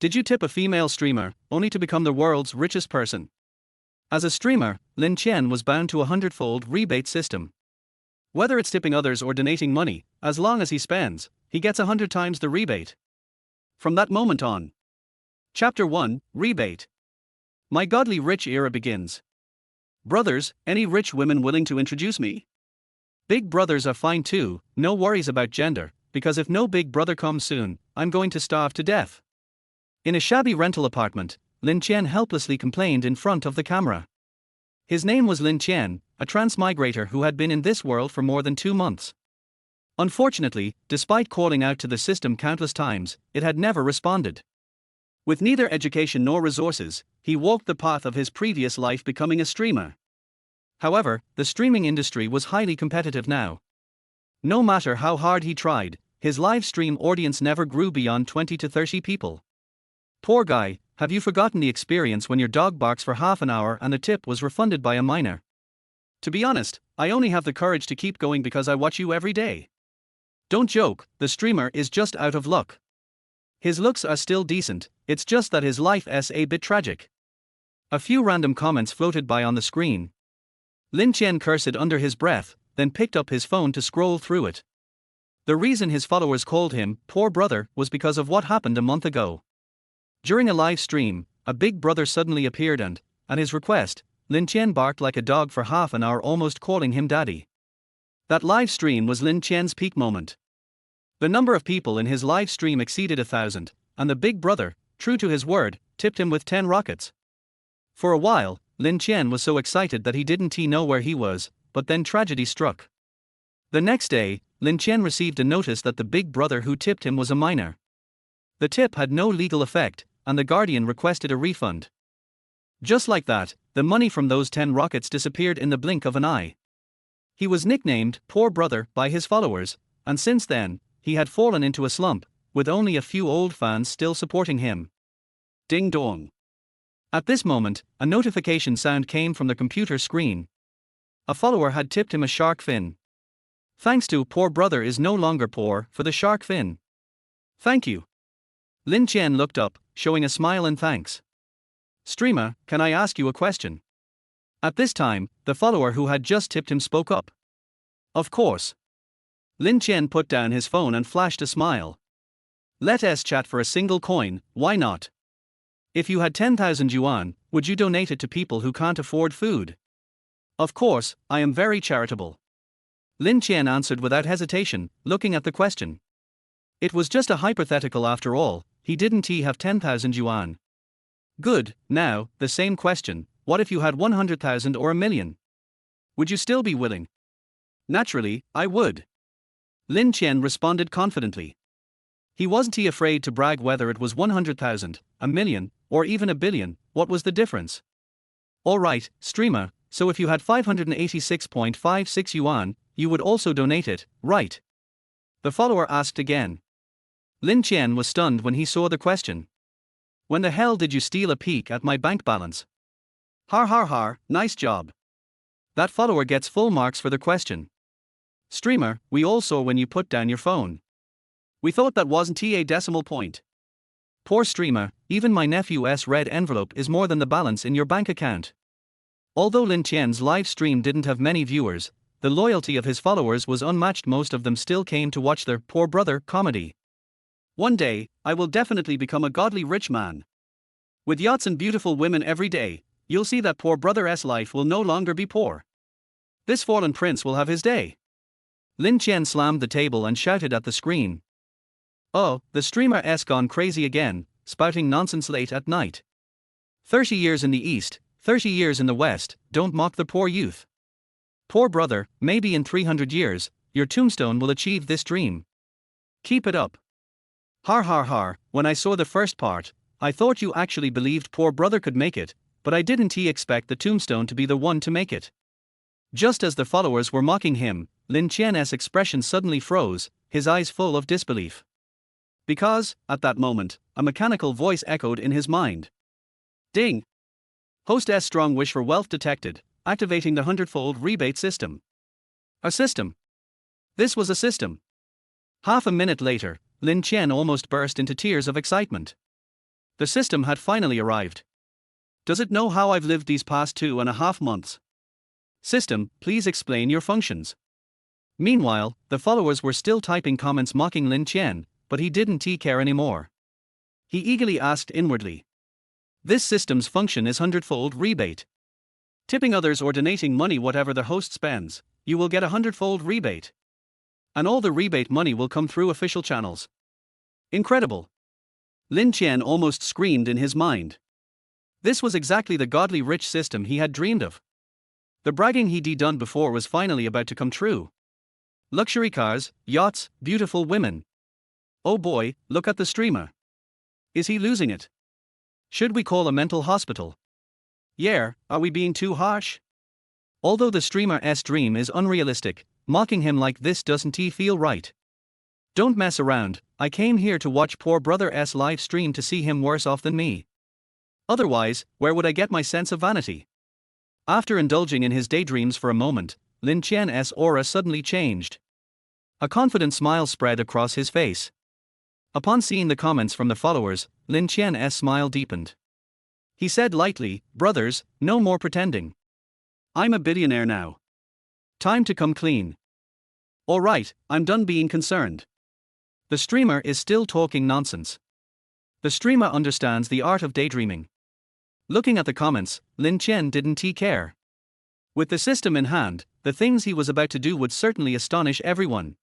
Did you tip a female streamer, only to become the world's richest person? As a streamer, Lin Chen was bound to a 100-fold rebate system. Whether it's tipping others or donating money, as long as he spends, he gets 100 times the rebate. From that moment on. Chapter 1, Rebate. My godly rich era begins. Brothers, any rich women willing to introduce me? Big brothers are fine too, no worries about gender, because if no big brother comes soon, I'm going to starve to death. In a shabby rental apartment, Lin Chen helplessly complained in front of the camera. His name was Lin Chen, a transmigrator who had been in this world for more than 2 months. Unfortunately, despite calling out to the system countless times, it had never responded. With neither education nor resources, he walked the path of his previous life, becoming a streamer. However, the streaming industry was highly competitive now. No matter how hard he tried, his live stream audience never grew beyond 20 to 30 people. Poor guy, have you forgotten the experience when your dog barks for half an hour and the tip was refunded by a minor? To be honest, I only have the courage to keep going because I watch you every day. Don't joke, the streamer is just out of luck. His looks are still decent, it's just that his life is a bit tragic. A few random comments floated by on the screen. Lin Chen cursed under his breath, then picked up his phone to scroll through it. The reason his followers called him poor brother was because of what happened a month ago. During a live stream, a big brother suddenly appeared and, at his request, Lin Chen barked like a dog for half an hour, almost calling him daddy. That live stream was Lin Chen's peak moment. The number of people in his live stream exceeded 1,000, and the big brother, true to his word, tipped him with 10 rockets. For a while, Lin Chen was so excited that he didn't know where he was, but then tragedy struck. The next day, Lin Chen received a notice that the big brother who tipped him was a minor. The tip had no legal effect, and the guardian requested a refund. Just like that, the money from those 10 rockets disappeared in the blink of an eye. He was nicknamed Poor Brother by his followers, and since then, he had fallen into a slump, with only a few old fans still supporting him. Ding dong. At this moment, a notification sound came from the computer screen. A follower had tipped him a shark fin. Thanks to Poor Brother is no longer poor for the shark fin. Thank you. Lin Chen looked up, showing a smile and thanks. Streamer, can I ask you a question? At this time, the follower who had just tipped him spoke up. Of course. Lin Chen put down his phone and flashed a smile. Let's chat for a single coin, why not? If you had 10,000 yuan, would you donate it to people who can't afford food? Of course, I am very charitable. Lin Chen answered without hesitation, looking at the question. It was just a hypothetical after all, he didn't have 10,000 yuan. Good, now, the same question, what if you had 100,000 or a million? Would you still be willing? Naturally, I would. Lin Chen responded confidently. He wasn't afraid to brag whether it was 100,000, a million, or even a billion, what was the difference? Alright, streamer, so if you had 586.56 yuan, you would also donate it, right? The follower asked again. Lin Chen was stunned when he saw the question. When the hell did you steal a peek at my bank balance? Har har har, nice job. That follower gets full marks for the question. Streamer, we all saw when you put down your phone. We thought that wasn't a decimal point. Poor streamer, even my nephew's red envelope is more than the balance in your bank account. Although Lin Chen's live stream didn't have many viewers, the loyalty of his followers was unmatched. Most of them still came to watch their Poor Brother comedy. One day, I will definitely become a godly rich man. With yachts and beautiful women every day, you'll see that Poor Brother's life will no longer be poor. This fallen prince will have his day. Lin Chen slammed the table and shouted at the screen. Oh, the streamer's gone crazy again, spouting nonsense late at night. 30 years in the East, 30 years in the West, don't mock the poor youth. Poor brother, maybe in 300 years, your tombstone will achieve this dream. Keep it up. Har har har, when I saw the first part, I thought you actually believed Poor Brother could make it, but I didn't expect the tombstone to be the one to make it. Just as the followers were mocking him, Lin Chen's expression suddenly froze, his eyes full of disbelief. Because, at that moment, a mechanical voice echoed in his mind. Ding! Host's strong wish for wealth detected, activating the 100-fold rebate system. A system. This was a system. Half a minute later, Lin Chen almost burst into tears of excitement. The system had finally arrived. Does it know how I've lived these past 2.5 months? System, please explain your functions. Meanwhile, the followers were still typing comments mocking Lin Qian, but he didn't care anymore. He eagerly asked inwardly. This system's function is 100-fold rebate. Tipping others or donating money whatever the host spends, you will get a 100-fold rebate. And all the rebate money will come through official channels. Incredible! Lin Qian almost screamed in his mind. This was exactly the godly rich system he had dreamed of. The bragging he'd done before was finally about to come true. Luxury cars, yachts, beautiful women. Oh boy, look at the streamer. Is he losing it? Should we call a mental hospital? Yeah, are we being too harsh? Although the streamer's dream is unrealistic, mocking him like this doesn't feel right. Don't mess around, I came here to watch poor brother's live stream to see him worse off than me. Otherwise, where would I get my sense of vanity? After indulging in his daydreams for a moment, Lin Qian's aura suddenly changed. A confident smile spread across his face. Upon seeing the comments from the followers, Lin Qian's smile deepened. He said lightly, brothers, no more pretending. I'm a billionaire now. Time to come clean. Alright, I'm done being concerned. The streamer is still talking nonsense. The streamer understands the art of daydreaming. Looking at the comments, Lin Qian didn't care. With the system in hand, the things he was about to do would certainly astonish everyone.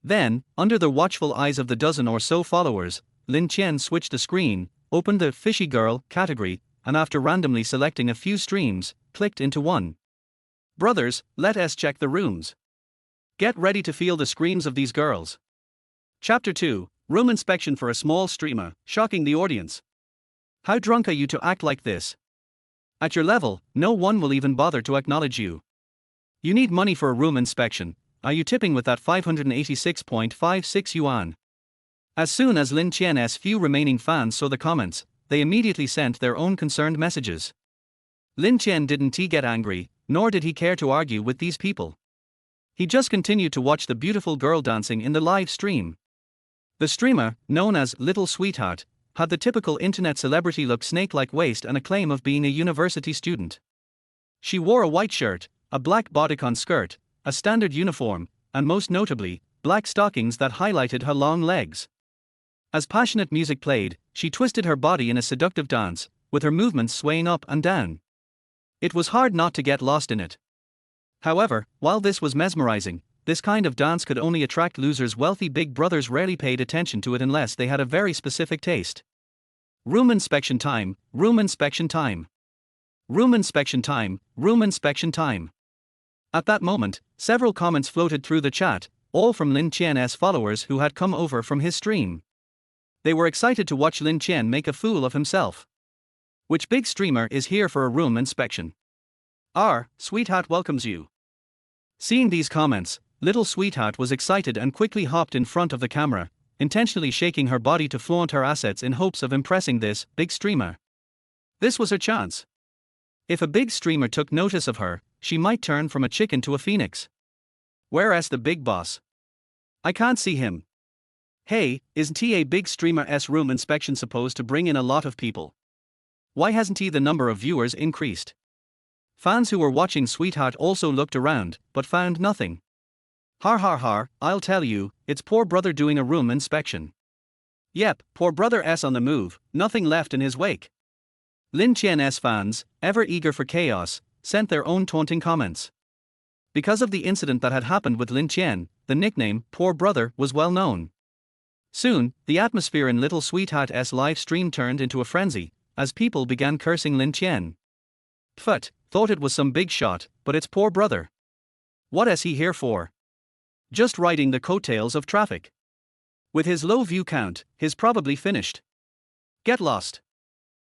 Then, under the watchful eyes of the dozen or so followers, Lin Qian switched the screen, opened the Fishy Girl category, and after randomly selecting a few streams, clicked into one. Brothers, let us check the rooms. Get ready to feel the screams of these girls. Chapter 2, Room Inspection for a Small Streamer, Shocking the Audience. How drunk are you to act like this? At your level, no one will even bother to acknowledge you. You need money for a room inspection. Are you tipping with that 586.56 yuan? As soon as Lin Qian's few remaining fans saw the comments, they immediately sent their own concerned messages. Lin Qian didn't get angry, nor did he care to argue with these people. He just continued to watch the beautiful girl dancing in the live stream. The streamer, known as Little Sweetheart, had the typical internet celebrity look, snake-like waist, and a claim of being a university student. She wore a white shirt, a black bodycon skirt, a standard uniform, and most notably, black stockings that highlighted her long legs. As passionate music played, she twisted her body in a seductive dance, with her movements swaying up and down. It was hard not to get lost in it. However, while this was mesmerizing, this kind of dance could only attract losers. Wealthy big brothers rarely paid attention to it unless they had a very specific taste. Room inspection time, room inspection time. Room inspection time, room inspection time. At that moment, several comments floated through the chat, all from Lin Qian's followers who had come over from his stream. They were excited to watch Lin Qian make a fool of himself. Which big streamer is here for a room inspection? Our Sweetheart welcomes you. Seeing these comments, Little Sweetheart was excited and quickly hopped in front of the camera, intentionally shaking her body to flaunt her assets in hopes of impressing this big streamer. This was her chance. If a big streamer took notice of her, she might turn from a chicken to a phoenix. Whereas the big boss? I can't see him. Hey, isn't he a big streamer's room inspection supposed to bring in a lot of people? Why hasn't the number of viewers increased? Fans who were watching Sweetheart also looked around, but found nothing. Har har har, I'll tell you, it's poor brother doing a room inspection. Yep, poor brother's on the move, nothing left in his wake. Lin Qian's fans, ever eager for chaos, sent their own taunting comments. Because of the incident that had happened with Lin Qian, the nickname, Poor Brother, was well known. Soon, the atmosphere in Little Sweetheart's live stream turned into a frenzy, as people began cursing Lin Qian. Pfft, thought it was some big shot, but it's poor brother. What is he here for? Just riding the coattails of traffic. With his low view count, he's probably finished. Get lost.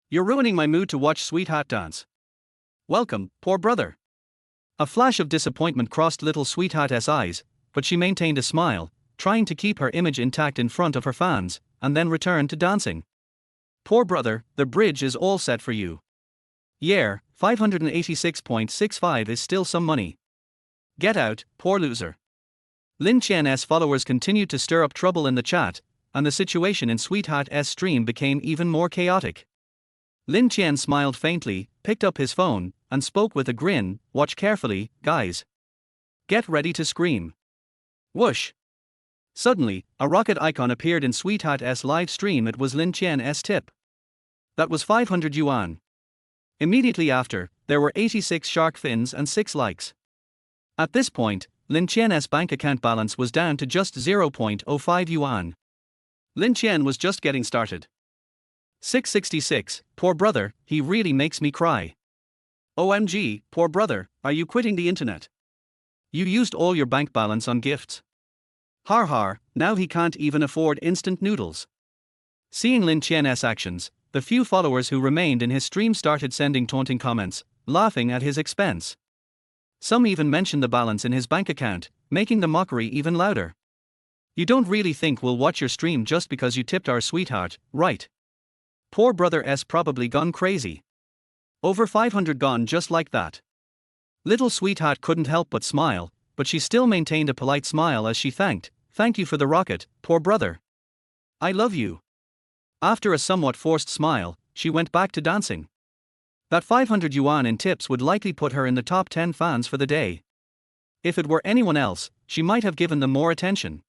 You're ruining my mood to watch Sweetheart dance. Welcome, poor brother. A flash of disappointment crossed Little Sweetheart's eyes, but she maintained a smile, trying to keep her image intact in front of her fans, and then returned to dancing. Poor brother, the bridge is all set for you. Yeah, 586.65 is still some money. Get out, poor loser. Lin Qian's followers continued to stir up trouble in the chat, and the situation in Sweetheart's stream became even more chaotic. Lin Qian smiled faintly, picked up his phone, and spoke with a grin, "Watch carefully, guys. Get ready to scream." Whoosh! Suddenly, a rocket icon appeared in Sweetheart's live stream. It was Lin Qian's tip. That was 500 yuan. Immediately after, there were 86 shark fins and 6 likes. At this point, Lin Qian's bank account balance was down to just 0.05 yuan. Lin Qian was just getting started. 666, poor brother, he really makes me cry. OMG, poor brother, are you quitting the internet? You used all your bank balance on gifts. Har har, now he can't even afford instant noodles. Seeing Lin Qian's actions, the few followers who remained in his stream started sending taunting comments, laughing at his expense. Some even mentioned the balance in his bank account, making the mockery even louder. You don't really think we'll watch your stream just because you tipped our sweetheart, right? Poor brother S probably gone crazy. Over 500 gone just like that. Little sweetheart couldn't help but smile, but she still maintained a polite smile as she thank you for the rocket, poor brother. I love you. After a somewhat forced smile, she went back to dancing. That 500 yuan in tips would likely put her in the top 10 fans for the day. If it were anyone else, she might have given them more attention.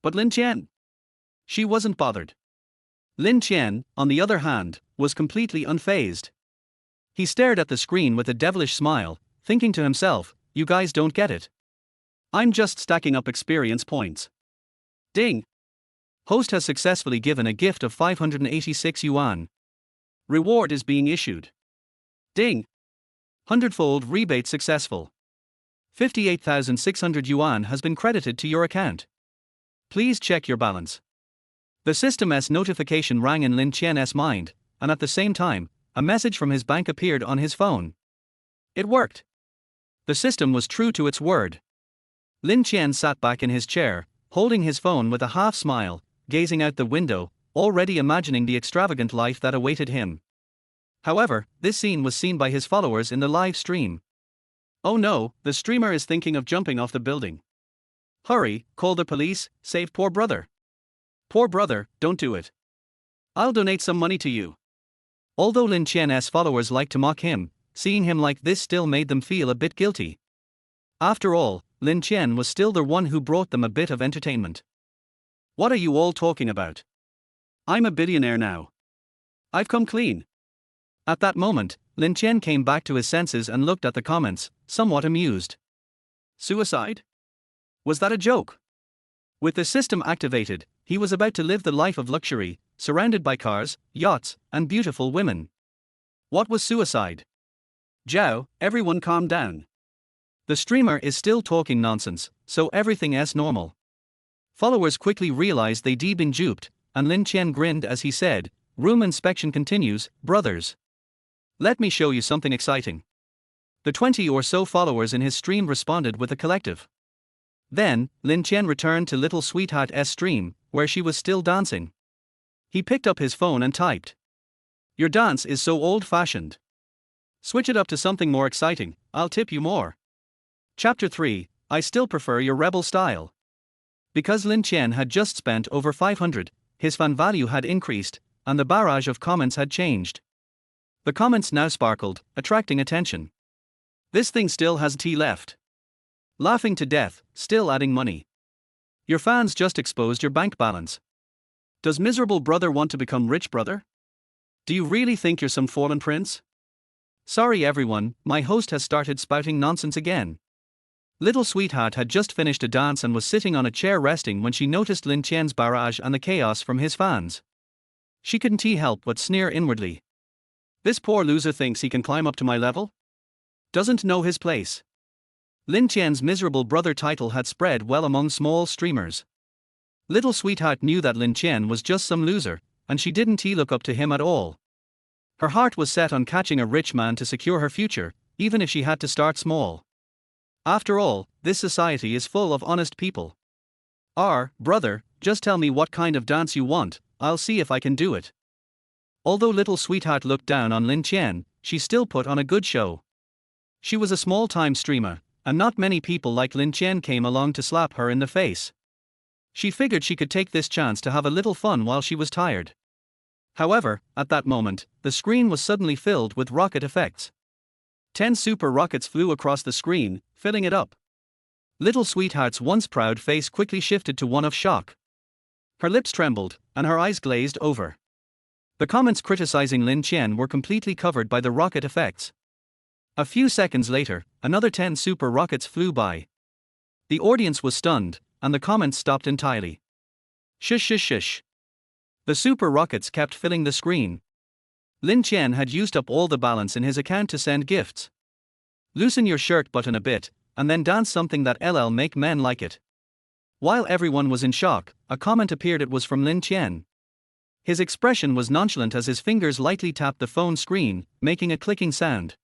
But Lin Qian? She wasn't bothered. Lin Qian, on the other hand, was completely unfazed. He stared at the screen with a devilish smile, thinking to himself, you guys don't get it. I'm just stacking up experience points. Ding! Host has successfully given a gift of 586 yuan. Reward is being issued. Ding! 100-fold rebate successful. 58,600 yuan has been credited to your account. Please check your balance. The system's notification rang in Lin Qian's mind, and at the same time, a message from his bank appeared on his phone. It worked. The system was true to its word. Lin Qian sat back in his chair, holding his phone with a half smile, gazing out the window, already imagining the extravagant life that awaited him. However, this scene was seen by his followers in the live stream. Oh no, the streamer is thinking of jumping off the building. Hurry, call the police, save poor brother. Poor brother, don't do it. I'll donate some money to you. Although Lin Qian's followers liked to mock him, seeing him like this still made them feel a bit guilty. After all, Lin Qian was still the one who brought them a bit of entertainment. What are you all talking about? I'm a billionaire now. I've come clean. At that moment, Lin Qian came back to his senses and looked at the comments, somewhat amused. Suicide? Was that a joke? With the system activated, he was about to live the life of luxury, surrounded by cars, yachts, and beautiful women. What was suicide? Zhao, everyone calm down. The streamer is still talking nonsense, so everything is normal. Followers quickly realized they'd been duped, and Lin Qian grinned as he said, room inspection continues, brothers. Let me show you something exciting. The 20 or so followers in his stream responded with a collective. Then, Lin Qian returned to Little Sweetheart's stream, where she was still dancing. He picked up his phone and typed. Your dance is so old-fashioned. Switch it up to something more exciting, I'll tip you more. Chapter 3, I still prefer your rebel style. Because Lin Qian had just spent over 500, his fan value had increased, and the barrage of comments had changed. The comments now sparkled, attracting attention. This thing still has tea left. Laughing to death, still adding money. Your fans just exposed your bank balance. Does miserable brother want to become rich brother? Do you really think you're some fallen prince? Sorry everyone, my host has started spouting nonsense again. Little Sweetheart had just finished a dance and was sitting on a chair resting when she noticed Lin Qian's barrage and the chaos from his fans. She couldn't help but sneer inwardly. This poor loser thinks he can climb up to my level? Doesn't know his place. Lin Qian's miserable brother title had spread well among small streamers. Little Sweetheart knew that Lin Qian was just some loser, and she didn't look up to him at all. Her heart was set on catching a rich man to secure her future, even if she had to start small. After all, this society is full of honest people. Brother, just tell me what kind of dance you want, I'll see if I can do it. Although Little Sweetheart looked down on Lin Qian, she still put on a good show. She was a small-time streamer, and not many people like Lin Qian came along to slap her in the face. She figured she could take this chance to have a little fun while she was tired. However, at that moment, the screen was suddenly filled with rocket effects. 10 super rockets flew across the screen, filling it up. Little Sweetheart's once proud face quickly shifted to one of shock. Her lips trembled, and her eyes glazed over. The comments criticizing Lin Qian were completely covered by the rocket effects. A few seconds later, another 10 super rockets flew by. The audience was stunned, and the comments stopped entirely. Shush shush shush. The super rockets kept filling the screen. Lin Qian had used up all the balance in his account to send gifts. Loosen your shirt button a bit, and then dance something that LL make men like it. While everyone was in shock, a comment appeared. It was from Lin Qian. His expression was nonchalant as his fingers lightly tapped the phone screen, making a clicking sound.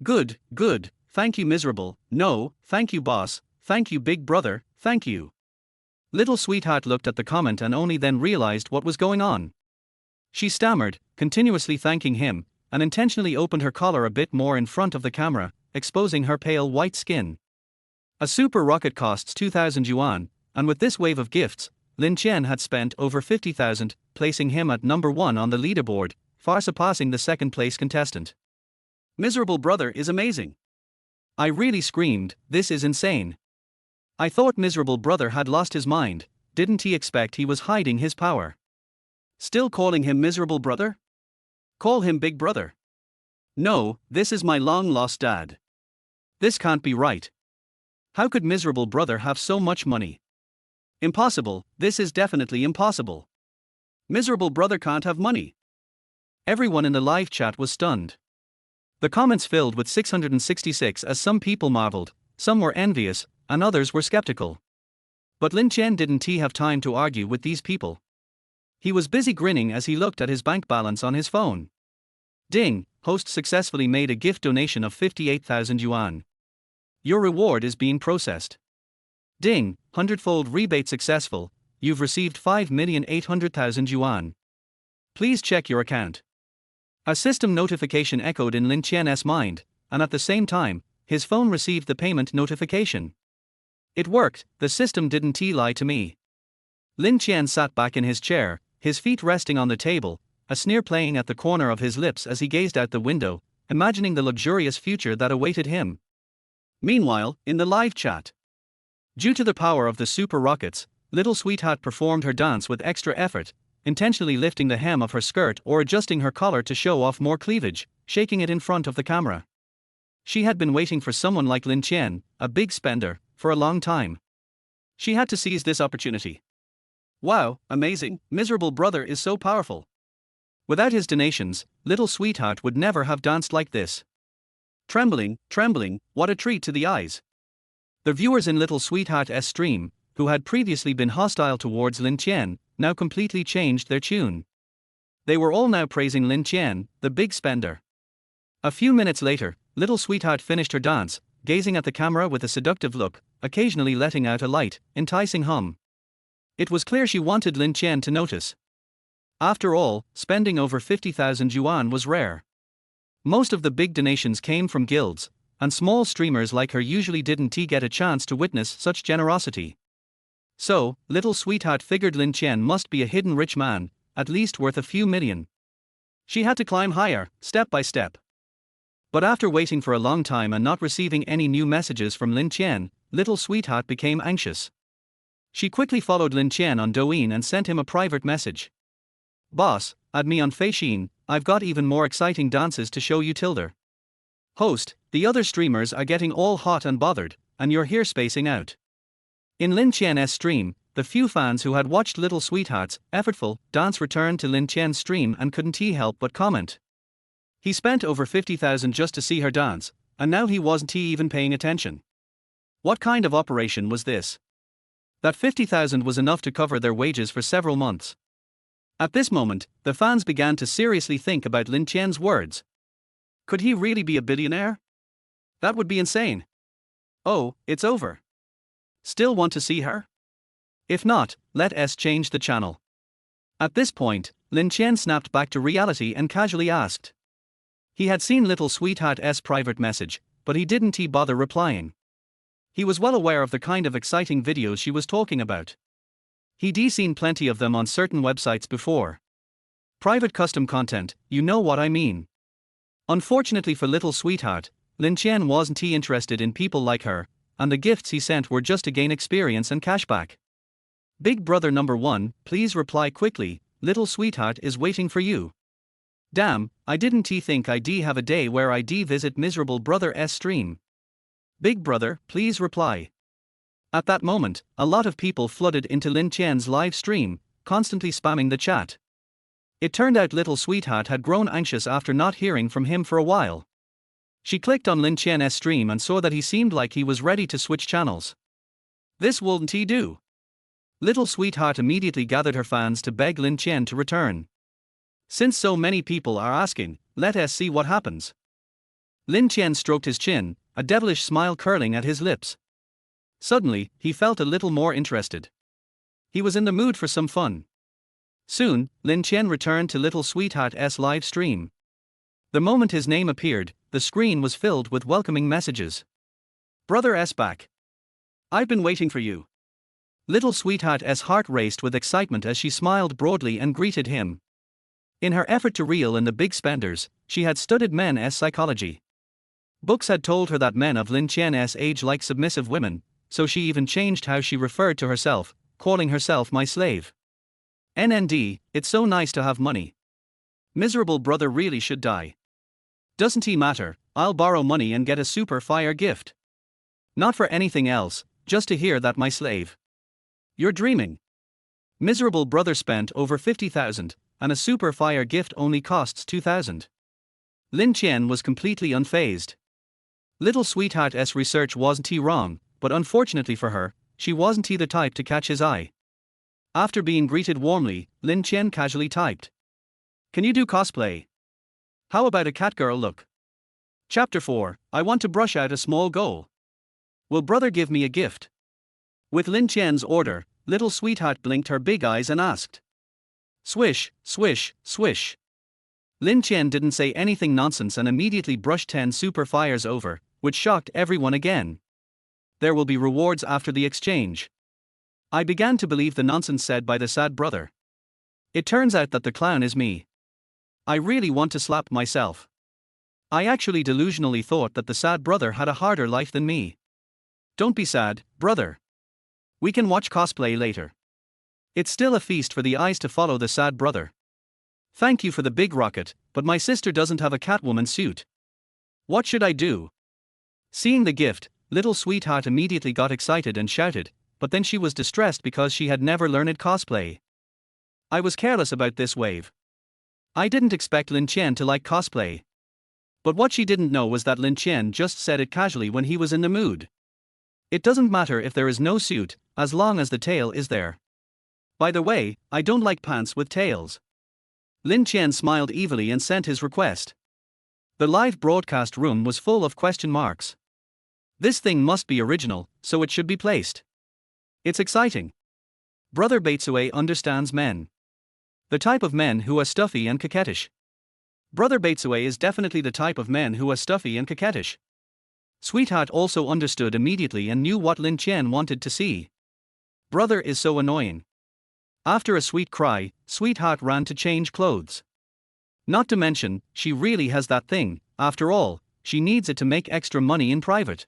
Good, good, thank you miserable, no, thank you boss, thank you big brother, thank you. Little Sweetheart looked at the comment and only then realized what was going on. She stammered, continuously thanking him, and intentionally opened her collar a bit more in front of the camera, exposing her pale white skin. A super rocket costs 2,000 yuan, and with this wave of gifts, Lin Qian had spent over 50,000, placing him at number 1 on the leaderboard, far surpassing the second-place contestant. Miserable brother is amazing. I really screamed, this is insane. I thought miserable brother had lost his mind, didn't he expect he was hiding his power? Still calling him miserable brother? Call him big brother. No, this is my long-lost dad. This can't be right. How could miserable brother have so much money? Impossible, this is definitely impossible. Miserable brother can't have money. Everyone in the live chat was stunned. The comments filled with 666 as some people marveled, some were envious, and others were skeptical. But Lin Qian didn't have time to argue with these people. He was busy grinning as he looked at his bank balance on his phone. Ding, host successfully made a gift donation of 58,000 yuan. Your reward is being processed. Ding, 100-fold rebate successful, you've received 5,800,000 yuan. Please check your account. A system notification echoed in Lin Qian's mind, and at the same time, his phone received the payment notification. It worked, the system didn't lie to me. Lin Qian sat back in his chair, his feet resting on the table, a sneer playing at the corner of his lips as he gazed out the window, imagining the luxurious future that awaited him. Meanwhile, in the live chat. Due to the power of the super rockets, Little Sweetheart performed her dance with extra effort, intentionally lifting the hem of her skirt or adjusting her collar to show off more cleavage, shaking it in front of the camera. She had been waiting for someone like Lin Qian, a big spender, for a long time. She had to seize this opportunity. Wow, amazing, miserable brother is so powerful. Without his donations, Little Sweetheart would never have danced like this. Trembling, trembling, what a treat to the eyes. The viewers in Little Sweetheart's stream, who had previously been hostile towards Lin Qian, now completely changed their tune. They were all now praising Lin Qian, the big spender. A few minutes later, Little Sweetheart finished her dance, gazing at the camera with a seductive look, occasionally letting out a light, enticing hum. It was clear she wanted Lin Qian to notice. After all, spending over 50,000 yuan was rare. Most of the big donations came from guilds, and small streamers like her usually didn't get a chance to witness such generosity. So, Little Sweetheart figured Lin Qian must be a hidden rich man, at least worth a few million. She had to climb higher, step by step. But after waiting for a long time and not receiving any new messages from Lin Qian, Little Sweetheart became anxious. She quickly followed Lin Qian on Douyin and sent him a private message. Boss, add me on Feishin, I've got even more exciting dances to show you tilde. Host, the other streamers are getting all hot and bothered, and you're here spacing out. In Lin Qian's stream, the few fans who had watched Little Sweetheart's effortful dance returned to Lin Qian's stream and couldn't help but comment. He spent over 50,000 just to see her dance, and now he wasn't even paying attention. What kind of operation was this? That 50,000 was enough to cover their wages for several months. At this moment, the fans began to seriously think about Lin Qian's words. Could he really be a billionaire? That would be insane. Oh, it's over. Still want to see her? If not, let us change the channel. At this point, Lin Qian snapped back to reality and casually asked. He had seen Little Sweetheart's private message, but he didn't bother replying. He was well aware of the kind of exciting videos she was talking about. He'd seen plenty of them on certain websites before. Private custom content, you know what I mean. Unfortunately for little sweetheart, Lin Qian wasn't interested in people like her, and the gifts he sent were just to gain experience and cashback. Big brother number 1, please reply quickly, little sweetheart is waiting for you. Damn, I didn't think I'd have a day where I'd visit miserable brother's stream. Big brother, please reply. At that moment, a lot of people flooded into Lin Qian's live stream, constantly spamming the chat. It turned out little sweetheart had grown anxious after not hearing from him for a while. She clicked on Lin Qian's stream and saw that he seemed like he was ready to switch channels. This wouldn't he do? Little sweetheart immediately gathered her fans to beg Lin Qian to return. Since so many people are asking, let us see what happens. Lin Qian stroked his chin, a devilish smile curling at his lips. Suddenly, he felt a little more interested. He was in the mood for some fun. Soon, Lin Qian returned to little sweetheart's live stream. The moment his name appeared, the screen was filled with welcoming messages. Brother S back. I've been waiting for you. Little sweetheart's heart raced with excitement as she smiled broadly and greeted him. In her effort to reel in the big spenders, she had studied men's psychology. Books had told her that men of Lin Qian's age like submissive women, so she even changed how she referred to herself, calling herself my slave. NND, it's so nice to have money. Miserable brother really should die. Doesn't he matter, I'll borrow money and get a super fire gift. Not for anything else, just to hear that my slave. You're dreaming. Miserable brother spent over 50,000, and a super fire gift only costs 2,000. Lin Qian was completely unfazed. Little sweetheart's research wasn't wrong, but unfortunately for her, she wasn't the type to catch his eye. After being greeted warmly, Lin Qian casually typed. Can you do cosplay? How about a catgirl look? Chapter 4, I want to brush out a small goal. Will brother give me a gift? With Lin Qian's order, little sweetheart blinked her big eyes and asked. Swish, swish, swish. Lin Qian didn't say anything nonsense and immediately brushed 10 super fires over, which shocked everyone again. There will be rewards after the exchange. I began to believe the nonsense said by the sad brother. It turns out that the clown is me. I really want to slap myself. I actually delusionally thought that the sad brother had a harder life than me. Don't be sad, brother. We can watch cosplay later. It's still a feast for the eyes to follow the sad brother. Thank you for the big rocket, but my sister doesn't have a Catwoman suit. What should I do? Seeing the gift, little sweetheart immediately got excited and shouted, but then she was distressed because she had never learned cosplay. I was careless about this wave. I didn't expect Lin Qian to like cosplay. But what she didn't know was that Lin Qian just said it casually when he was in the mood. It doesn't matter if there is no suit, as long as the tail is there. By the way, I don't like pants with tails. Lin Qian smiled evilly and sent his request. The live broadcast room was full of question marks. This thing must be original, so it should be placed. It's exciting. Brother Baitsue understands men. The type of men who are stuffy and coquettish. Brother Baitsue is definitely the type of men who are stuffy and coquettish. Sweetheart also understood immediately and knew what Lin Qian wanted to see. Brother is so annoying. After a sweet cry, Sweetheart ran to change clothes. Not to mention, she really has that thing, after all, she needs it to make extra money in private.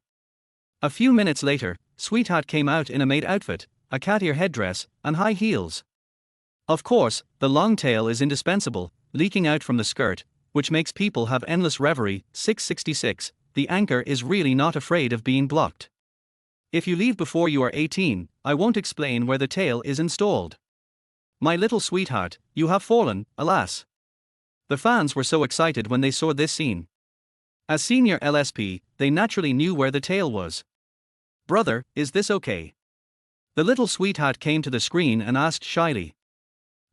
A few minutes later, Sweetheart came out in a maid outfit, a cat ear headdress, and high heels. Of course, the long tail is indispensable, leaking out from the skirt, which makes people have endless reverie. 666, the anchor is really not afraid of being blocked. If you leave before you are 18, I won't explain where the tail is installed. My little sweetheart, you have fallen, alas. The fans were so excited when they saw this scene. As senior LSP, they naturally knew where the tail was. Brother, is this okay? The little sweetheart came to the screen and asked shyly.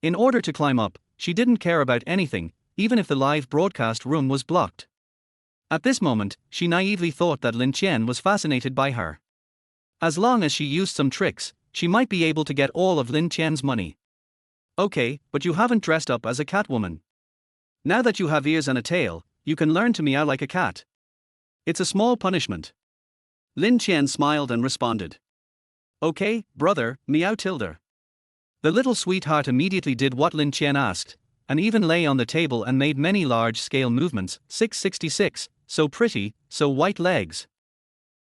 In order to climb up, she didn't care about anything, even if the live broadcast room was blocked. At this moment, she naively thought that Lin Qian was fascinated by her. As long as she used some tricks, she might be able to get all of Lin Qian's money. Okay, but you haven't dressed up as a Catwoman. Now that you have ears and a tail, you can learn to meow like a cat. It's a small punishment. Lin Qian smiled and responded. Okay, brother, meow tilde. The little sweetheart immediately did what Lin Qian asked, and even lay on the table and made many large-scale movements. 666, so pretty, so white legs.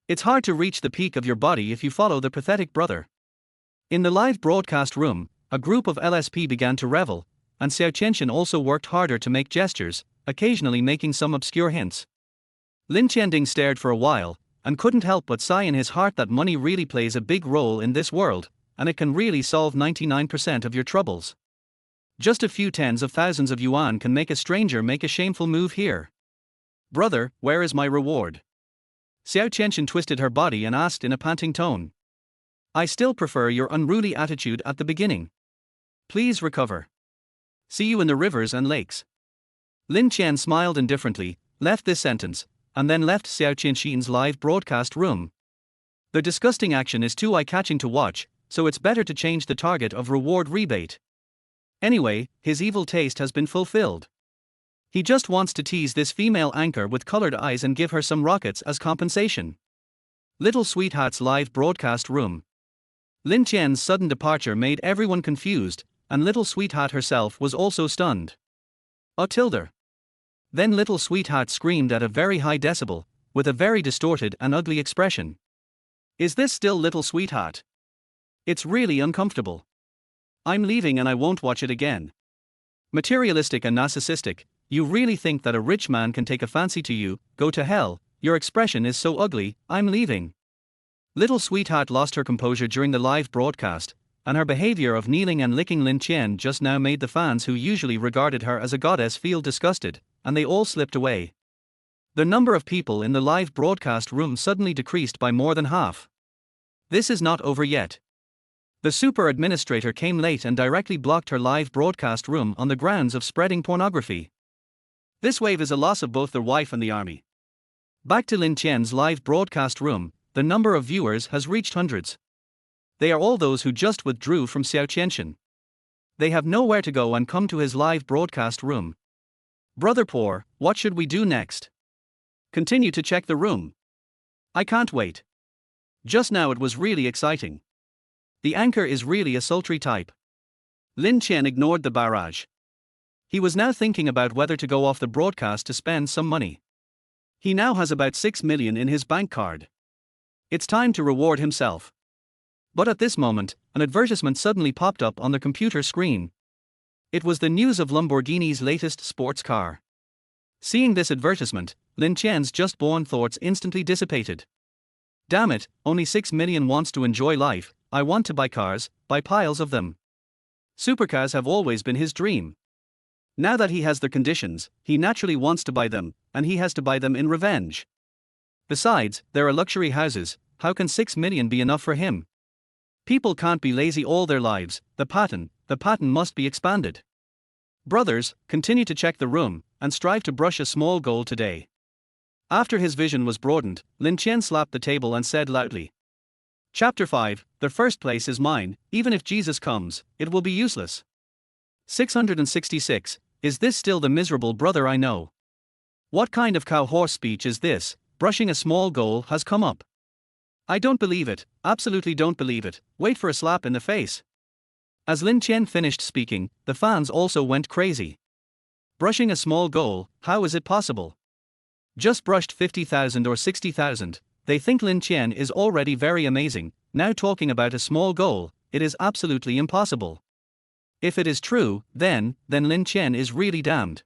It's hard to reach the peak of your body if you follow the pathetic brother. In the live broadcast room, a group of LSP began to revel, and Xiao Qianxian also worked harder to make gestures, occasionally making some obscure hints. Lin Qianding stared for a while, and couldn't help but sigh in his heart that money really plays a big role in this world, and it can really solve 99% of your troubles. Just a few tens of thousands of yuan can make a stranger make a shameful move here. Brother, where is my reward? Xiao Qianxian twisted her body and asked in a panting tone. I still prefer your unruly attitude at the beginning. Please recover. See you in the rivers and lakes. Lin Qian smiled indifferently, left this sentence, and then left Xiao Qianxian's live broadcast room. The disgusting action is too eye-catching to watch, so it's better to change the target of reward rebate. Anyway, his evil taste has been fulfilled. He just wants to tease this female anchor with colored eyes and give her some rockets as compensation. Little Sweetheart's live broadcast room. Lin Qian's sudden departure made everyone confused, and Little Sweetheart herself was also stunned. Oh tilde. Then Little Sweetheart screamed at a very high decibel, with a very distorted and ugly expression. Is this still Little Sweetheart? It's really uncomfortable. I'm leaving and I won't watch it again. Materialistic and narcissistic, you really think that a rich man can take a fancy to you? Go to hell, your expression is so ugly, I'm leaving. Little Sweetheart lost her composure during the live broadcast, and her behavior of kneeling and licking Lin Qian just now made the fans who usually regarded her as a goddess feel disgusted, and they all slipped away. The number of people in the live broadcast room suddenly decreased by more than half. This is not over yet. The super administrator came late and directly blocked her live broadcast room on the grounds of spreading pornography. This wave is a loss of both the wife and the army. Back to Lin Qian's live broadcast room, the number of viewers has reached hundreds. They are all those who just withdrew from Xiao Qianxian. They have nowhere to go and come to his live broadcast room. Brother poor, what should we do next? Continue to check the room. I can't wait. Just now it was really exciting. The anchor is really a sultry type. Lin Qian ignored the barrage. He was now thinking about whether to go off the broadcast to spend some money. He now has about 6 million in his bank card. It's time to reward himself. But at this moment, an advertisement suddenly popped up on the computer screen. It was the news of Lamborghini's latest sports car. Seeing this advertisement, Lin Qian's just-born thoughts instantly dissipated. Damn it, only 6 million wants to enjoy life, I want to buy cars, buy piles of them. Supercars have always been his dream. Now that he has the conditions, he naturally wants to buy them, and he has to buy them in revenge. Besides, there are luxury houses, how can 6 million be enough for him? People can't be lazy all their lives, the pattern must be expanded. Brothers, continue to check the room, and strive to brush a small goal today. After his vision was broadened, Lin Qian slapped the table and said loudly. Chapter 5, the first place is mine, even if Jesus comes, it will be useless. 666, is this still the miserable brother I know? What kind of cow-horse speech is this? Brushing a small goal has come up. I don't believe it, absolutely don't believe it, wait for a slap in the face. As Lin Qian finished speaking, the fans also went crazy. Brushing a small goal, how is it possible? Just brushed 50,000 or 60,000, they think Lin Qian is already very amazing, now talking about a small goal, it is absolutely impossible. If it is true, then Lin Qian is really damned.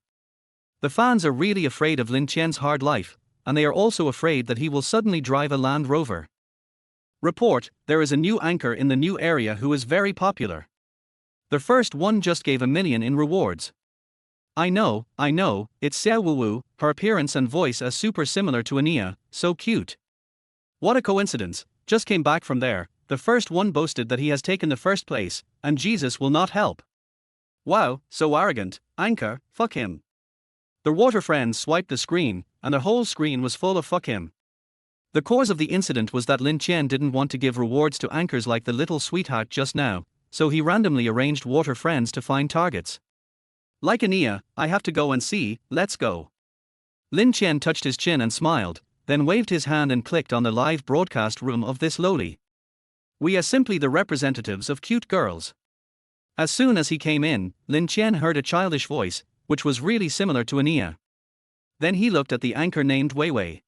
The fans are really afraid of Lin Qian's hard life, and they are also afraid that he will suddenly drive a Land Rover. Report, there is a new anchor in the new area who is very popular. The first one just gave 1 million in rewards. I know, it's Xiao Wuwu, her appearance and voice are super similar to Ania, so cute. What a coincidence, just came back from there, the first one boasted that he has taken the first place, and Jesus will not help. Wow, so arrogant, anchor, fuck him. The water friends swiped the screen, and the whole screen was full of fuck him. The cause of the incident was that Lin Qian didn't want to give rewards to anchors like the little sweetheart just now, so he randomly arranged water friends to find targets. Like Ania, I have to go and see, let's go. Lin Qian touched his chin and smiled, then waved his hand and clicked on the live broadcast room of this lowly. We are simply the representatives of cute girls. As soon as he came in, Lin Qian heard a childish voice, which was really similar to Ania. Then he looked at the anchor named Wei Wei.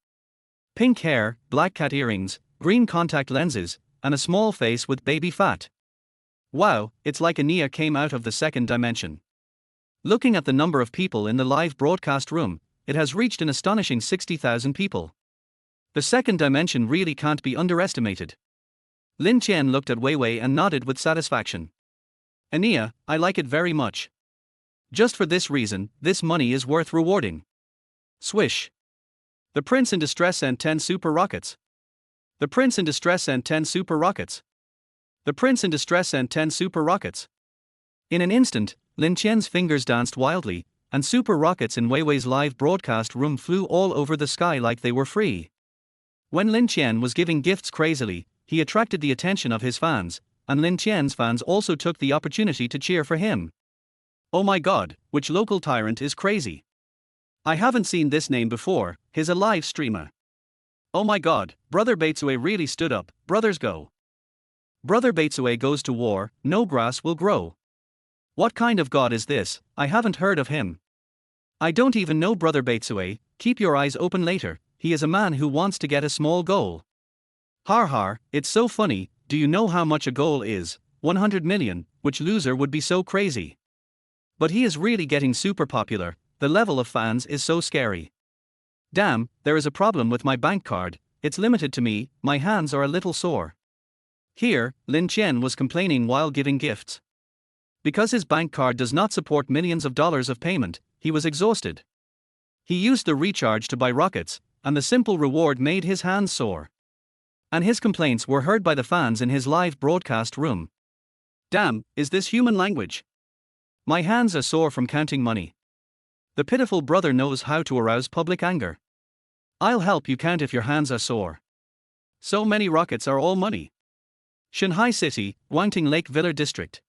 Pink hair, black cat earrings, green contact lenses, and a small face with baby fat. Wow, it's like Ania came out of the second dimension. Looking at the number of people in the live broadcast room, it has reached an astonishing 60,000 people. The second dimension really can't be underestimated. Lin Qian looked at Wei Wei and nodded with satisfaction. Ania, I like it very much. Just for this reason, this money is worth rewarding. Swish. The Prince in Distress sent 10 super rockets. The Prince in Distress sent 10 super rockets. The Prince in Distress sent 10 super rockets. In an instant, Lin Qian's fingers danced wildly, and super rockets in Wei Wei's live broadcast room flew all over the sky like they were free. When Lin Qian was giving gifts crazily, he attracted the attention of his fans, and Lin Qian's fans also took the opportunity to cheer for him. Oh my god, which local tyrant is crazy? I haven't seen this name before, he's a live streamer. Oh my god, Brother Beitsue really stood up, brothers go. Brother Beitsue goes to war, no grass will grow. What kind of god is this? I haven't heard of him. I don't even know Brother Beitsue, keep your eyes open later, he is a man who wants to get a small goal. Har har, it's so funny, do you know how much a goal is? 100 million, which loser would be so crazy? But he is really getting super popular, the level of fans is so scary. Damn, there is a problem with my bank card, it's limited to me, my hands are a little sore. Here, Lin Qian was complaining while giving gifts. Because his bank card does not support millions of dollars of payment, he was exhausted. He used the recharge to buy rockets, and the simple reward made his hands sore. And his complaints were heard by the fans in his live broadcast room. Damn, is this human language? My hands are sore from counting money. The pitiful brother knows how to arouse public anger. I'll help you count if your hands are sore. So many rockets are all money. Shanghai City, Guangting Lake Villa District.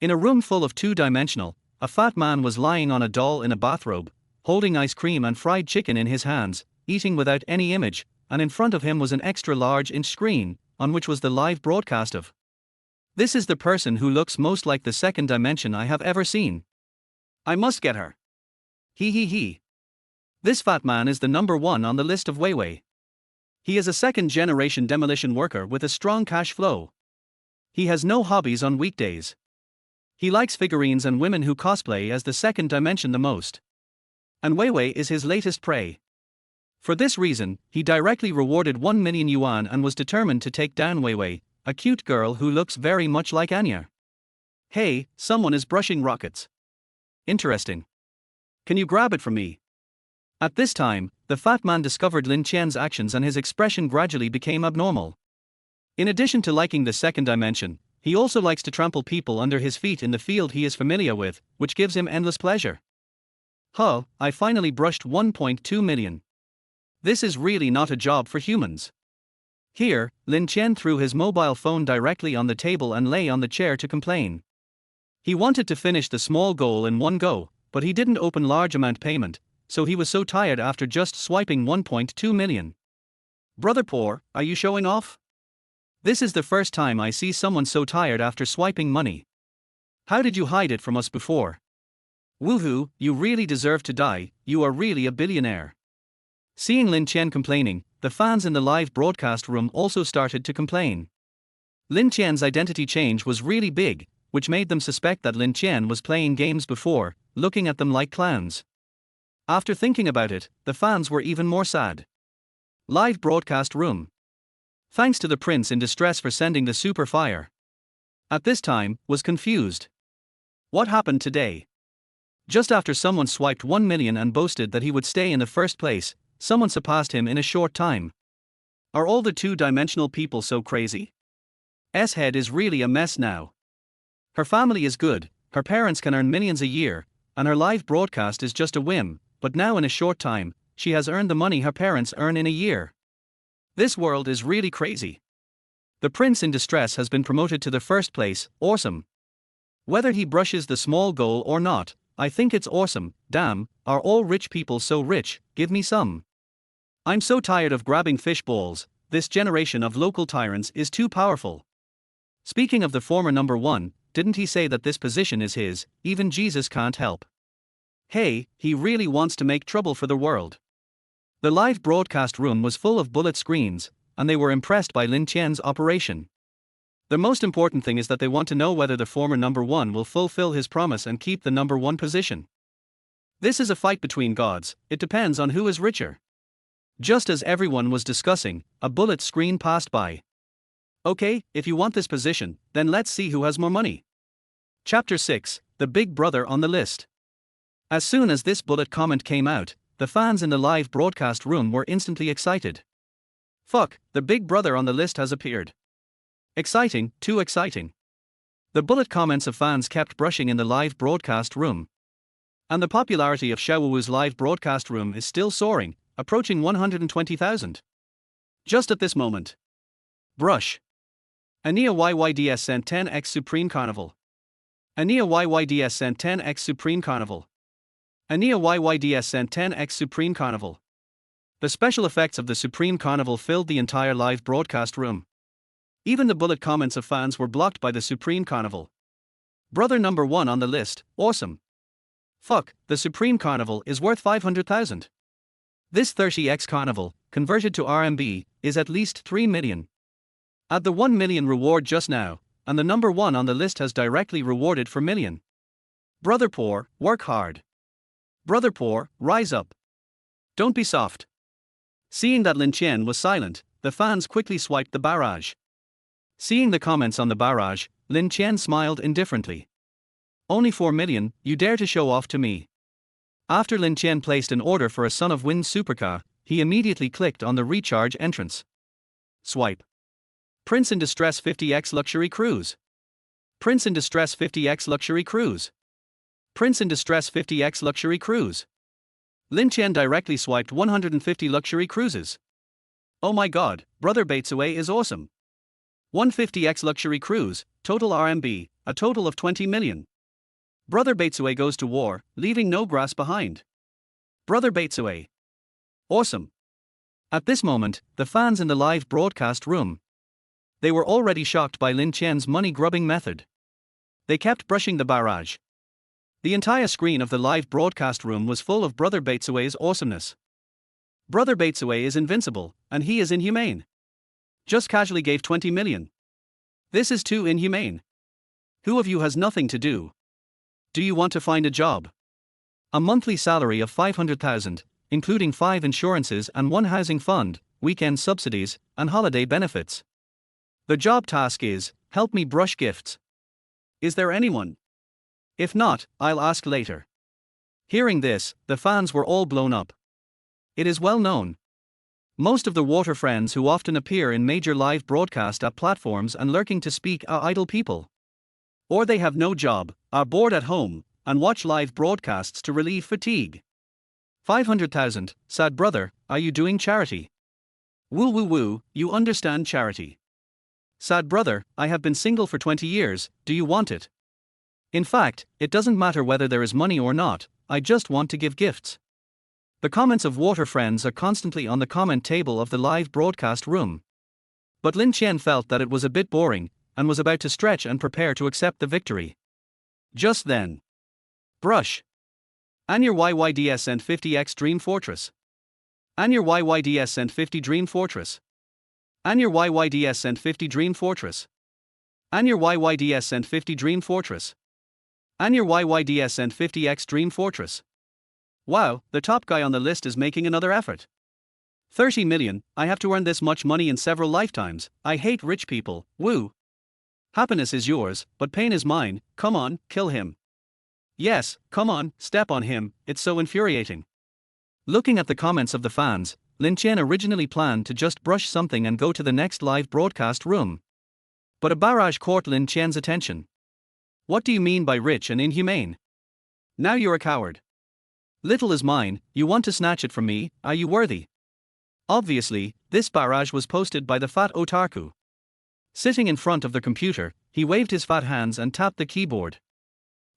In a room full of two-dimensional, a fat man was lying on a doll in a bathrobe, holding ice cream and fried chicken in his hands, eating without any image, and in front of him was an extra large inch screen, on which was the live broadcast of. This is the person who looks most like the second dimension I have ever seen. I must get her. He. This fat man is the number one on the list of Wei Wei. He is a second-generation demolition worker with a strong cash flow. He has no hobbies on weekdays. He likes figurines and women who cosplay as the second dimension the most. And Wei Wei is his latest prey. For this reason, he directly rewarded 1 million yuan and was determined to take down Wei Wei, a cute girl who looks very much like Anya. Hey, someone is brushing rockets. Interesting. Can you grab it from me? At this time, the fat man discovered Lin Qian's actions and his expression gradually became abnormal. In addition to liking the second dimension, he also likes to trample people under his feet in the field he is familiar with, which gives him endless pleasure. Huh, I finally brushed 1.2 million. This is really not a job for humans. Here, Lin Qian threw his mobile phone directly on the table and lay on the chair to complain. He wanted to finish the small goal in one go, but he didn't open large amount payment, so he was so tired after just swiping 1.2 million. Brother Poor, are you showing off? This is the first time I see someone so tired after swiping money. How did you hide it from us before? Woohoo, you really deserve to die, you are really a billionaire. Seeing Lin Qian complaining, the fans in the live broadcast room also started to complain. Lin Qian's identity change was really big, which made them suspect that Lin Qian was playing games before, looking at them like clowns. After thinking about it, the fans were even more sad. Live broadcast room. Thanks to the Prince in Distress for sending the super fire. At this time, was confused. What happened today? Just after someone swiped 1 million and boasted that he would stay in the first place, someone surpassed him in a short time. Are all the two-dimensional people so crazy? S-head is really a mess now. Her family is good, her parents can earn millions a year, and her live broadcast is just a whim, but now in a short time, she has earned the money her parents earn in a year. This world is really crazy. The Prince in Distress has been promoted to the first place, awesome. Whether he brushes the small goal or not, I think it's awesome. Damn, are all rich people so rich, give me some. I'm so tired of grabbing fish balls, this generation of local tyrants is too powerful. Speaking of the former number one, didn't he say that this position is his, even Jesus can't help. Hey, he really wants to make trouble for the world. The live broadcast room was full of bullet screens, and they were impressed by Lin Qian's operation. The most important thing is that they want to know whether the former number one will fulfill his promise and keep the number one position. This is a fight between gods, it depends on who is richer. Just as everyone was discussing, a bullet screen passed by. Okay, if you want this position, then let's see who has more money. Chapter 6, The Big Brother on the List. As soon as this bullet comment came out, the fans in the live broadcast room were instantly excited. Fuck, the Big Brother on the list has appeared. Exciting, too exciting. The bullet comments of fans kept brushing in the live broadcast room. And the popularity of Xiaowu's live broadcast room is still soaring, approaching 120,000. Just at this moment. Brush. Ania YYDS sent 10x Supreme Carnival. Ania YYDS sent 10x Supreme Carnival. Ania YYDS sent 10x Supreme Carnival. The special effects of the Supreme Carnival filled the entire live broadcast room. Even the bullet comments of fans were blocked by the Supreme Carnival. Brother number one on the list, awesome. Fuck, the Supreme Carnival is worth 500,000. This 30x Carnival, converted to RMB, is at least 3 million. Add the 1 million reward just now, and the number one on the list has directly rewarded for million. Brother poor, work hard. Brother poor, rise up. Don't be soft. Seeing that Lin Qian was silent, the fans quickly swiped the barrage. Seeing the comments on the barrage, Lin Qian smiled indifferently. Only 4 million, you dare to show off to me. After Lin Qian placed an order for a Son of Wind supercar, he immediately clicked on the recharge entrance. Swipe. Prince in Distress 50x Luxury Cruise. Prince in Distress 50x Luxury Cruise. Prince in Distress 50x Luxury Cruise. Lin Qian directly swiped 150 luxury cruises. Oh my god, Brother Batesaway is awesome. 150x luxury cruise, total RMB, a total of 20 million. Brother Batesaway goes to war, leaving no grass behind. Brother Batesaway. Awesome. At this moment, the fans in the live broadcast room. They were already shocked by Lin Qian's money-grubbing method. They kept brushing the barrage. The entire screen of the live broadcast room was full of Brother Batesaway's awesomeness. Brother Batesaway is invincible, and he is inhumane. Just casually gave 20 million. This is too inhumane. Who of you has nothing to do? Do you want to find a job? A monthly salary of 500,000, including 5 insurances and 1 housing fund, weekend subsidies, and holiday benefits. The job task is, help me brush gifts. Is there anyone? If not, I'll ask later. Hearing this, the fans were all blown up. It is well known. Most of the water friends who often appear in major live broadcast app platforms and lurking to speak are idle people. Or they have no job, are bored at home, and watch live broadcasts to relieve fatigue. 500,000, sad brother, are you doing charity? Woo woo woo, you understand charity. Sad brother, I have been single for 20 years, do you want it? In fact, it doesn't matter whether there is money or not, I just want to give gifts. The comments of water friends are constantly on the comment table of the live broadcast room. But Lin Qian felt that it was a bit boring, and was about to stretch and prepare to accept the victory. Just then. Brush. Anyer YYDS and 50x Dream Fortress. Anyer YYDS and 50 Dream Fortress. Anyer YYDS and 50 Dream Fortress. Anyer YYDS and 50 Dream Fortress. Anyer YYDS and 50x Dream Fortress. Wow, the top guy on the list is making another effort. 30 million, I have to earn this much money in several lifetimes, I hate rich people, woo. Happiness is yours, but pain is mine, come on, kill him. Yes, come on, step on him, it's so infuriating. Looking at the comments of the fans, Lin Qian originally planned to just brush something and go to the next live broadcast room. But a barrage caught Lin Qian's attention. What do you mean by rich and inhumane? Now you're a coward. Little is mine, you want to snatch it from me, are you worthy? Obviously, this barrage was posted by the fat otaku. Sitting in front of the computer, he waved his fat hands and tapped the keyboard.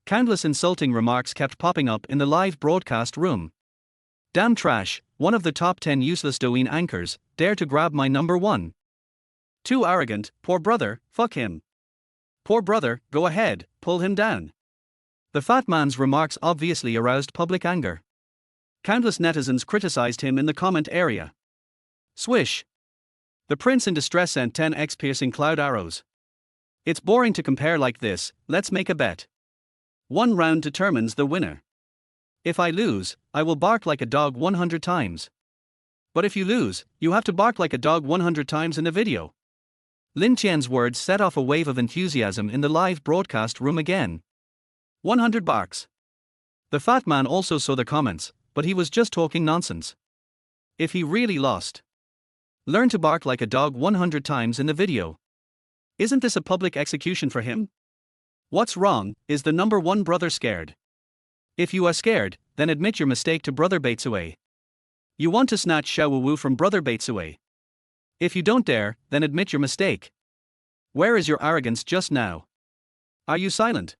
Countless insulting remarks kept popping up in the live broadcast room. Damn trash, one of the top 10 useless Douyin anchors, dare to grab my number one. Too arrogant, poor brother, fuck him. Poor brother, go ahead, pull him down. The fat man's remarks obviously aroused public anger. Countless netizens criticized him in the comment area. Swish. The prince in distress sent 10x piercing cloud arrows. It's boring to compare like this, let's make a bet. One round determines the winner. If I lose, I will bark like a dog 100 times. But if you lose, you have to bark like a dog 100 times in the video. Lin Qian's words set off a wave of enthusiasm in the live broadcast room again. 100 barks. The fat man also saw the comments, but he was just talking nonsense. If he really lost, learn to bark like a dog 100 times in the video. Isn't this a public execution for him? What's wrong, is the number one brother scared? If you are scared, then admit your mistake to brother Baitsue. You want to snatch Xiao Wu from brother Baitsue. If you don't dare, then admit your mistake. Where is your arrogance just now? Are you silent?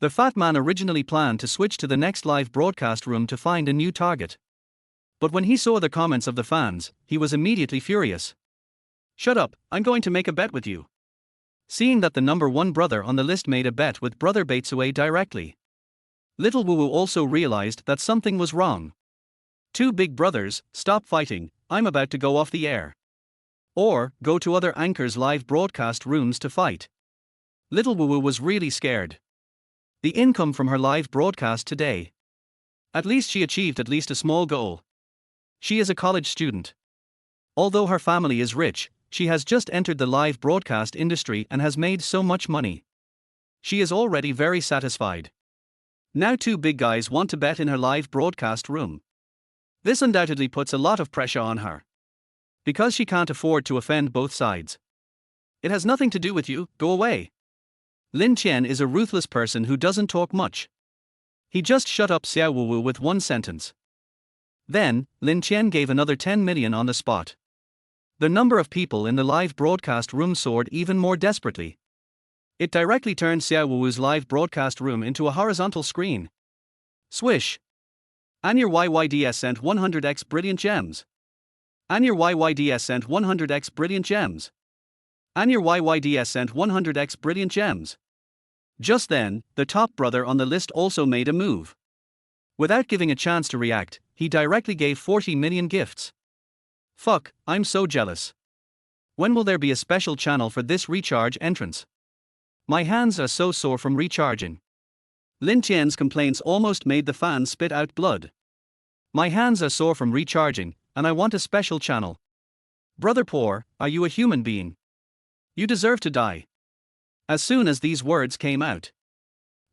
The fat man originally planned to switch to the next live broadcast room to find a new target. But when he saw the comments of the fans, he was immediately furious. Shut up, I'm going to make a bet with you. Seeing that the number one brother on the list made a bet with brother Baitsue directly, Little Wu Wu also realized that something was wrong. Two big brothers, stop fighting, I'm about to go off the air. Or, go to other anchors' live broadcast rooms to fight. Little Wu Wu was really scared. The income from her live broadcast today. At least she achieved at least a small goal. She is a college student. Although her family is rich, she has just entered the live broadcast industry and has made so much money. She is already very satisfied. Now two big guys want to bet in her live broadcast room. This undoubtedly puts a lot of pressure on her. Because she can't afford to offend both sides. It has nothing to do with you, go away. Lin Qian is a ruthless person who doesn't talk much. He just shut up Xiao Wu Wu with one sentence. Then, Lin Qian gave another 10 million on the spot. The number of people in the live broadcast room soared even more desperately. It directly turned Xiao Wu Wu's live broadcast room into a horizontal screen. Swish. Anir YYDS sent 100x brilliant gems. Anir YYDS sent 100x brilliant gems. Anir YYDS sent 100x brilliant gems. Just then, the top brother on the list also made a move. Without giving a chance to react, he directly gave 40 million gifts. Fuck, I'm so jealous. When will there be a special channel for this recharge entrance? My hands are so sore from recharging. Lin Qian's complaints almost made the fans spit out blood. My hands are sore from recharging, and I want a special channel. Brother Poor, are you a human being? You deserve to die. As soon as these words came out,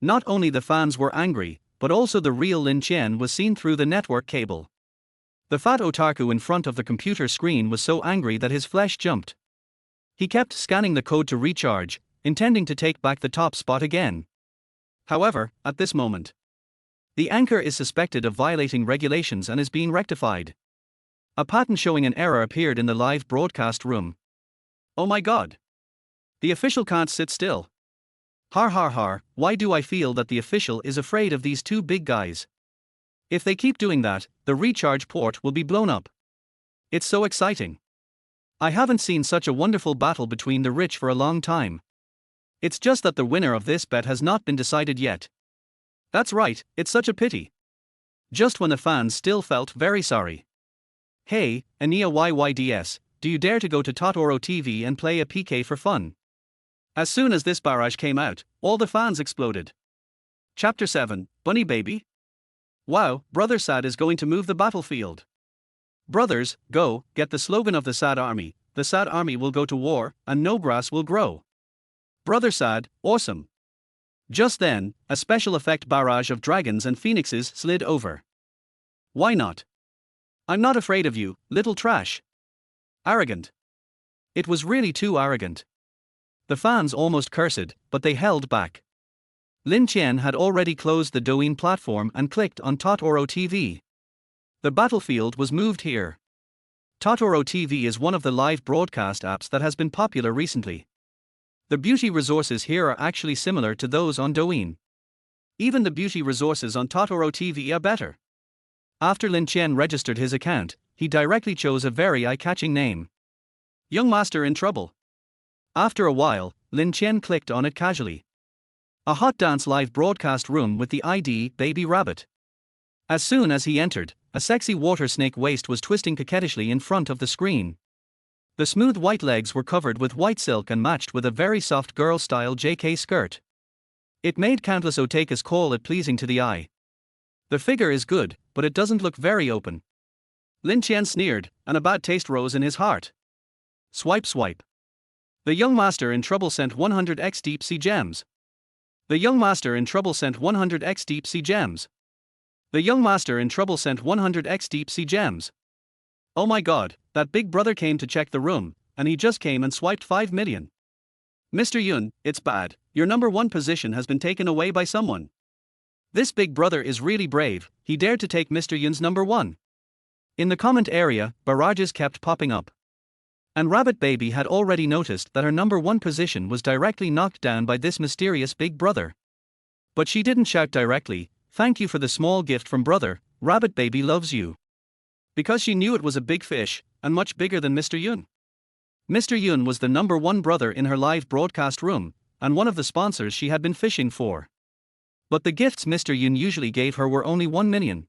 not only the fans were angry, but also the real Lin Qian was seen through the network cable. The fat otaku in front of the computer screen was so angry that his flesh jumped. He kept scanning the code to recharge, intending to take back the top spot again. However, at this moment, the anchor is suspected of violating regulations and is being rectified. A pattern showing an error appeared in the live broadcast room. Oh my god! The official can't sit still. Har har har, why do I feel that the official is afraid of these two big guys? If they keep doing that, the recharge port will be blown up. It's so exciting. I haven't seen such a wonderful battle between the rich for a long time. It's just that the winner of this bet has not been decided yet. That's right, it's such a pity. Just when the fans still felt very sorry. Hey, Ania YYDS, do you dare to go to Totoro TV and play a PK for fun? As soon as this barrage came out, all the fans exploded. Chapter 7, Bunny Baby? Wow, Brother Sad is going to move the battlefield. Brothers, go, get the slogan of the Sad Army, the Sad Army will go to war, and no grass will grow. Brother Sad, awesome. Just then, a special effect barrage of dragons and phoenixes slid over. Why not? I'm not afraid of you, little trash. Arrogant. It was really too arrogant. The fans almost cursed, but they held back. Lin Qian had already closed the Douyin platform and clicked on Totoro TV. The battlefield was moved here. Totoro TV is one of the live broadcast apps that has been popular recently. The beauty resources here are actually similar to those on Douyin. Even the beauty resources on Totoro TV are better. After Lin Qian registered his account, he directly chose a very eye-catching name. Young Master in Trouble. After a while, Lin Qian clicked on it casually. A hot dance live broadcast room with the ID Baby Rabbit. As soon as he entered, a sexy water snake waist was twisting coquettishly in front of the screen. The smooth white legs were covered with white silk and matched with a very soft girl-style JK skirt. It made countless otakus call it pleasing to the eye. The figure is good, but it doesn't look very open. Lin Qian sneered, and a bad taste rose in his heart. Swipe swipe. The young master in trouble sent 100x deep sea gems. The young master in trouble sent 100x deep sea gems. The young master in trouble sent 100x deep sea gems. Oh my god, that big brother came to check the room, and he just came and swiped 5 million. Mr. Yun, it's bad, your number one position has been taken away by someone. This big brother is really brave, he dared to take Mr. Yun's number one. In the comment area, barrages kept popping up. And Rabbit Baby had already noticed that her number one position was directly knocked down by this mysterious big brother. But she didn't shout directly, "Thank you for the small gift from brother, Rabbit Baby loves you." Because she knew it was a big fish, and much bigger than Mr. Yun. Mr. Yun was the number one brother in her live broadcast room, and one of the sponsors she had been fishing for. But the gifts Mr. Yun usually gave her were only 1 million.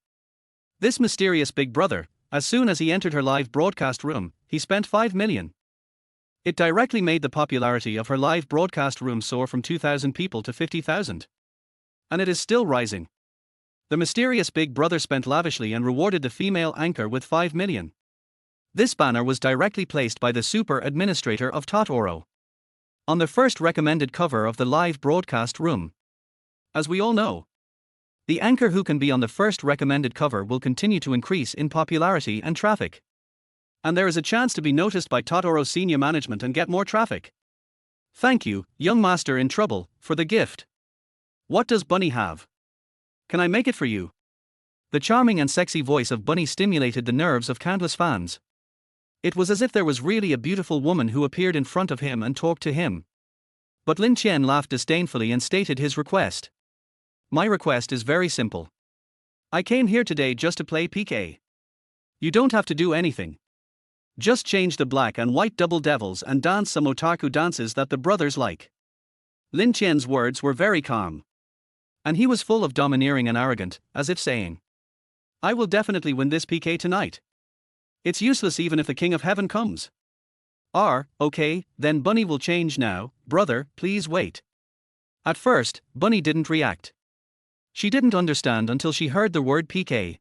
This mysterious big brother, as soon as he entered her live broadcast room, he spent 5 million. It directly made the popularity of her live broadcast room soar from 2,000 people to 50,000. And it is still rising. The mysterious big brother spent lavishly and rewarded the female anchor with 5 million. This banner was directly placed by the super administrator of Totoro on the first recommended cover of the live broadcast room. As we all know, the anchor who can be on the first recommended cover will continue to increase in popularity and traffic. And there is a chance to be noticed by Totoro's senior management and get more traffic. Thank you, young master in trouble, for the gift. What does Bunny have? Can I make it for you? The charming and sexy voice of Bunny stimulated the nerves of countless fans. It was as if there was really a beautiful woman who appeared in front of him and talked to him. But Lin Qian laughed disdainfully and stated his request. My request is very simple. I came here today just to play PK. You don't have to do anything. Just change the black and white double devils and dance some otaku dances that the brothers like. Lin Qian's words were very calm. And he was full of domineering and arrogant, as if saying, I will definitely win this PK tonight. It's useless even if the King of Heaven comes. Okay, then Bunny will change now, brother, please wait. At first, Bunny didn't react. She didn't understand until she heard the word PK.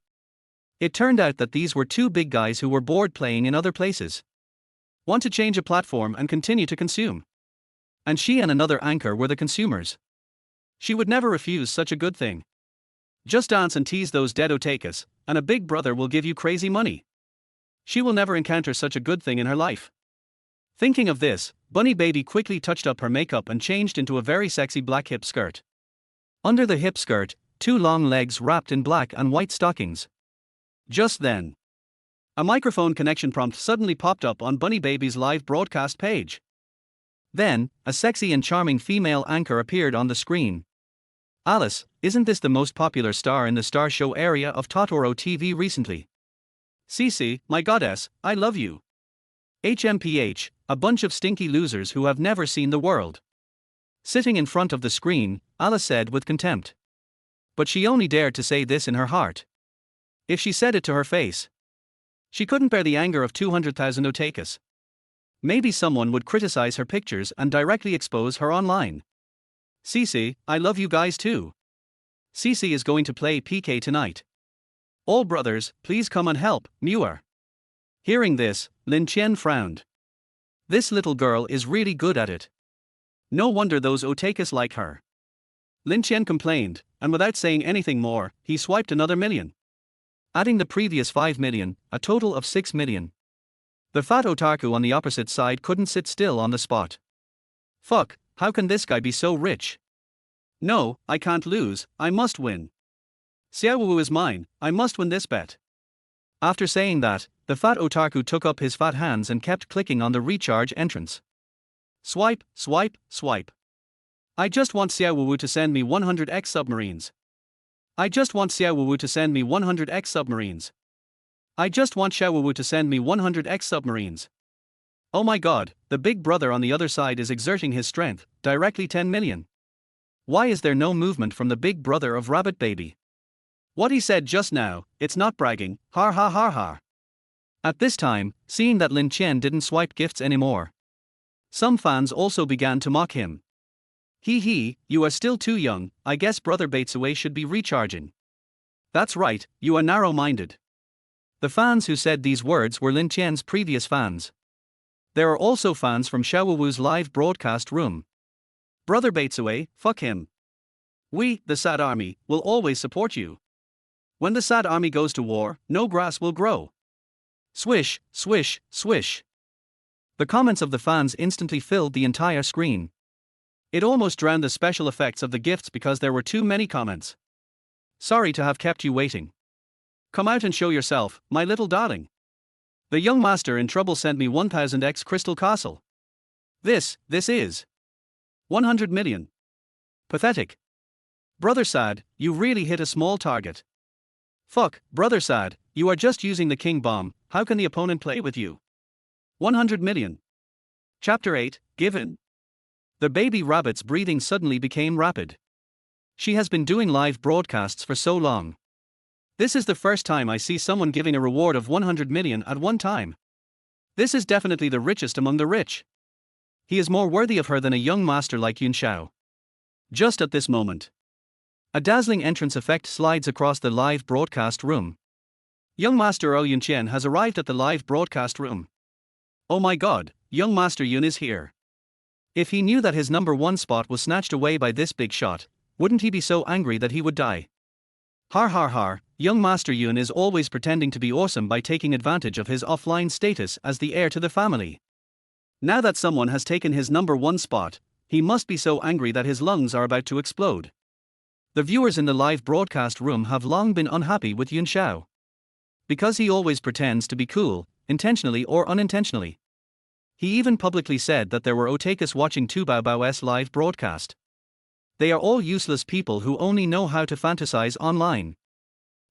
It turned out that these were two big guys who were bored playing in other places. Want to change a platform and continue to consume. And she and another anchor were the consumers. She would never refuse such a good thing. Just dance and tease those dead otakus, and a big brother will give you crazy money. She will never encounter such a good thing in her life. Thinking of this, Bunny Baby quickly touched up her makeup and changed into a very sexy black hip skirt. Under the hip skirt, 2 long legs wrapped in black and white stockings. Just then, a microphone connection prompt suddenly popped up on Bunny Baby's live broadcast page. Then, a sexy and charming female anchor appeared on the screen. Alice, isn't this the most popular star in the star show area of Totoro TV recently? Cece, my goddess, I love you. HMPH, a bunch of stinky losers who have never seen the world. Sitting in front of the screen, Alice said with contempt. But she only dared to say this in her heart. If she said it to her face, she couldn't bear the anger of 200,000 otakus. Maybe someone would criticize her pictures and directly expose her online. Cece, I love you guys too. Cece is going to play PK tonight. All brothers, please come and help, Muir. Hearing this, Lin Qian frowned. This little girl is really good at it. No wonder those otakus like her. Lin Qian complained, and without saying anything more, he swiped another million. Adding the previous 5 million, a total of 6 million. The fat otaku on the opposite side couldn't sit still on the spot. Fuck, how can this guy be so rich? No, I can't lose, I must win. Xiaowu is mine, I must win this bet. After saying that, the fat otaku took up his fat hands and kept clicking on the recharge entrance. Swipe, swipe, swipe. I just want Xiaowu to send me 100x submarines. I just want Xiaowu to send me 100x submarines. I just want Xiaowu to send me 100x submarines. Oh my god, the big brother on the other side is exerting his strength, directly 10 million. Why is there no movement from the big brother of Rabbit Baby? What he said just now, it's not bragging, har ha har har. At this time, seeing that Lin Chen didn't swipe gifts anymore, some fans also began to mock him. Hee, you are still too young, I guess Brother Batesaway should be recharging. That's right, you are narrow-minded. The fans who said these words were Lin Chen's previous fans. There are also fans from Xiaowu's live broadcast room. Brother Batesaway, fuck him. We, the Sad Army, will always support you. When the Sad Army goes to war, no grass will grow. Swish, swish, swish. The comments of the fans instantly filled the entire screen. It almost drowned the special effects of the gifts because there were too many comments. Sorry to have kept you waiting. Come out and show yourself, my little darling. The young master in trouble sent me 1000x Crystal Castle. This is 100 million. Pathetic. Brother Sad, you really hit a small target. Fuck, Brother Sad, you are just using the king bomb, how can the opponent play with you? 100 million. Chapter 8, Given. The baby rabbit's breathing suddenly became rapid. She has been doing live broadcasts for so long. This is the first time I see someone giving a reward of 100 million at one time. This is definitely the richest among the rich. He is more worthy of her than a young master like Yun Xiao. Just at this moment, a dazzling entrance effect slides across the live broadcast room. Young Master Earl Yun Chen has arrived at the live broadcast room. Oh my god, young Master Yun is here. If he knew that his number one spot was snatched away by this big shot, wouldn't he be so angry that he would die? Har har har, young Master Yun is always pretending to be awesome by taking advantage of his offline status as the heir to the family. Now that someone has taken his number one spot, he must be so angry that his lungs are about to explode. The viewers in the live broadcast room have long been unhappy with Yun Xiao. Because he always pretends to be cool, intentionally or unintentionally. He even publicly said that there were otakus watching Tubao's live broadcast. They are all useless people who only know how to fantasize online.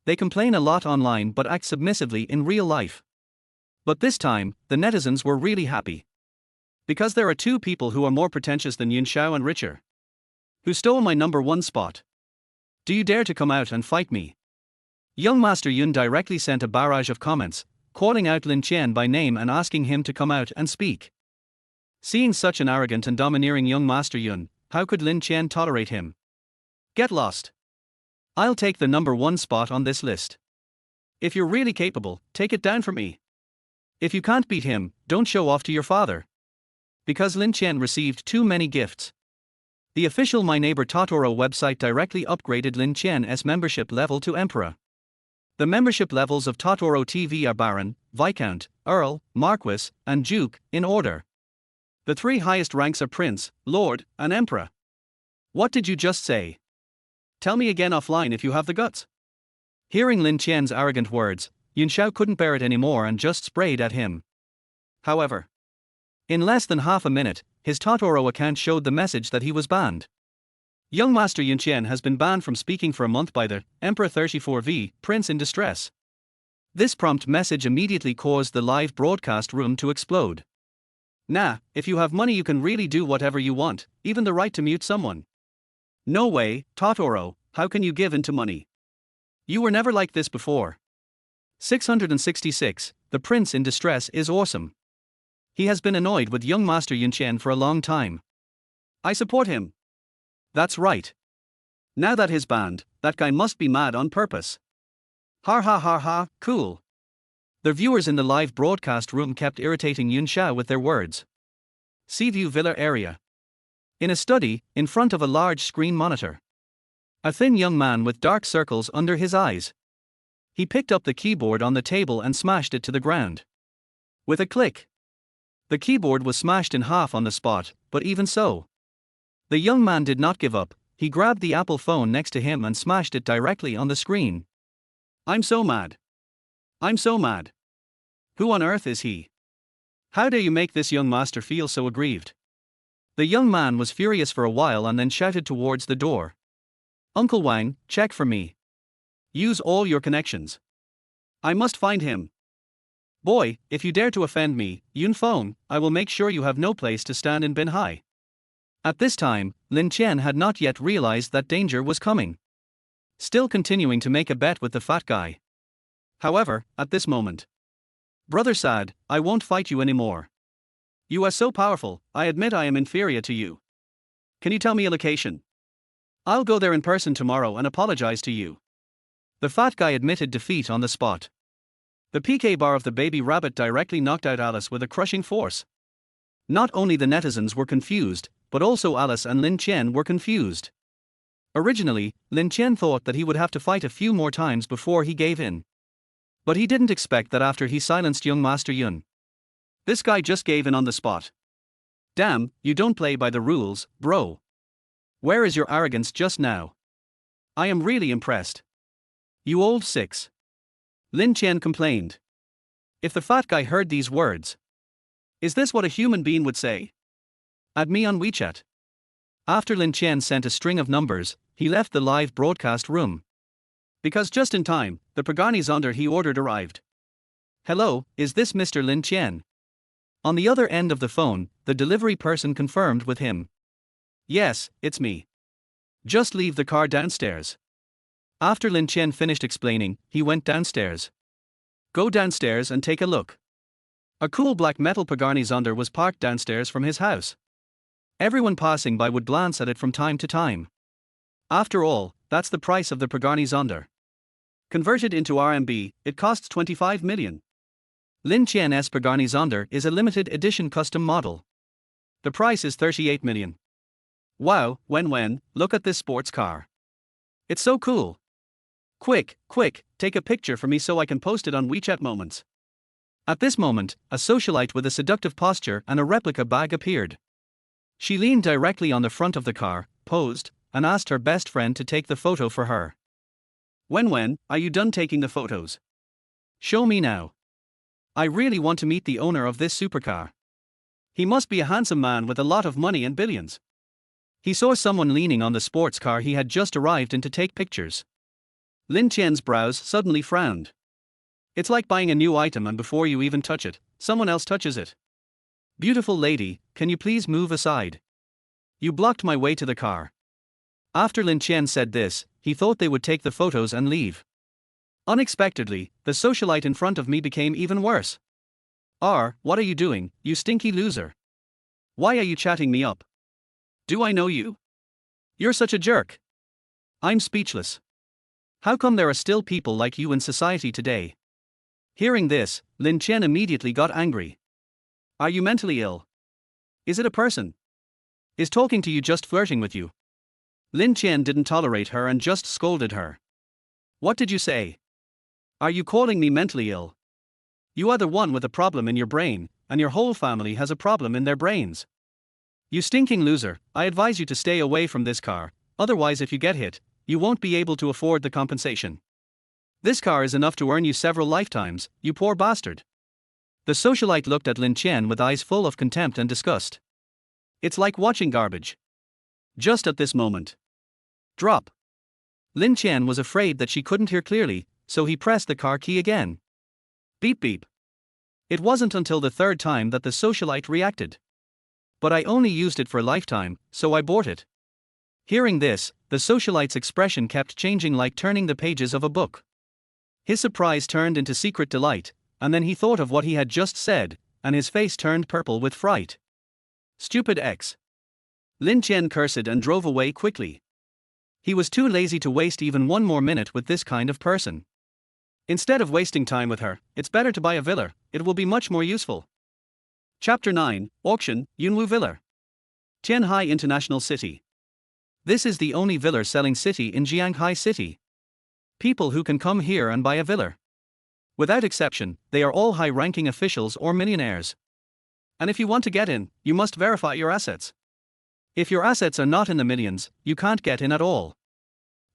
They complain a lot online but act submissively in real life. But this time, the netizens were really happy. Because there are two people who are more pretentious than Yun Xiao and richer. Who stole my number one spot. Do you dare to come out and fight me? Young Master Yun directly sent a barrage of comments, calling out Lin Chen by name and asking him to come out and speak. Seeing such an arrogant and domineering young Master Yun, how could Lin Chen tolerate him? Get lost. I'll take the number one spot on this list. If you're really capable, take it down for me. If you can't beat him, don't show off to your father. Because Lin Chen received too many gifts. The official My Neighbor Totoro website directly upgraded Lin Chen's membership level to Emperor. The membership levels of Totoro TV are Baron, Viscount, Earl, Marquis, and Duke, in order. The three highest ranks are Prince, Lord, and Emperor. What did you just say? Tell me again offline if you have the guts. Hearing Lin Chen's arrogant words, Yun Xiao couldn't bear it anymore and just sprayed at him. However, in less than half a minute, his Totoro account showed the message that he was banned. Young Master Yun Chen has been banned from speaking for a month by the Emperor 34V, Prince in Distress. This prompt message immediately caused the live broadcast room to explode. Nah, if you have money you can really do whatever you want, even the right to mute someone. No way, Totoro, how can you give in to money? You were never like this before. 666, the Prince in Distress is awesome. He has been annoyed with young Master Yun Chen for a long time. I support him. That's right. Now that he's banned, that guy must be mad on purpose. Har ha ha ha, cool. The viewers in the live broadcast room kept irritating Yun Xiao with their words. Seaview Villa area. In a study, in front of a large screen monitor. A thin young man with dark circles under his eyes. He picked up the keyboard on the table and smashed it to the ground. With a click. The keyboard was smashed in half on the spot, but even so. The young man did not give up, he grabbed the Apple phone next to him and smashed it directly on the screen. I'm so mad. I'm so mad. Who on earth is he? How dare you make this young master feel so aggrieved? The young man was furious for a while and then shouted towards the door. Uncle Wang, check for me. Use all your connections. I must find him. Boy, if you dare to offend me, Yun Feng, I will make sure you have no place to stand in Bin Hai. At this time, Lin Qian had not yet realized that danger was coming. Still continuing to make a bet with the fat guy. However, at this moment, Brother Sad, I won't fight you anymore. You are so powerful, I admit I am inferior to you. Can you tell me a location? I'll go there in person tomorrow and apologize to you. The fat guy admitted defeat on the spot. The PK bar of the baby rabbit directly knocked out Alice with a crushing force. Not only the netizens were confused, but also Alice and Lin Qian were confused. Originally, Lin Qian thought that he would have to fight a few more times before he gave in. But he didn't expect that after he silenced young Master Yun. This guy just gave in on the spot. Damn, you don't play by the rules, bro. Where is your arrogance just now? I am really impressed. You old six. Lin Qian complained. If the fat guy heard these words. Is this what a human being would say? Add me on WeChat. After Lin Qian sent a string of numbers, he left the live broadcast room. Because just in time, the Pagani Zonder he ordered arrived. Hello, is this Mr. Lin Qian? On the other end of the phone, the delivery person confirmed with him. Yes, it's me. Just leave the car downstairs. After Lin Qian finished explaining, he went downstairs. Go downstairs and take a look. A cool black metal Pagani Zonder was parked downstairs from his house. Everyone passing by would glance at it from time to time. After all, that's the price of the Pagani Zonder. Converted into RMB, it costs 25 million. Lin Qian's Pagani Zonder is a limited edition custom model. The price is 38 million. Wow, when, look at this sports car. It's so cool. Quick, take a picture for me so I can post it on WeChat Moments. At this moment, a socialite with a seductive posture and a replica bag appeared. She leaned directly on the front of the car, posed, and asked her best friend to take the photo for her. When, are you done taking the photos? Show me now. I really want to meet the owner of this supercar. He must be a handsome man with a lot of money and billions. He saw someone leaning on the sports car he had just arrived in to take pictures. Lin Qian's brows suddenly frowned. It's like buying a new item and before you even touch it, someone else touches it. Beautiful lady, can you please move aside? You blocked my way to the car. After Lin Qian said this, he thought they would take the photos and leave. Unexpectedly, the socialite in front of me became even worse. What are you doing, you stinky loser? Why are you chatting me up? Do I know you? You're such a jerk. I'm speechless. How come there are still people like you in society today? Hearing this, Lin Qian immediately got angry. Are you mentally ill? Is it a person? Is talking to you just flirting with you? Lin Qian didn't tolerate her and just scolded her. What did you say? Are you calling me mentally ill? You are the one with a problem in your brain, and your whole family has a problem in their brains. You stinking loser, I advise you to stay away from this car, otherwise if you get hit, you won't be able to afford the compensation. This car is enough to earn you several lifetimes, you poor bastard. The socialite looked at Lin Qian with eyes full of contempt and disgust. It's like watching garbage. Just at this moment. Drop. Lin Qian was afraid that she couldn't hear clearly, so he pressed the car key again. Beep beep. It wasn't until the third time that the socialite reacted. But I only used it for a lifetime, so I bought it. Hearing this, the socialite's expression kept changing like turning the pages of a book. His surprise turned into secret delight, and then he thought of what he had just said, and his face turned purple with fright. Stupid X. Lin Qian cursed and drove away quickly. He was too lazy to waste even one more minute with this kind of person. Instead of wasting time with her, it's better to buy a villa, it will be much more useful. Chapter 9, Auction, Yunwu Villa. Tianhai International City. This is the only villa selling city in Jianghai City. People who can come here and buy a villa. Without exception, they are all high-ranking officials or millionaires. And if you want to get in, you must verify your assets. If your assets are not in the millions, you can't get in at all.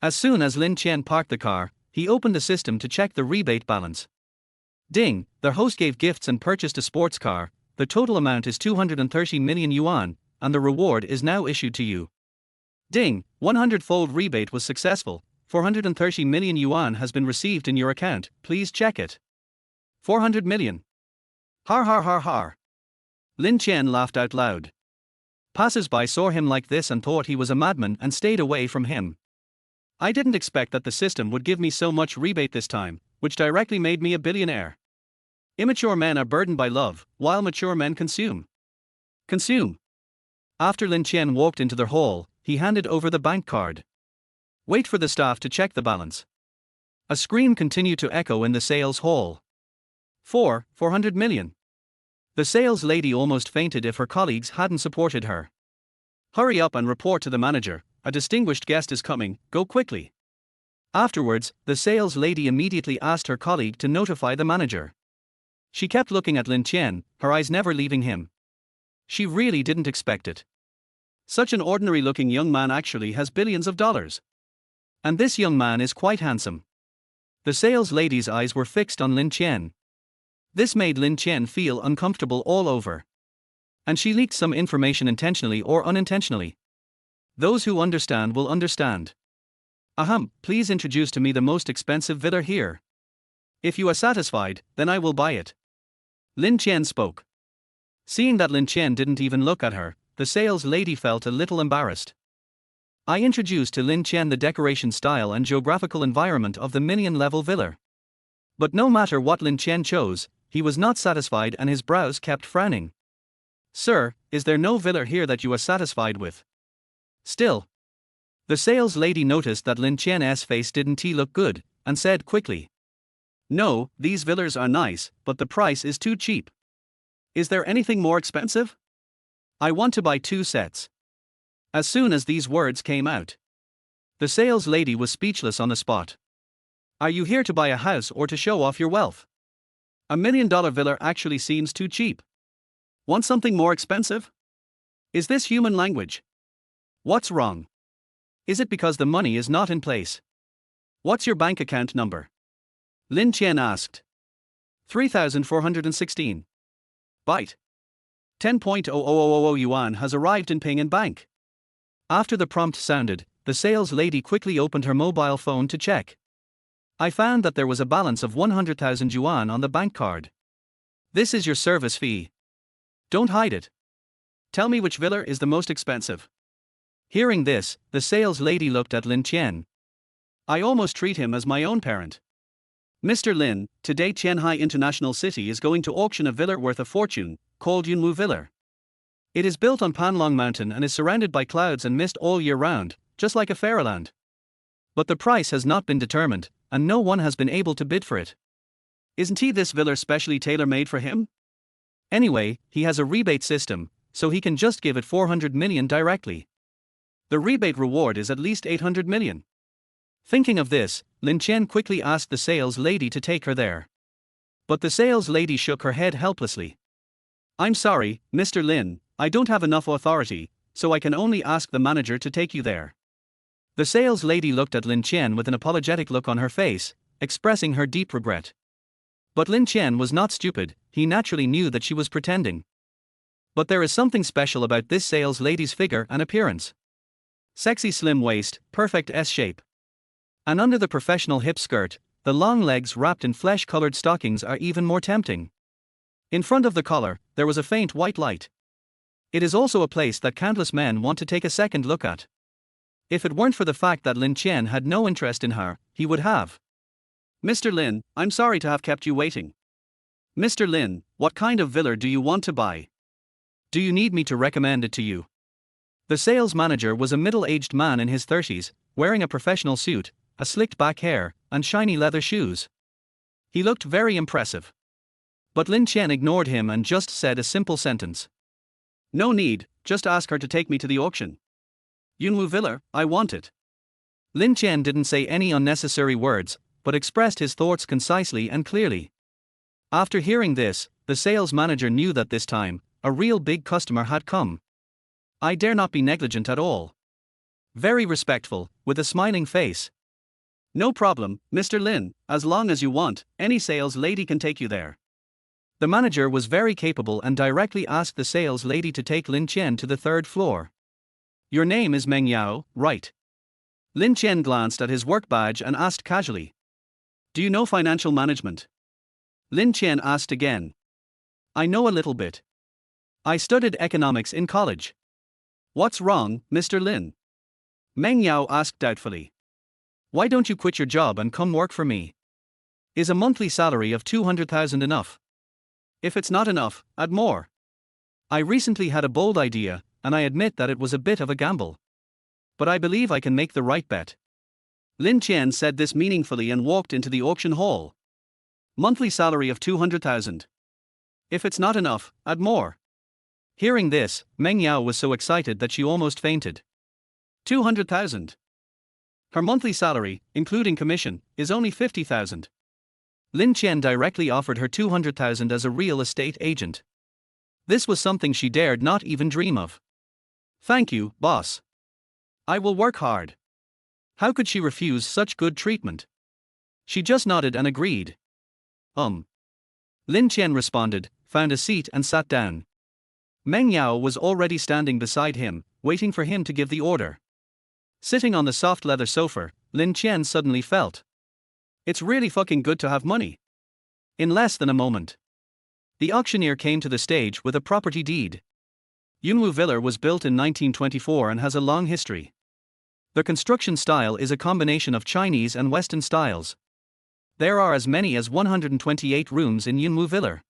As soon as Lin Qian parked the car, he opened the system to check the rebate balance. Ding, the host gave gifts and purchased a sports car. The total amount is 230 million yuan, and the reward is now issued to you. Ding, 100-fold rebate was successful. 430 million yuan has been received in your account, please check it. 400 million. Har har har har. Lin Chen laughed out loud. Passers-by saw him like this and thought he was a madman and stayed away from him. I didn't expect that the system would give me so much rebate this time, which directly made me a billionaire. Immature men are burdened by love, while mature men consume. Consume. After Lin Chen walked into their hall, he handed over the bank card. Wait for the staff to check the balance. A scream continued to echo in the sales hall. 400 million. The sales lady almost fainted if her colleagues hadn't supported her. Hurry up and report to the manager, a distinguished guest is coming, go quickly. Afterwards, the sales lady immediately asked her colleague to notify the manager. She kept looking at Lin Chen, her eyes never leaving him. She really didn't expect it. Such an ordinary-looking young man actually has billions of dollars. And this young man is quite handsome. The sales lady's eyes were fixed on Lin Chen. This made Lin Chen feel uncomfortable all over. And she leaked some information intentionally or unintentionally. Those who understand will understand. Ahem, please introduce to me the most expensive villa here. If you are satisfied, then I will buy it. Lin Chen spoke. Seeing that Lin Chen didn't even look at her, the sales lady felt a little embarrassed. I introduced to Lin Chen the decoration style and geographical environment of the million-level villa. But no matter what Lin Chen chose, he was not satisfied and his brows kept frowning. Sir, is there no villa here that you are satisfied with? Still. The sales lady noticed that Lin Chen's face didn't look good, and said quickly. No, these villas are nice, but the price is too cheap. Is there anything more expensive? I want to buy 2 sets. As soon as these words came out, the sales lady was speechless on the spot. Are you here to buy a house or to show off your wealth? $1 million villa actually seems too cheap. Want something more expensive? Is this human language? What's wrong? Is it because the money is not in place? What's your bank account number? Lin Chen asked. 3,416. Byte. 10.00000 yuan has arrived in Ping An Bank. After the prompt sounded, the sales lady quickly opened her mobile phone to check. I found that there was a balance of 100,000 yuan on the bank card. This is your service fee. Don't hide it. Tell me which villa is the most expensive. Hearing this, the sales lady looked at Lin Chen. I almost treat him as my own parent. Mr. Lin, today Qianhai International City is going to auction a villa worth a fortune, called Yunwu Villa. It is built on Panlong Mountain and is surrounded by clouds and mist all year round, just like a fairyland. But the price has not been determined, and no one has been able to bid for it. Isn't this villa specially tailor-made for him? Anyway, he has a rebate system, so he can just give it 400 million directly. The rebate reward is at least 800 million. Thinking of this, Lin Chen quickly asked the sales lady to take her there. But the sales lady shook her head helplessly. I'm sorry, Mr. Lin, I don't have enough authority, so I can only ask the manager to take you there. The sales lady looked at Lin Chen with an apologetic look on her face, expressing her deep regret. But Lin Chen was not stupid, he naturally knew that she was pretending. But there is something special about this sales lady's figure and appearance. Sexy slim waist, perfect S-shape. And under the professional hip skirt, the long legs wrapped in flesh-colored stockings are even more tempting. In front of the collar, there was a faint white light. It is also a place that countless men want to take a second look at. If it weren't for the fact that Lin Chen had no interest in her, he would have. Mr. Lin, I'm sorry to have kept you waiting. Mr. Lin, what kind of villa do you want to buy? Do you need me to recommend it to you? The sales manager was a middle-aged man in his 30s, wearing a professional suit, a slicked back hair, and shiny leather shoes. He looked very impressive. But Lin Chen ignored him and just said a simple sentence. No need, just ask her to take me to the auction. Yunwu Villa, I want it. Lin Chen didn't say any unnecessary words, but expressed his thoughts concisely and clearly. After hearing this, the sales manager knew that this time, a real big customer had come. I dare not be negligent at all. Very respectful, with a smiling face. No problem, Mr. Lin, as long as you want, any sales lady can take you there. The manager was very capable and directly asked the sales lady to take Lin Chen to the 3rd floor. Your name is Meng Yao, right? Lin Chen glanced at his work badge and asked casually. Do you know financial management? Lin Chen asked again. I know a little bit. I studied economics in college. What's wrong, Mr. Lin? Meng Yao asked doubtfully. Why don't you quit your job and come work for me? Is a monthly salary of 200,000 enough? If it's not enough, add more. I recently had a bold idea, and I admit that it was a bit of a gamble. But I believe I can make the right bet. Lin Qian said this meaningfully and walked into the auction hall. Monthly salary of 200,000. If it's not enough, add more. Hearing this, Meng Yao was so excited that she almost fainted. 200,000. Her monthly salary, including commission, is only 50,000. Lin Qian directly offered her 200,000 as a real estate agent. This was something she dared not even dream of. Thank you, boss. I will work hard. How could she refuse such good treatment? She just nodded and agreed. Lin Qian responded, found a seat and sat down. Meng Yao was already standing beside him, waiting for him to give the order. Sitting on the soft leather sofa, Lin Qian suddenly felt. It's really fucking good to have money. In less than a moment, the auctioneer came to the stage with a property deed. Yunwu Villa was built in 1924 and has a long history. The construction style is a combination of Chinese and Western styles. There are as many as 128 rooms in Yunwu Villa,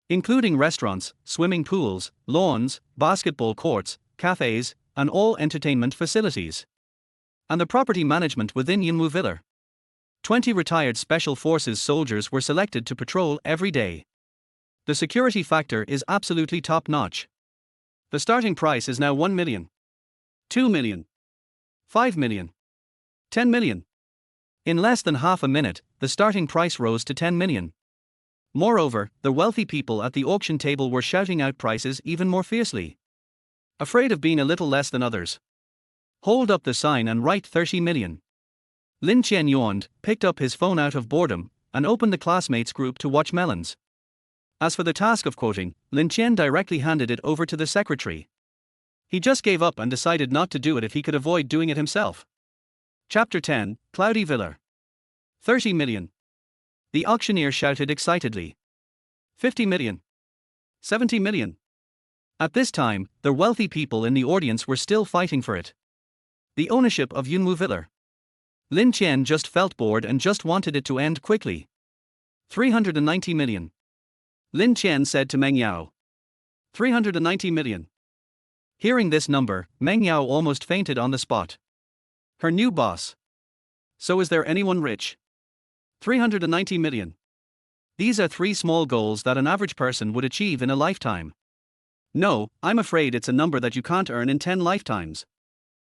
including restaurants, swimming pools, lawns, basketball courts, cafes, and all entertainment facilities. And the property management within Yunwu Villa. 20 retired Special Forces soldiers were selected to patrol every day. The security factor is absolutely top-notch. The starting price is now 1 million. 2 million. 5 million. 10 million. In less than half a minute, the starting price rose to 10 million. Moreover, the wealthy people at the auction table were shouting out prices even more fiercely. Afraid of being a little less than others. Hold up the sign and write 30 million. Lin Qian yawned, picked up his phone out of boredom, and opened the classmates group to watch melons. As for the task of quoting, Lin Qian directly handed it over to the secretary. He just gave up and decided not to do it if he could avoid doing it himself. Chapter 10, Cloudy Villa. 30 million. The auctioneer shouted excitedly. 50 million. 70 million. At this time, the wealthy people in the audience were still fighting for it. The ownership of Yunwu Villa. Lin Qian just felt bored and just wanted it to end quickly. 390 million. Lin Qian said to Meng Yao. 390 million. Hearing this number, Meng Yao almost fainted on the spot. Her new boss. So is there anyone rich? 390 million. These are 3 small goals that an average person would achieve in a lifetime. No, I'm afraid it's a number that you can't earn in 10 lifetimes.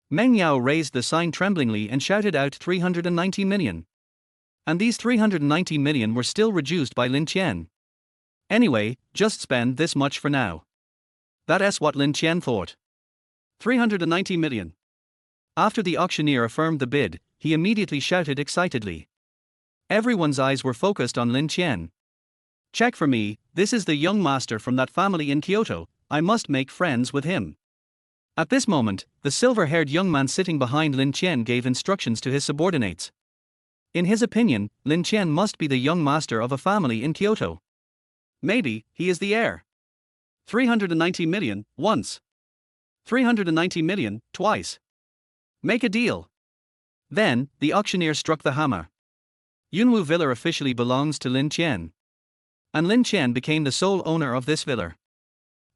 Meng Yao raised the sign tremblingly and shouted out 390 million. And these 390 million were still reduced by Lin Qian. Anyway, just spend this much for now. That's what Lin Qian thought. 390 million. After the auctioneer affirmed the bid, he immediately shouted excitedly. Everyone's eyes were focused on Lin Qian. Check for me, this is the young master from that family in Kyoto, I must make friends with him. At this moment, the silver-haired young man sitting behind Lin Qian gave instructions to his subordinates. In his opinion, Lin Qian must be the young master of a family in Kyoto. Maybe, he is the heir. 390 million, once. 390 million, twice. Make a deal. Then, the auctioneer struck the hammer. Yunwu Villa officially belongs to Lin Qian. And Lin Qian became the sole owner of this villa.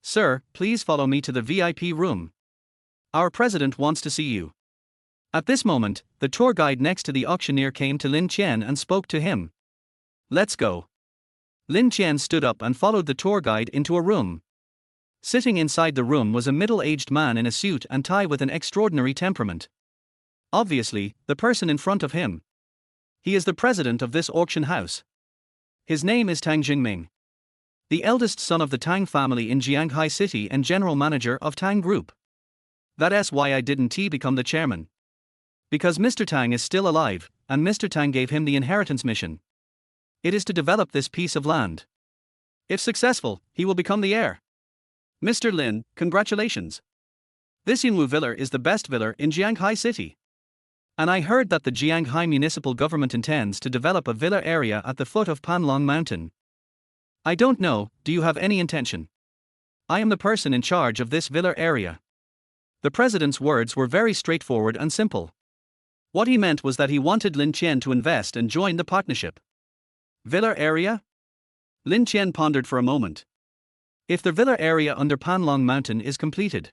Sir, please follow me to the VIP room. Our president wants to see you. At this moment, the tour guide next to the auctioneer came to Lin Qian and spoke to him. Let's go. Lin Qian stood up and followed the tour guide into a room. Sitting inside the room was a middle-aged man in a suit and tie with an extraordinary temperament. Obviously, the person in front of him. He is the president of this auction house. His name is Tang Jingming, the eldest son of the Tang family in Jianghai City and general manager of Tang Group. That's why I didn't become the chairman. Because Mr. Tang is still alive, and Mr. Tang gave him the inheritance mission. It is to develop this piece of land. If successful, he will become the heir. Mr. Lin, congratulations. This Yunwu Villa is the best villa in Jianghai City. And I heard that the Jianghai municipal government intends to develop a villa area at the foot of Panlong Mountain. I don't know, do you have any intention? I am the person in charge of this villa area. The president's words were very straightforward and simple. What he meant was that he wanted Lin Qian to invest and join the partnership. Villa area? Lin Qian pondered for a moment. If the villa area under Panlong Mountain is completed,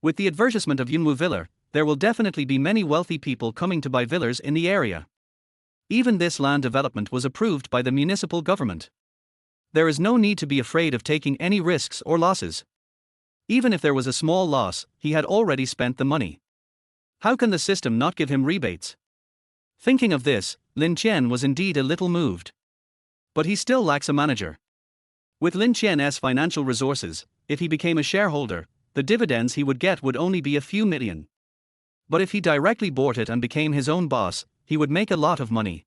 with the advertisement of Yunwu Villa, there will definitely be many wealthy people coming to buy villas in the area. Even this land development was approved by the municipal government. There is no need to be afraid of taking any risks or losses. Even if there was a small loss, he had already spent the money. How can the system not give him rebates? Thinking of this, Lin Qian was indeed a little moved. But he still lacks a manager. With Lin Qian's financial resources, if he became a shareholder, the dividends he would get would only be a few million. But if he directly bought it and became his own boss, he would make a lot of money.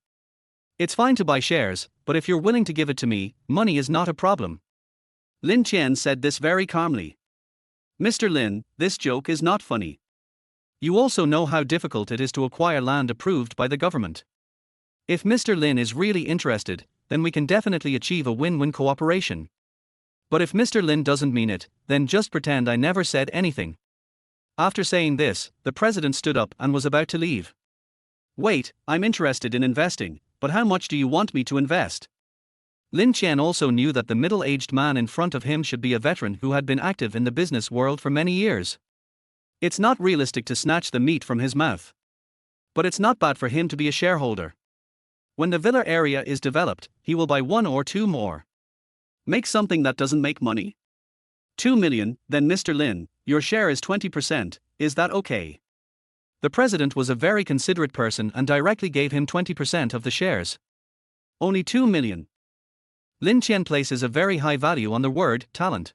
It's fine to buy shares, but if you're willing to give it to me, money is not a problem. Lin Qian said this very calmly. Mr. Lin, this joke is not funny. You also know how difficult it is to acquire land approved by the government. If Mr. Lin is really interested, then we can definitely achieve a win-win cooperation. But if Mr. Lin doesn't mean it, then just pretend I never said anything. After saying this, the president stood up and was about to leave. Wait, I'm interested in investing, but how much do you want me to invest? Lin Qian also knew that the middle-aged man in front of him should be a veteran who had been active in the business world for many years. It's not realistic to snatch the meat from his mouth. But it's not bad for him to be a shareholder. When the villa area is developed, he will buy 1 or 2 more. Make something that doesn't make money? 2 million, then Mr. Lin, your share is 20%, is that okay? The president was a very considerate person and directly gave him 20% of the shares. Only 2 million. Lin Qian places a very high value on the word talent.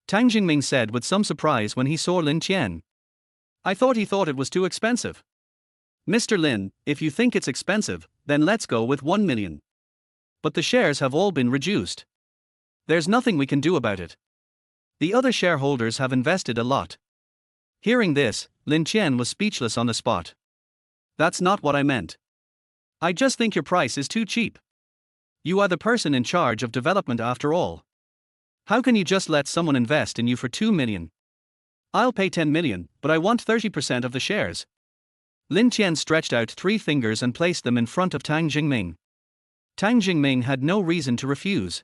Tang Jingming said with some surprise when he saw Lin Qian. I thought he thought it was too expensive. Mr. Lin, if you think it's expensive, then let's go with 1 million. But the shares have all been reduced. There's nothing we can do about it. The other shareholders have invested a lot. Hearing this, Lin Qian was speechless on the spot. That's not what I meant. I just think your price is too cheap. You are the person in charge of development after all. How can you just let someone invest in you for 2 million? I'll pay 10 million, but I want 30% of the shares. Lin Qian stretched out 3 fingers and placed them in front of Tang Jingming. Tang Jingming had no reason to refuse.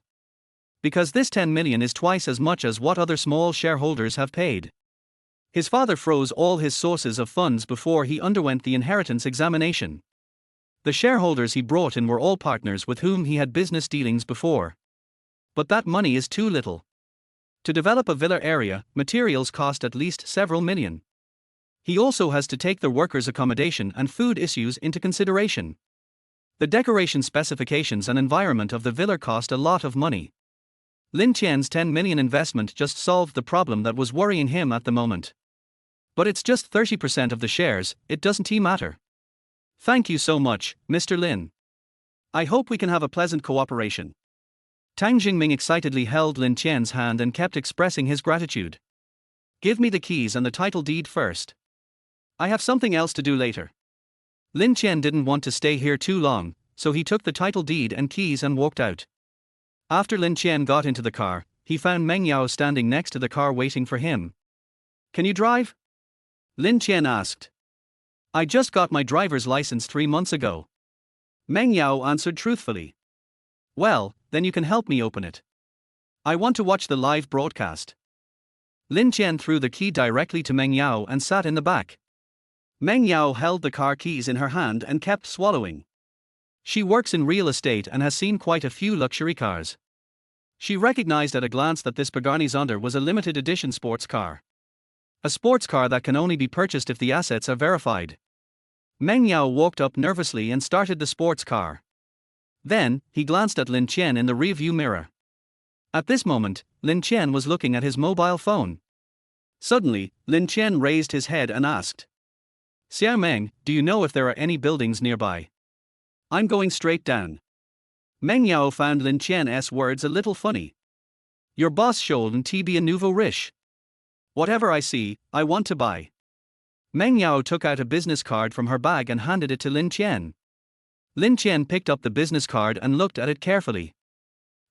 Because this 10 million is twice as much as what other small shareholders have paid. His father froze all his sources of funds before he underwent the inheritance examination. The shareholders he brought in were all partners with whom he had business dealings before. But that money is too little. To develop a villa area, materials cost at least several million. He also has to take the workers' accommodation and food issues into consideration. The decoration specifications and environment of the villa cost a lot of money. Lin Qian's 10 million investment just solved the problem that was worrying him at the moment. But it's just 30% of the shares, it doesn't matter. Thank you so much, Mr. Lin. I hope we can have a pleasant cooperation. Tang Jingming excitedly held Lin Qian's hand and kept expressing his gratitude. Give me the keys and the title deed first. I have something else to do later. Lin Qian didn't want to stay here too long, so he took the title deed and keys and walked out. After Lin Qian got into the car, he found Meng Yao standing next to the car waiting for him. Can you drive? Lin Qian asked. I just got my driver's license 3 months ago. Meng Yao answered truthfully. Well, then you can help me open it. I want to watch the live broadcast. Lin Qian threw the key directly to Meng Yao and sat in the back. Meng Yao held the car keys in her hand and kept swallowing. She works in real estate and has seen quite a few luxury cars. She recognized at a glance that this Pagani Zonda was a limited edition sports car. A sports car that can only be purchased if the assets are verified. Meng Yao walked up nervously and started the sports car. Then, he glanced at Lin Qian in the rearview mirror. At this moment, Lin Qian was looking at his mobile phone. Suddenly, Lin Qian raised his head and asked. Xiao Meng, do you know if there are any buildings nearby? I'm going straight down. Meng Yao found Lin Qian's words a little funny. Your boss showed and be a nouveau riche. Whatever I see, I want to buy. Meng Yao took out a business card from her bag and handed it to Lin Qian. Lin Qian picked up the business card and looked at it carefully.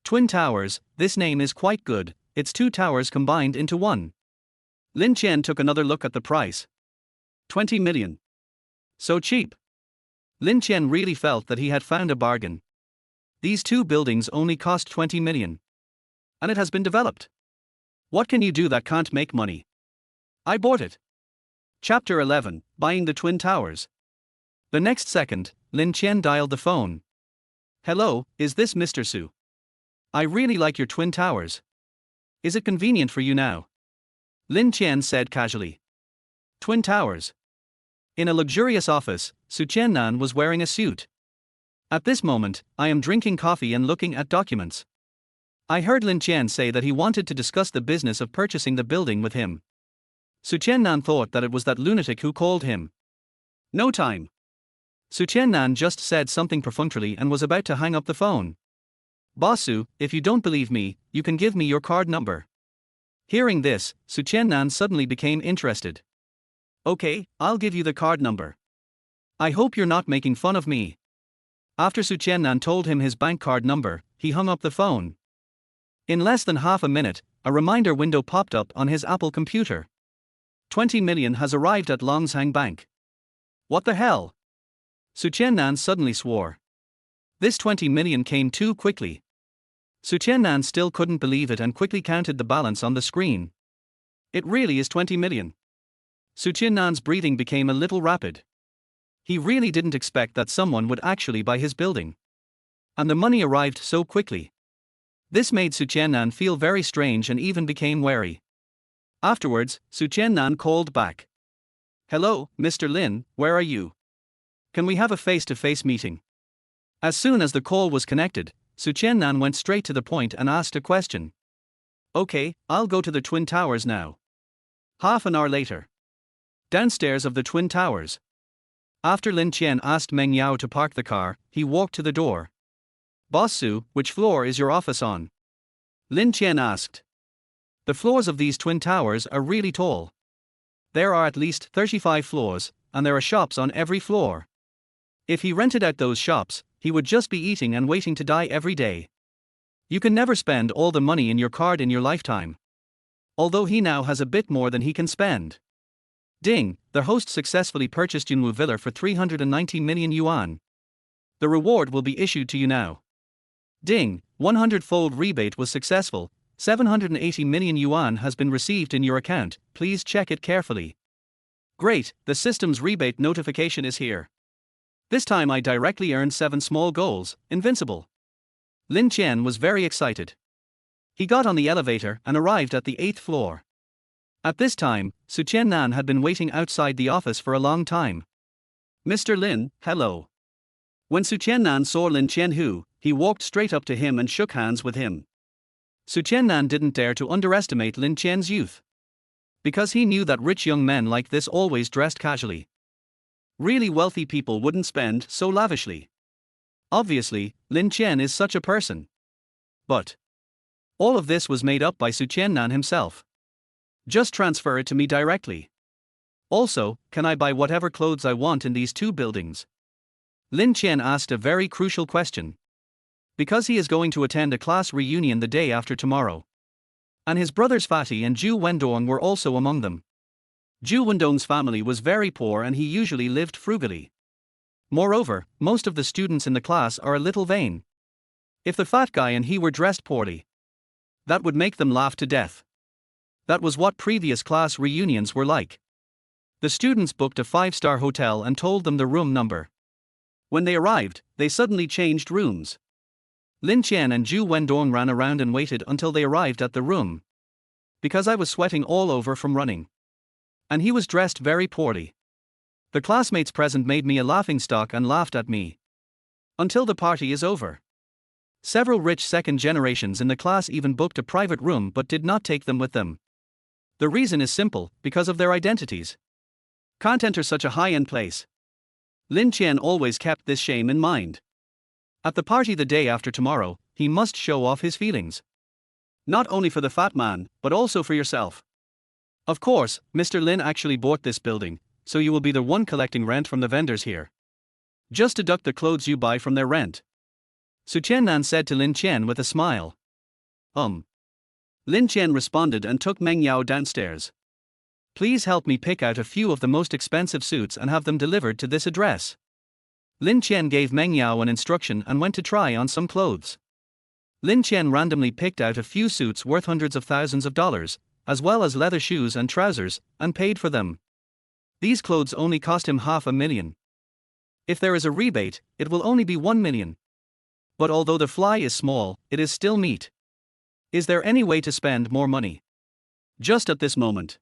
Twin Towers, this name is quite good, it's two towers combined into one. Lin Qian took another look at the price. 20 million. So cheap. Lin Qian really felt that he had found a bargain. These two buildings only cost 20 million. And it has been developed. What can you do that can't make money? I bought it. Chapter 11, Buying the Twin Towers. The next second, Lin Qian dialed the phone. Hello, is this Mr. Su? I really like your Twin Towers. Is it convenient for you now? Lin Qian said casually. Twin Towers. In a luxurious office, Su Qiannan was wearing a suit. At this moment, I am drinking coffee and looking at documents. I heard Lin Qian say that he wanted to discuss the business of purchasing the building with him. Su Qiannan thought that it was that lunatic who called him. No time. Su Qiannan just said something perfunctorily and was about to hang up the phone. Boss Su, if you don't believe me, you can give me your card number. Hearing this, Su Qiannan suddenly became interested. Okay, I'll give you the card number. I hope you're not making fun of me. After Su Qiannan told him his bank card number, he hung up the phone. In less than half a minute, a reminder window popped up on his Apple computer. 20 million has arrived at Longsang Bank. What the hell? Su Qiannan suddenly swore. This 20 million came too quickly. Su Qiannan still couldn't believe it and quickly counted the balance on the screen. It really is 20 million. Su Qiannan's breathing became a little rapid. He really didn't expect that someone would actually buy his building. And the money arrived so quickly. This made Su Qiannan feel very strange and even became wary. Afterwards, Su Qiannan called back. Hello, Mr. Lin, where are you? Can we have a face-to-face meeting? As soon as the call was connected, Su Qiannan went straight to the point and asked a question. Okay, I'll go to the Twin Towers now. Half an hour later. Downstairs of the Twin Towers. After Lin Qian asked Meng Yao to park the car, he walked to the door. Boss Su, which floor is your office on? Lin Qian asked. The floors of these Twin Towers are really tall. There are at least 35 floors, and there are shops on every floor. If he rented out those shops, he would just be eating and waiting to die every day. You can never spend all the money in your card in your lifetime. Although he now has a bit more than he can spend. Ding, the host successfully purchased Yunwu Villa for 390 million yuan. The reward will be issued to you now. Ding, 100-fold rebate was successful, 780 million yuan has been received in your account, please check it carefully. Great, the system's rebate notification is here. This time I directly earned 7 small goals, invincible. Lin Qian was very excited. He got on the elevator and arrived at the 8th floor. At this time, Su Qiannan had been waiting outside the office for a long time. Mr. Lin, hello. When Su Qiannan saw Lin Qianhu, he walked straight up to him and shook hands with him. Su Qiannan didn't dare to underestimate Lin Qian's youth. Because he knew that rich young men like this always dressed casually. Really wealthy people wouldn't spend so lavishly. Obviously, Lin Qian is such a person. But all of this was made up by Su Qiannan himself. Just transfer it to me directly. Also, can I buy whatever clothes I want in these two buildings? Lin Qian asked a very crucial question. Because he is going to attend a class reunion the day after tomorrow. And his brothers Fatih and Zhu Wendong were also among them. Zhu Wendong's family was very poor and he usually lived frugally. Moreover, most of the students in the class are a little vain. If the fat guy and he were dressed poorly, that would make them laugh to death. That was what previous class reunions were like. The students booked a 5-star hotel and told them the room number. When they arrived, they suddenly changed rooms. Lin Qian and Zhu Wendong ran around and waited until they arrived at the room. Because I was sweating all over from running. And he was dressed very poorly. The classmates present made me a laughingstock and laughed at me. Until the party is over. Several rich second generations in the class even booked a private room but did not take them with them. The reason is simple, because of their identities. Can't enter such a high-end place. Lin Qian always kept this shame in mind. At the party the day after tomorrow, he must show off his feelings. Not only for the fat man, but also for yourself. Of course, Mr. Lin actually bought this building, so you will be the one collecting rent from the vendors here. Just deduct the clothes you buy from their rent. Su Qiannan said to Lin Qian with a smile. Lin Qian responded and took Meng Yao downstairs. Please help me pick out a few of the most expensive suits and have them delivered to this address. Lin Qian gave Meng Yao an instruction and went to try on some clothes. Lin Qian randomly picked out a few suits worth hundreds of thousands of dollars, as well as leather shoes and trousers, and paid for them. These clothes only cost him $500,000. If there is a rebate, it will only be $1 million. But although the fly is small, it is still meat. Is there any way to spend more money? Just at this moment,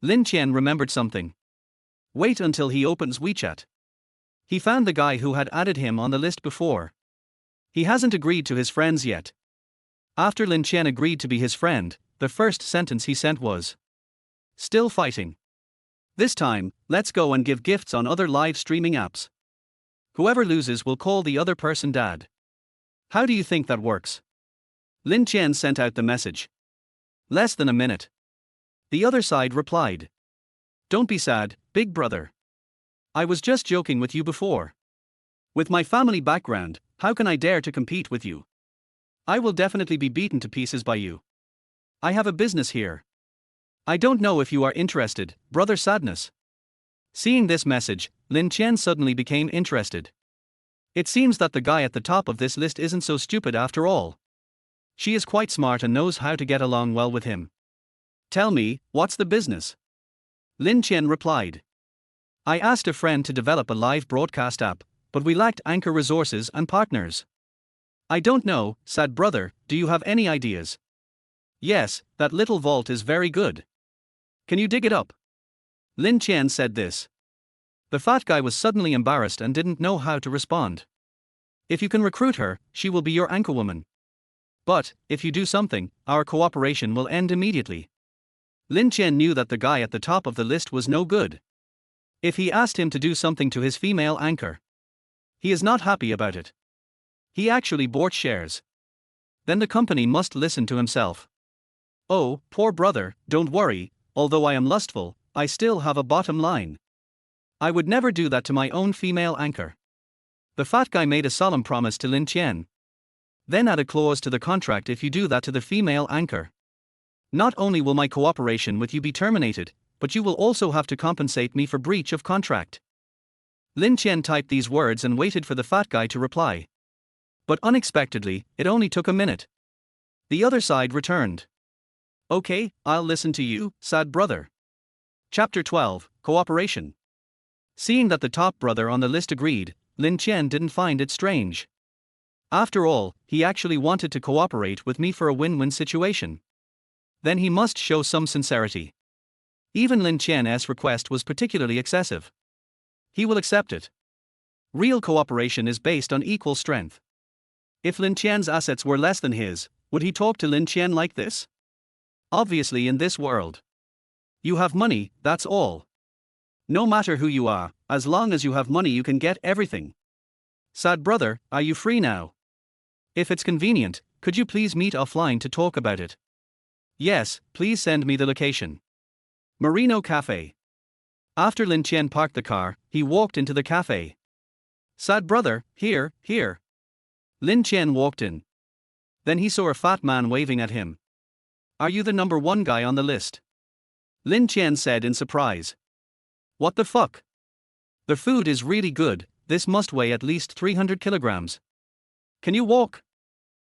Lin Qian remembered something. Wait until he opens WeChat. He found the guy who had added him on the list before. He hasn't agreed to his friends yet. After Lin Qian agreed to be his friend, the first sentence he sent was, "Still fighting. This time, let's go and give gifts on other live streaming apps. Whoever loses will call the other person dad." How do you think that works? Lin Qian sent out the message. Less than a minute. The other side replied, "Don't be sad, big brother. I was just joking with you before. With my family background, how can I dare to compete with you? I will definitely be beaten to pieces by you. I have a business here. I don't know if you are interested, brother Sadness." Seeing this message, Lin Qian suddenly became interested. It seems that the guy at the top of this list isn't so stupid after all. She is quite smart and knows how to get along well with him. Tell me, what's the business? Lin Qian replied. I asked a friend to develop a live broadcast app, but we lacked anchor resources and partners. I don't know, sad brother, do you have any ideas? Yes, that little vault is very good. Can you dig it up? Lin Qian said this. The fat guy was suddenly embarrassed and didn't know how to respond. If you can recruit her, she will be your anchorwoman. But, if you do something, our cooperation will end immediately. Lin Qian knew that the guy at the top of the list was no good. If he asked him to do something to his female anchor, he is not happy about it. He actually bought shares. Then the company must listen to himself. Oh, poor brother, don't worry, although I am lustful, I still have a bottom line. I would never do that to my own female anchor. The fat guy made a solemn promise to Lin Qian. Then add a clause to the contract if you do that to the female anchor. Not only will my cooperation with you be terminated, but you will also have to compensate me for breach of contract. Lin Qian typed these words and waited for the fat guy to reply. But unexpectedly, it only took a minute. The other side returned. Okay, I'll listen to you, sad brother. Chapter 12, Cooperation. Seeing that the top brother on the list agreed, Lin Qian didn't find it strange. After all, he actually wanted to cooperate with me for a win-win situation. Then he must show some sincerity. Even Lin Qian's request was particularly excessive. He will accept it. Real cooperation is based on equal strength. If Lin Qian's assets were less than his, would he talk to Lin Qian like this? Obviously in this world. You have money, that's all. No matter who you are, as long as you have money you can get everything. Sad brother, are you free now? If it's convenient, could you please meet offline to talk about it? Yes, please send me the location. Merino Cafe. After Lin Qian parked the car, he walked into the cafe. Sad brother, here. Lin Qian walked in. Then he saw a fat man waving at him. Are you the number one guy on the list? Lin Qian said in surprise. What the fuck? The food is really good, this must weigh at least 300 kilograms. Can you walk?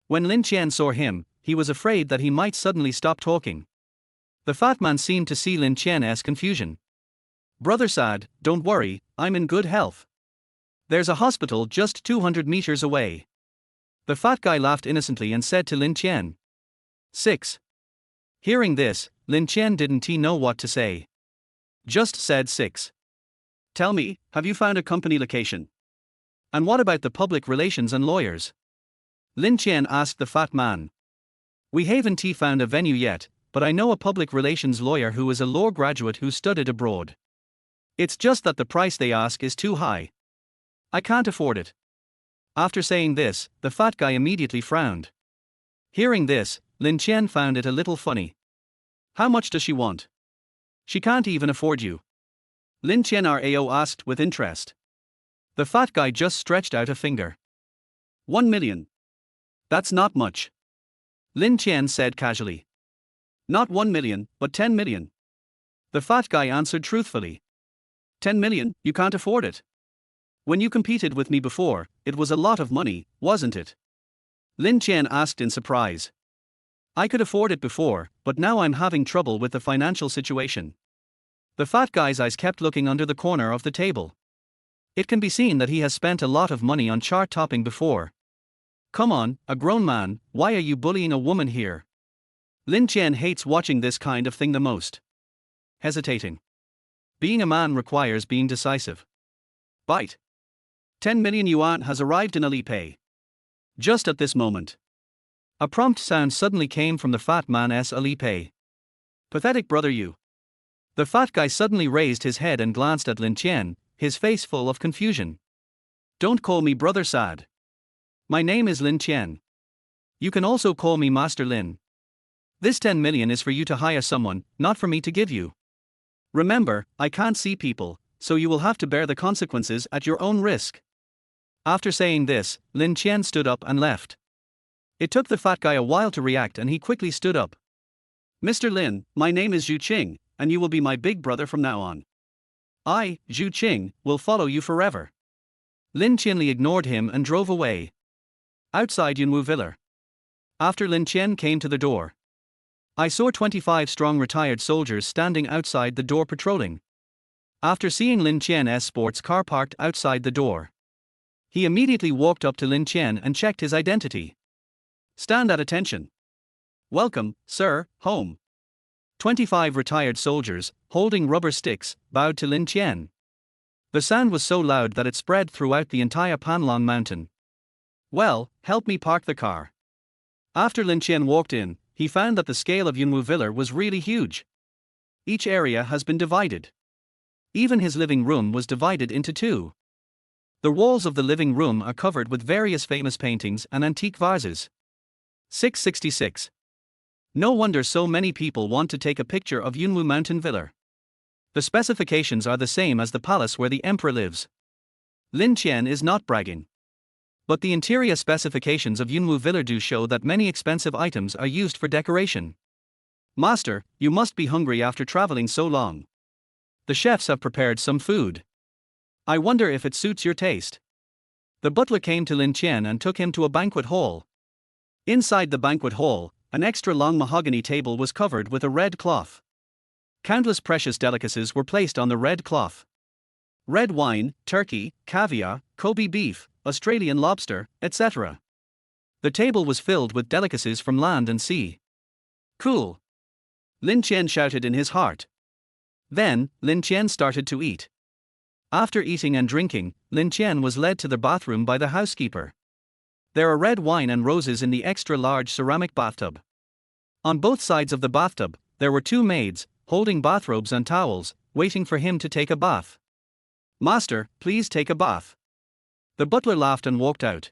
When Lin Qian saw him, he was afraid that he might suddenly stop talking. The fat man seemed to see Lin Qian's confusion. Brother Sad, don't worry, I'm in good health. There's a hospital just 200 meters away. The fat guy laughed innocently and said to Lin Qian. 6. Hearing this, Lin Qian didn't know what to say. Just said 6. Tell me, have you found a company location? And what about the public relations and lawyers? Lin Qian asked the fat man. We haven't found a venue yet, but I know a public relations lawyer who is a law graduate who studied abroad. It's just that the price they ask is too high. I can't afford it. After saying this, the fat guy immediately frowned. Hearing this, Lin Qian found it a little funny. How much does she want? She can't even afford you. Lin Qian Rao asked with interest. The fat guy just stretched out a finger. 1 million. That's not much. Lin Qian said casually. Not 1 million, but 10 million. The fat guy answered truthfully. 10 million, you can't afford it. When you competed with me before, it was a lot of money, wasn't it? Lin Qian asked in surprise. I could afford it before, but now I'm having trouble with the financial situation. The fat guy's eyes kept looking under the corner of the table. It can be seen that he has spent a lot of money on chart topping before. Come on, a grown man, why are you bullying a woman here? Lin Qian hates watching this kind of thing the most. Hesitating. Being a man requires being decisive. Bite. 10 million yuan has arrived in Alipay. Just at this moment. A prompt sound suddenly came from the fat man's Alipay. Pathetic brother you. The fat guy suddenly raised his head and glanced at Lin Qian, his face full of confusion. Don't call me brother Sad. My name is Lin Qian. You can also call me Master Lin. This 10 million is for you to hire someone, not for me to give you. Remember, I can't see people, so you will have to bear the consequences at your own risk. After saying this, Lin Qian stood up and left. It took the fat guy a while to react and he quickly stood up. Mr. Lin, my name is Zhu Qing, and you will be my big brother from now on. I, Zhu Qing, will follow you forever. Lin Qian ignored him and drove away. Outside Yunwu Villa. After Lin Qian came to the door, I saw 25 strong retired soldiers standing outside the door patrolling. After seeing Lin Qian's sports car parked outside the door, he immediately walked up to Lin Qian and checked his identity. Stand at attention. Welcome, sir, home. 25 retired soldiers, holding rubber sticks, bowed to Lin Qian. The sound was so loud that it spread throughout the entire Panlong mountain. Well, help me park the car. After Lin Qian walked in, he found that the scale of Yunwu Villa was really huge. Each area has been divided. Even his living room was divided into two. The walls of the living room are covered with various famous paintings and antique vases. 666. No wonder so many people want to take a picture of Yunwu Mountain Villa. The specifications are the same as the palace where the emperor lives. Lin Qian is not bragging. But the interior specifications of Yunwu Villa do show that many expensive items are used for decoration. Master, you must be hungry after traveling so long. The chefs have prepared some food. I wonder if it suits your taste. The butler came to Lin Qian and took him to a banquet hall. Inside the banquet hall, an extra long mahogany table was covered with a red cloth. Countless precious delicacies were placed on the red cloth. Red wine, turkey, caviar, Kobe beef, Australian lobster, etc. The table was filled with delicacies from land and sea. Cool. Lin Qian shouted in his heart. Then, Lin Qian started to eat. After eating and drinking, Lin Qian was led to the bathroom by the housekeeper. There are red wine and roses in the extra-large ceramic bathtub. On both sides of the bathtub, there were two maids, holding bathrobes and towels, waiting for him to take a bath. Master, please take a bath. The butler laughed and walked out.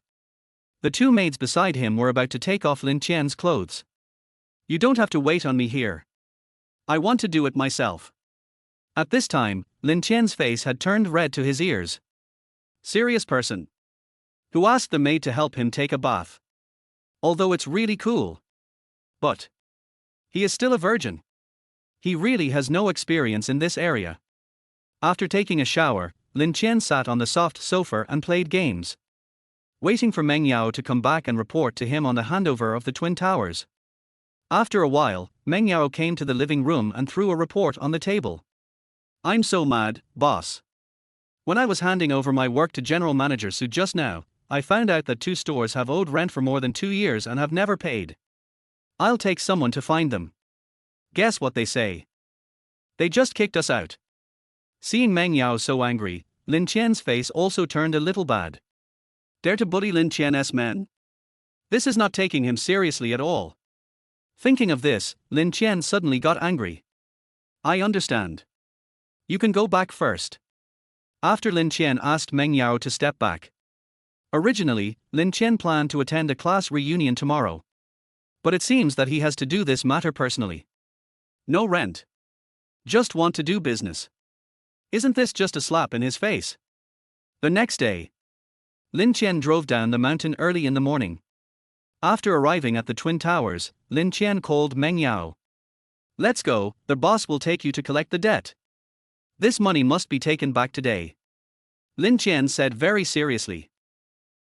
The two maids beside him were about to take off Lin Qian's clothes. You don't have to wait on me here. I want to do it myself. At this time, Lin Qian's face had turned red to his ears. Serious person. Who asked the maid to help him take a bath. Although it's really cool. But he is still a virgin. He really has no experience in this area. After taking a shower, Lin Qian sat on the soft sofa and played games, waiting for Meng Yao to come back and report to him on the handover of the Twin Towers. After a while, Meng Yao came to the living room and threw a report on the table. I'm so mad, boss. When I was handing over my work to General Manager Su just now, I found out that two stores have owed rent for more than 2 years and have never paid. I'll take someone to find them. Guess what they say? They just kicked us out. Seeing Meng Yao so angry, Lin Qian's face also turned a little bad. Dare to bully Lin Qian's men? This is not taking him seriously at all. Thinking of this, Lin Qian suddenly got angry. I understand. You can go back first. After Lin Qian asked Meng Yao to step back. Originally, Lin Qian planned to attend a class reunion tomorrow. But it seems that he has to do this matter personally. No rent. Just want to do business. Isn't this just a slap in his face? The next day, Lin Qian drove down the mountain early in the morning. After arriving at the Twin Towers, Lin Qian called Meng Yao. "Let's go, the boss will take you to collect the debt. This money must be taken back today," Lin Qian said very seriously.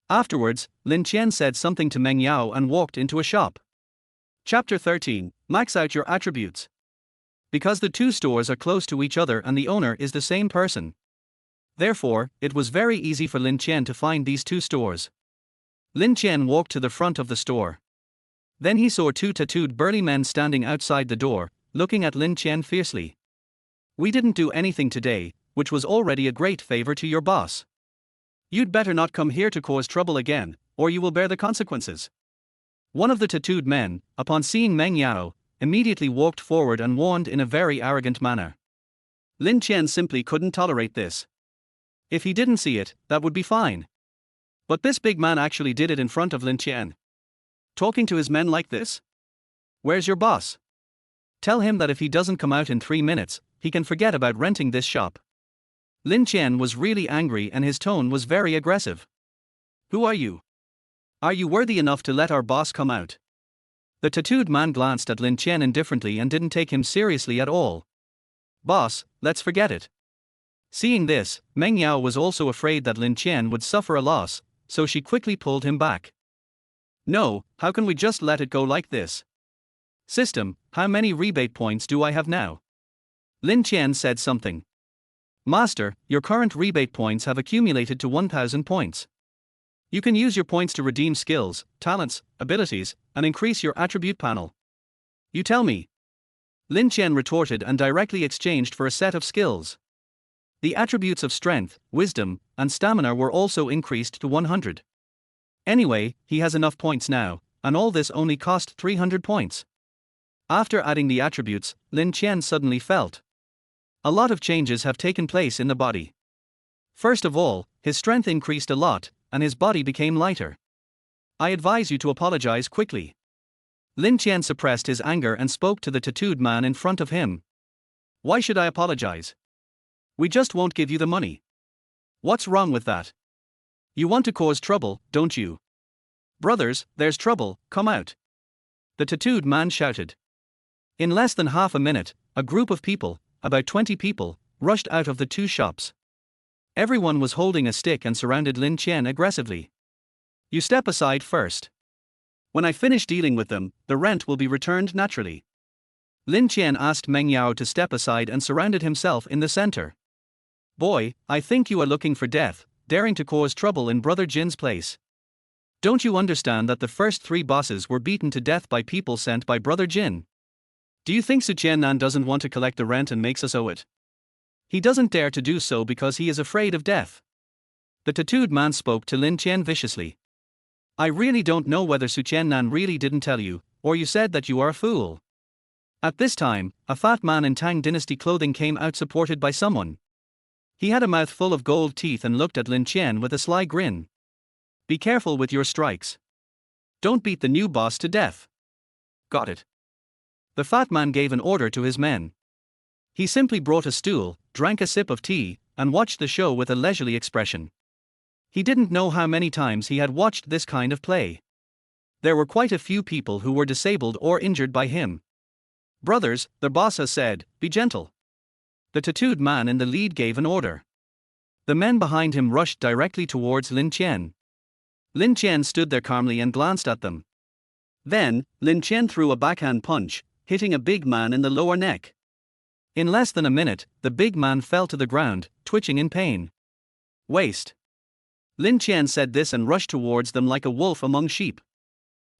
Afterwards, Lin Qian said something to Meng Yao and walked into a shop. Chapter 13, Max out your attributes. Because the two stores are close to each other and the owner is the same person. Therefore, it was very easy for Lin Qian to find these two stores. Lin Qian walked to the front of the store. Then he saw two tattooed burly men standing outside the door, looking at Lin Qian fiercely. "We didn't do anything today, which was already a great favor to your boss. You'd better not come here to cause trouble again, or you will bear the consequences." One of the tattooed men, upon seeing Meng Yao, immediately walked forward and warned in a very arrogant manner. Lin Qian simply couldn't tolerate this. If he didn't see it, that would be fine. But this big man actually did it in front of Lin Qian. Talking to his men like this? "Where's your boss? Tell him that if he doesn't come out in 3 minutes, he can forget about renting this shop." Lin Qian was really angry and his tone was very aggressive. "Who are you? Are you worthy enough to let our boss come out?" The tattooed man glanced at Lin Qian indifferently and didn't take him seriously at all. "Boss, let's forget it." Seeing this, Meng Yao was also afraid that Lin Qian would suffer a loss, so she quickly pulled him back. "No, how can we just let it go like this? System, how many rebate points do I have now?" Lin Qian said something. "Master, your current rebate points have accumulated to 1000 points. You can use your points to redeem skills, talents, abilities, and increase your attribute panel." "You tell me." Lin Qian retorted and directly exchanged for a set of skills. The attributes of strength, wisdom, and stamina were also increased to 100. Anyway, he has enough points now, and all this only cost 300 points. After adding the attributes, Lin Qian suddenly felt a lot of changes have taken place in the body. First of all, his strength increased a lot, and his body became lighter. "I advise you to apologize quickly." Lin Qian suppressed his anger and spoke to the tattooed man in front of him. "Why should I apologize? We just won't give you the money. What's wrong with that? You want to cause trouble, don't you? Brothers, there's trouble, come out." The tattooed man shouted. In less than half a minute, a group of people, about 20 people, rushed out of the two shops. Everyone was holding a stick and surrounded Lin Qian aggressively. "You step aside first. When I finish dealing with them, the rent will be returned naturally." Lin Qian asked Meng Yao to step aside and surrounded himself in the center. "Boy, I think you are looking for death, daring to cause trouble in Brother Jin's place. Don't you understand that the first 3 bosses were beaten to death by people sent by Brother Jin? Do you think Su Qiannan doesn't want to collect the rent and makes us owe it? He doesn't dare to do so because he is afraid of death." The tattooed man spoke to Lin Qian viciously. "I really don't know whether Su Qiannan really didn't tell you, or you said that you are a fool." At this time, a fat man in Tang Dynasty clothing came out supported by someone. He had a mouth full of gold teeth and looked at Lin Qian with a sly grin. "Be careful with your strikes. Don't beat the new boss to death." "Got it." The fat man gave an order to his men. He simply brought a stool, drank a sip of tea, and watched the show with a leisurely expression. He didn't know how many times he had watched this kind of play. There were quite a few people who were disabled or injured by him. "Brothers, the boss has said, be gentle." The tattooed man in the lead gave an order. The men behind him rushed directly towards Lin Qian. Lin Qian stood there calmly and glanced at them. Then, Lin Qian threw a backhand punch, hitting a big man in the lower neck. In less than a minute, the big man fell to the ground, twitching in pain. "Waste." Lin Qian said this and rushed towards them like a wolf among sheep.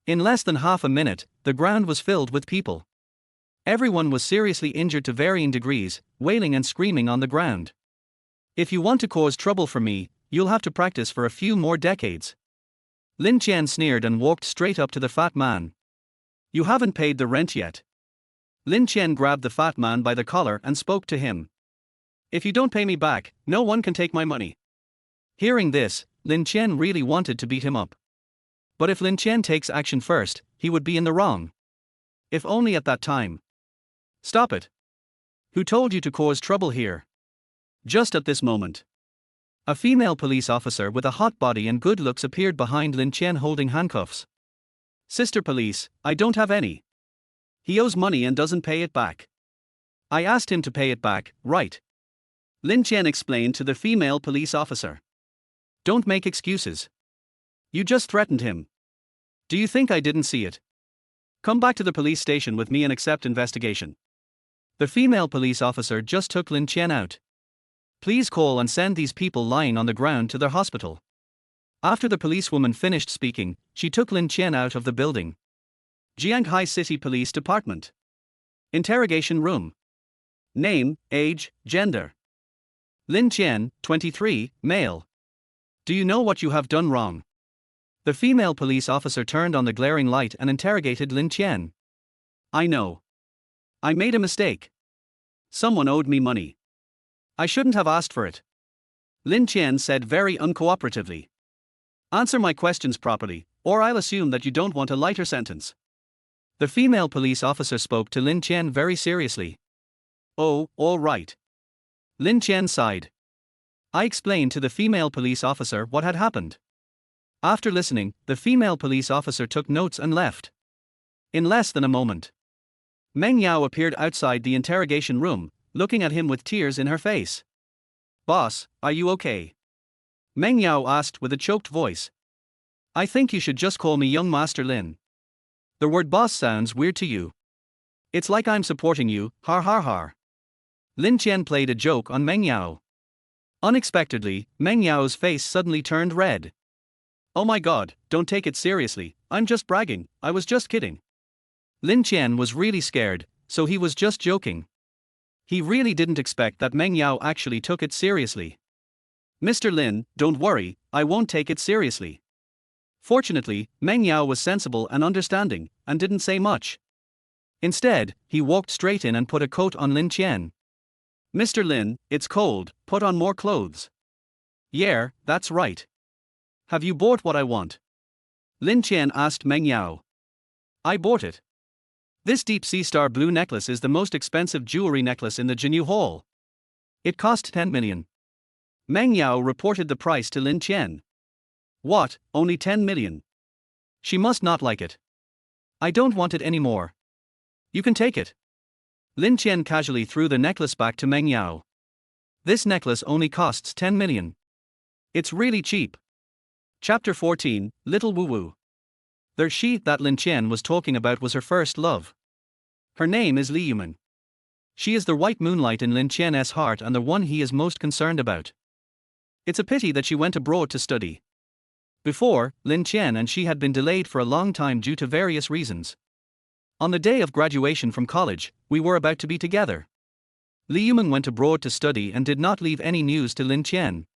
In less than half a minute, the ground was filled with people. Everyone was seriously injured to varying degrees, wailing and screaming on the ground. "If you want to cause trouble for me, you'll have to practice for a few more decades." Lin Qian sneered and walked straight up to the fat man. "You haven't paid the rent yet." Lin Qian grabbed the fat man by the collar and spoke to him. "If you don't pay me back, no one can take my money." Hearing this, Lin Qian really wanted to beat him up. But if Lin Qian takes action first, he would be in the wrong. If only at that time. "Stop it. Who told you to cause trouble here?" Just at this moment, A female police officer with a hot body and good looks appeared behind Lin Chen holding handcuffs. Sister police, I don't have any. He owes money and doesn't pay it back. I asked him to pay it back, right? Lin Chen explained to the female police officer. Don't make excuses. You just threatened him. Do you think I didn't see it? Come back to the police station with me and accept investigation. The female police officer just took Lin Chen out. Please call and send these people lying on the ground to their hospital. After the policewoman finished speaking, she took Lin Chen out of the building. Jianghai City Police Department. Interrogation room. Name, age, gender. Lin Chen, 23, male. Do you know what you have done wrong? The female police officer turned on the glaring light and interrogated Lin Chen. I know. I made a mistake. Someone owed me money. I shouldn't have asked for it. Lin Chen said very uncooperatively. Answer my questions properly, or I'll assume that you don't want a lighter sentence. The female police officer spoke to Lin Chen very seriously. Oh, all right. Lin Chen sighed. I explained to the female police officer what had happened. After listening, the female police officer took notes and left. In less than a moment, Meng Yao appeared outside the interrogation room, looking at him with tears in her face. Boss, are you okay? Meng Yao asked with a choked voice. I think you should just call me young Master Lin. The word boss sounds weird to you. It's like I'm supporting you, har har har. Lin Chen played a joke on Meng Yao. Unexpectedly, Meng Yao's face suddenly turned red. Oh my god, don't take it seriously, I'm just bragging, I was just kidding. Lin Chen was really scared, so he was just joking. He really didn't expect that Meng Yao actually took it seriously. Mr. Lin, don't worry, I won't take it seriously. Fortunately, Meng Yao was sensible and understanding, and didn't say much. Instead, he walked straight in and put a coat on Lin Chen. Mr. Lin, it's cold, put on more clothes. Yeah, that's right. Have you bought what I want? Lin Chen asked Meng Yao. I bought it. This deep sea star blue necklace is the most expensive jewelry necklace in the Jinyu Hall. It cost 10 million. Meng Yao reported the price to Lin Chen. What, only 10 million? She must not like it. I don't want it anymore. You can take it. Lin Chen casually threw the necklace back to Meng Yao. This necklace only costs 10 million. It's really cheap. Chapter 14, Little Woo Woo. The she that Lin Chen was talking about was her first love. Her name is Li Yuman. She is the white moonlight in Lin Chen's heart and the one he is most concerned about. It's a pity that she went abroad to study. Before, Lin Chen and she had been delayed for a long time due to various reasons. On the day of graduation from college, we were about to be together. Li Yuman went abroad to study and did not leave any news to Lin Chen.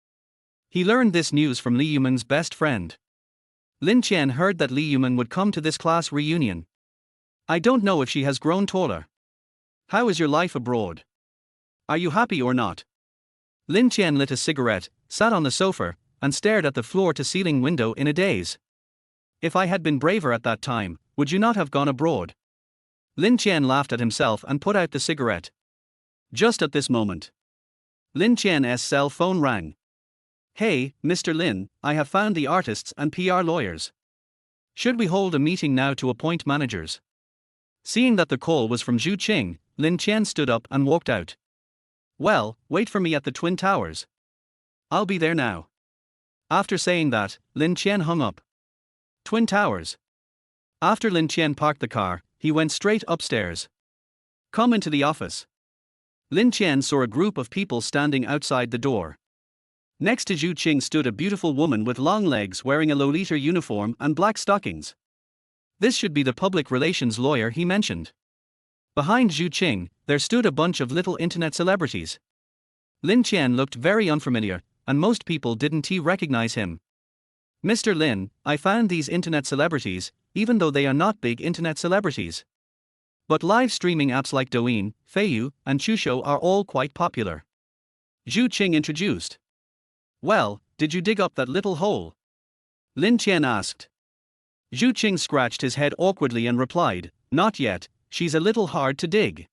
He learned this news from Li Yuman's best friend. Lin Chen heard that Li Yuman would come to this class reunion. I don't know if she has grown taller. How is your life abroad? Are you happy or not? Lin Chen lit a cigarette, sat on the sofa, and stared at the floor-to-ceiling window in a daze. If I had been braver at that time, would you not have gone abroad? Lin Chen laughed at himself and put out the cigarette. Just at this moment, Lin Chen's cell phone rang. Hey, Mr. Lin, I have found the artists and PR lawyers. Should we hold a meeting now to appoint managers? Seeing that the call was from Zhu Qing, Lin Chen stood up and walked out. Well, wait for me at the Twin Towers. I'll be there now. After saying that, Lin Chen hung up. Twin Towers. After Lin Chen parked the car, he went straight upstairs. Come into the office. Lin Chen saw a group of people standing outside the door. Next to Zhu Qing stood a beautiful woman with long legs wearing a Lolita uniform and black stockings. This should be the public relations lawyer he mentioned. Behind Zhu Qing, there stood a bunch of little internet celebrities. Lin Chen looked very unfamiliar, and most people didn't recognize him. Mr. Lin, I found these internet celebrities, even though they are not big internet celebrities. But live streaming apps like Douyin, Feiyu, and Qusho are all quite popular. Zhu Qing introduced. Well, did you dig up that little hole? Lin Chen asked. Zhu Qing scratched his head awkwardly and replied, not yet, she's a little hard to dig.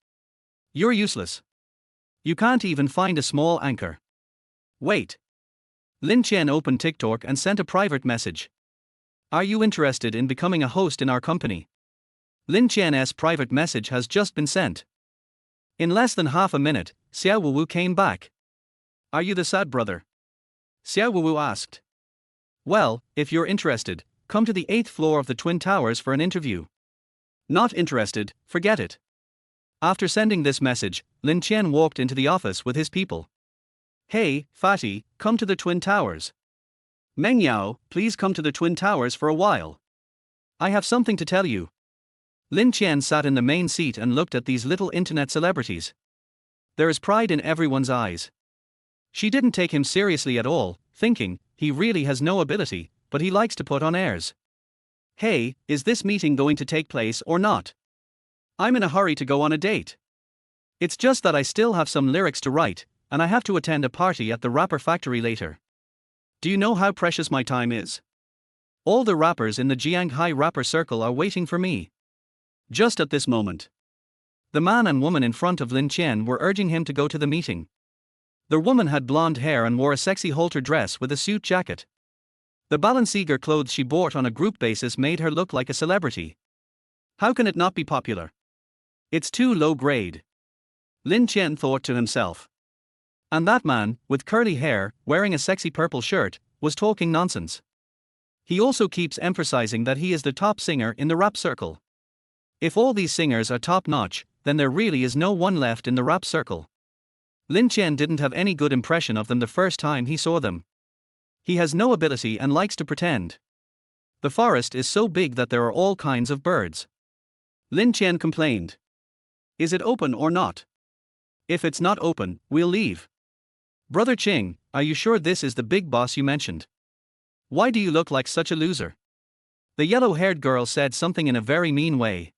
You're useless. You can't even find a small anchor. Wait. Lin Chen opened TikTok and sent a private message. Are you interested in becoming a host in our company? Lin Chen's private message has just been sent. In less than half a minute, Xiao Wu came back. Are you the sad brother? Xiao Wu asked. Well, if you're interested, come to the 8th floor of the Twin Towers for an interview. Not interested, forget it. After sending this message, Lin Chen walked into the office with his people. Hey, Fatty, come to the Twin Towers. Meng Yao, please come to the Twin Towers for a while. I have something to tell you. Lin Chen sat in the main seat and looked at these little internet celebrities. There is pride in everyone's eyes. She didn't take him seriously at all, thinking, he really has no ability, but he likes to put on airs. Hey, is this meeting going to take place or not? I'm in a hurry to go on a date. It's just that I still have some lyrics to write, and I have to attend a party at the rapper factory later. Do you know how precious my time is? All the rappers in the Jianghai rapper circle are waiting for me. Just at this moment. The man and woman in front of Lin Chen were urging him to go to the meeting. The woman had blonde hair and wore a sexy halter dress with a suit jacket. The Balenciaga clothes she bought on a group basis made her look like a celebrity. How can it not be popular? It's too low grade. Lin Chen thought to himself. And that man, with curly hair, wearing a sexy purple shirt, was talking nonsense. He also keeps emphasizing that he is the top singer in the rap circle. If all these singers are top-notch, then there really is no one left in the rap circle. Lin Chen didn't have any good impression of them the first time he saw them. He has no ability and likes to pretend. The forest is so big that there are all kinds of birds. Lin Chen complained. Is it open or not? If it's not open, we'll leave. Brother Ching, are you sure this is the big boss you mentioned? Why do you look like such a loser? The yellow-haired girl said something in a very mean way.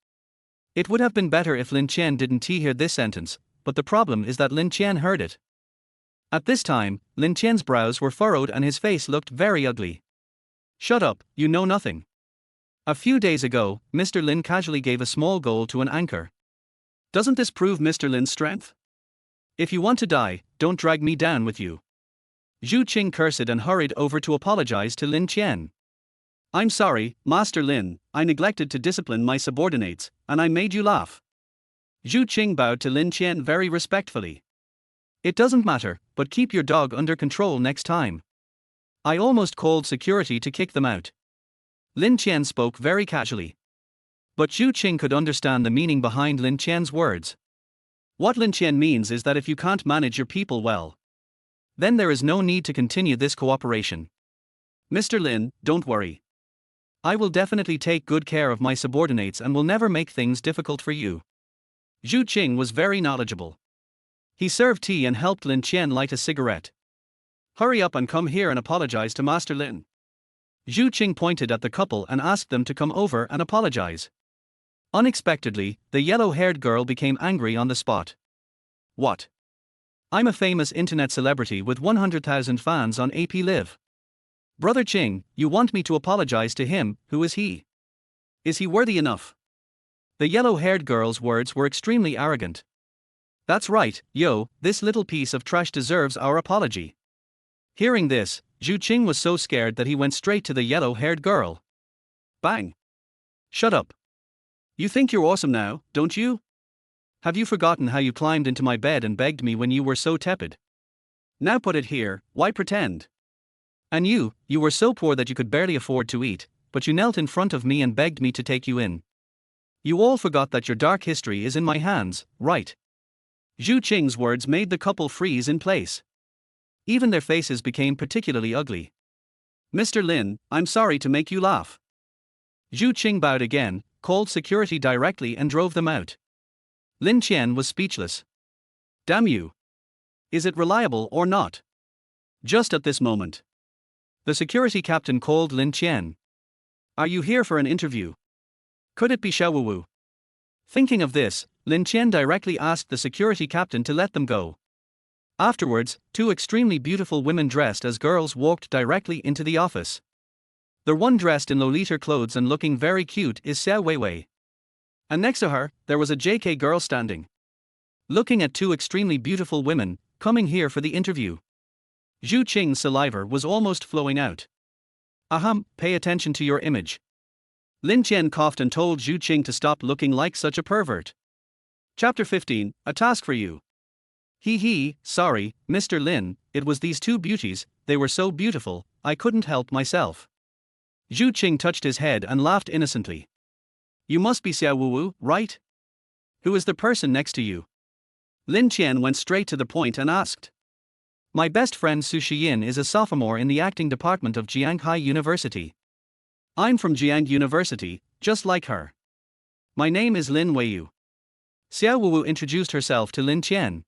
It would have been better if Lin Chen didn't hear this sentence, but the problem is that Lin Chen heard it. At this time, Lin Chen's brows were furrowed and his face looked very ugly. Shut up, you know nothing. A few days ago, Mr. Lin casually gave a small gold to an anchor. Doesn't this prove Mr. Lin's strength? If you want to die, don't drag me down with you. Zhu Qing cursed and hurried over to apologize to Lin Chen. I'm sorry, Master Lin, I neglected to discipline my subordinates, and I made you laugh. Zhu Qing bowed to Lin Chen very respectfully. It doesn't matter, but keep your dog under control next time. I almost called security to kick them out. Lin Chen spoke very casually. But Zhu Qing could understand the meaning behind Lin Chen's words. What Lin Chen means is that if you can't manage your people well, then there is no need to continue this cooperation. Mr. Lin, don't worry. I will definitely take good care of my subordinates and will never make things difficult for you. Zhu Qing was very knowledgeable. He served tea and helped Lin Chen light a cigarette. Hurry up and come here and apologize to Master Lin. Zhu Qing pointed at the couple and asked them to come over and apologize. Unexpectedly, the yellow-haired girl became angry on the spot. What? I'm a famous internet celebrity with 100,000 fans on AP Live. Brother Qing, you want me to apologize to him? Who is he? Is he worthy enough? The yellow-haired girl's words were extremely arrogant. That's right, yo, this little piece of trash deserves our apology. Hearing this, Zhu Qing was so scared that he went straight to the yellow-haired girl. Bang! Shut up. You think you're awesome now, don't you? Have you forgotten how you climbed into my bed and begged me when you were so tepid? Now put it here, why pretend? And you were so poor that you could barely afford to eat, but you knelt in front of me and begged me to take you in. You all forgot that your dark history is in my hands, right? Zhu Qing's words made the couple freeze in place. Even their faces became particularly ugly. Mr. Lin, I'm sorry to make you laugh. Zhu Qing bowed again, called security directly and drove them out. Lin Chen was speechless. Damn you! Is it reliable or not? Just at this moment, the security captain called Lin Chen. Are you here for an interview? Could it be Xiao Wu? Thinking of this, Lin Chen directly asked the security captain to let them go. Afterwards, two extremely beautiful women dressed as girls walked directly into the office. The one dressed in Lolita clothes and looking very cute is Xiao Weiwei. And next to her, there was a JK girl standing, looking at two extremely beautiful women, coming here for the interview. Zhu Qing's saliva was almost flowing out. Ahem, pay attention to your image. Lin Qian coughed and told Zhu Qing to stop looking like such a pervert. Chapter 15, a task for you. Sorry, Mr. Lin, it was these two beauties, they were so beautiful, I couldn't help myself. Zhu Qing touched his head and laughed innocently. You must be Xiao Wuwu, right? Who is the person next to you? Lin Qian went straight to the point and asked. My best friend Su Shiyin is a sophomore in the acting department of Jianghai University. I'm from Jiang University, just like her. My name is Lin Weiyu. Xiao Wuwu introduced herself to Lin Qian.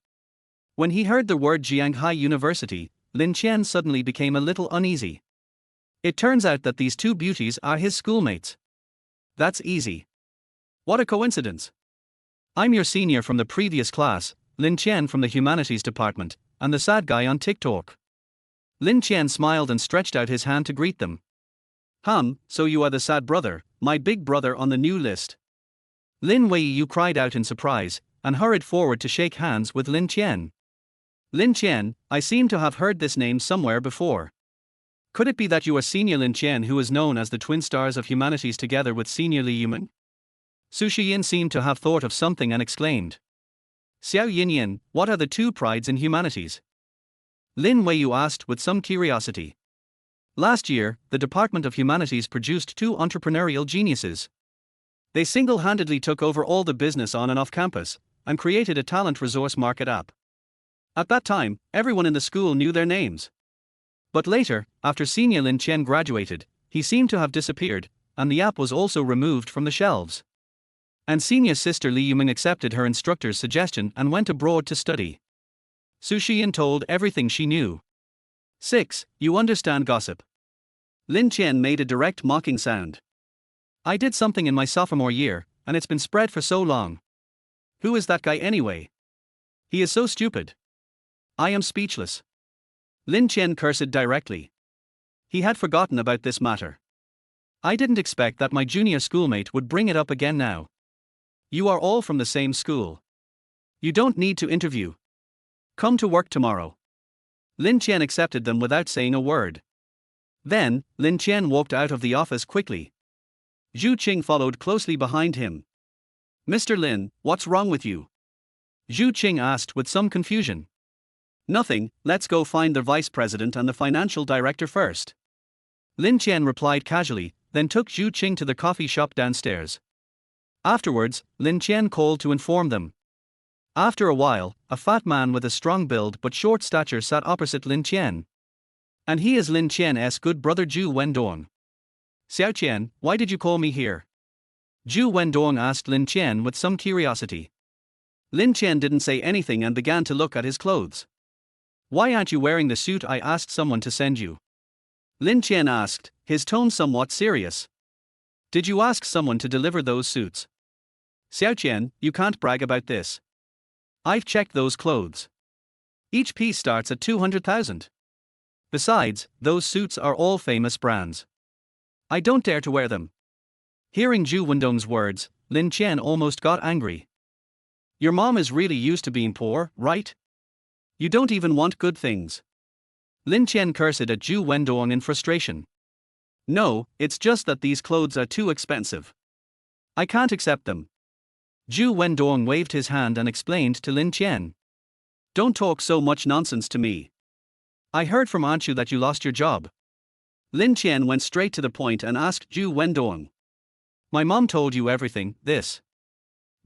When he heard the word Jianghai University, Lin Qian suddenly became a little uneasy. It turns out that these two beauties are his schoolmates. That's easy. What a coincidence. I'm your senior from the previous class, Lin Qian from the Humanities Department, and the sad guy on TikTok. Lin Qian smiled and stretched out his hand to greet them. So you are the sad brother, my big brother on the new list. Lin Weiyu cried out in surprise, and hurried forward to shake hands with Lin Qian. Lin Qian, I seem to have heard this name somewhere before. Could it be that you are Senior Lin Qian, who is known as the twin stars of humanities together with Senior Li Yumeng? Su Shiyin seemed to have thought of something and exclaimed. Xiao Yinyin, what are the two prides in humanities? Lin Weiyu asked with some curiosity. Last year, the Department of Humanities produced two entrepreneurial geniuses. They single-handedly took over all the business on and off campus, and created a talent resource market app. At that time, everyone in the school knew their names. But later, after Senior Lin Qian graduated, he seemed to have disappeared, and the app was also removed from the shelves. And Senior sister Li Yumeng accepted her instructor's suggestion and went abroad to study. Su Shiyin told everything she knew. 6. You understand gossip. Lin Qian made a direct mocking sound. I did something in my sophomore year, and it's been spread for so long. Who is that guy anyway? He is so stupid. I am speechless. Lin Qian cursed directly. He had forgotten about this matter. I didn't expect that my junior schoolmate would bring it up again now. You are all from the same school. You don't need to interview. Come to work tomorrow. Lin Qian accepted them without saying a word. Then, Lin Qian walked out of the office quickly. Zhu Qing followed closely behind him. Mr. Lin, what's wrong with you? Zhu Qing asked with some confusion. Nothing, let's go find the vice president and the financial director first. Lin Qian replied casually, then took Zhu Qing to the coffee shop downstairs. Afterwards, Lin Qian called to inform them. After a while, a fat man with a strong build but short stature sat opposite Lin Qian. And he is Lin Qian's good brother Zhu Wendong. Xiao Qian, why did you call me here? Zhu Wendong asked Lin Qian with some curiosity. Lin Qian didn't say anything and began to look at his clothes. Why aren't you wearing the suit I asked someone to send you? Lin Qian asked, his tone somewhat serious. Did you ask someone to deliver those suits? Xiao Qian, you can't brag about this. I've checked those clothes. Each piece starts at 200,000. Besides, those suits are all famous brands. I don't dare to wear them. Hearing Zhu Wendong's words, Lin Qian almost got angry. Your mom is really used to being poor, right? You don't even want good things. Lin Qian cursed at Zhu Wendong in frustration. No, it's just that these clothes are too expensive. I can't accept them. Zhu Wendong waved his hand and explained to Lin Qian. Don't talk so much nonsense to me. I heard from Aunt Chu that you lost your job. Lin Qian went straight to the point and asked Zhu Wendong. My mom told you everything, this.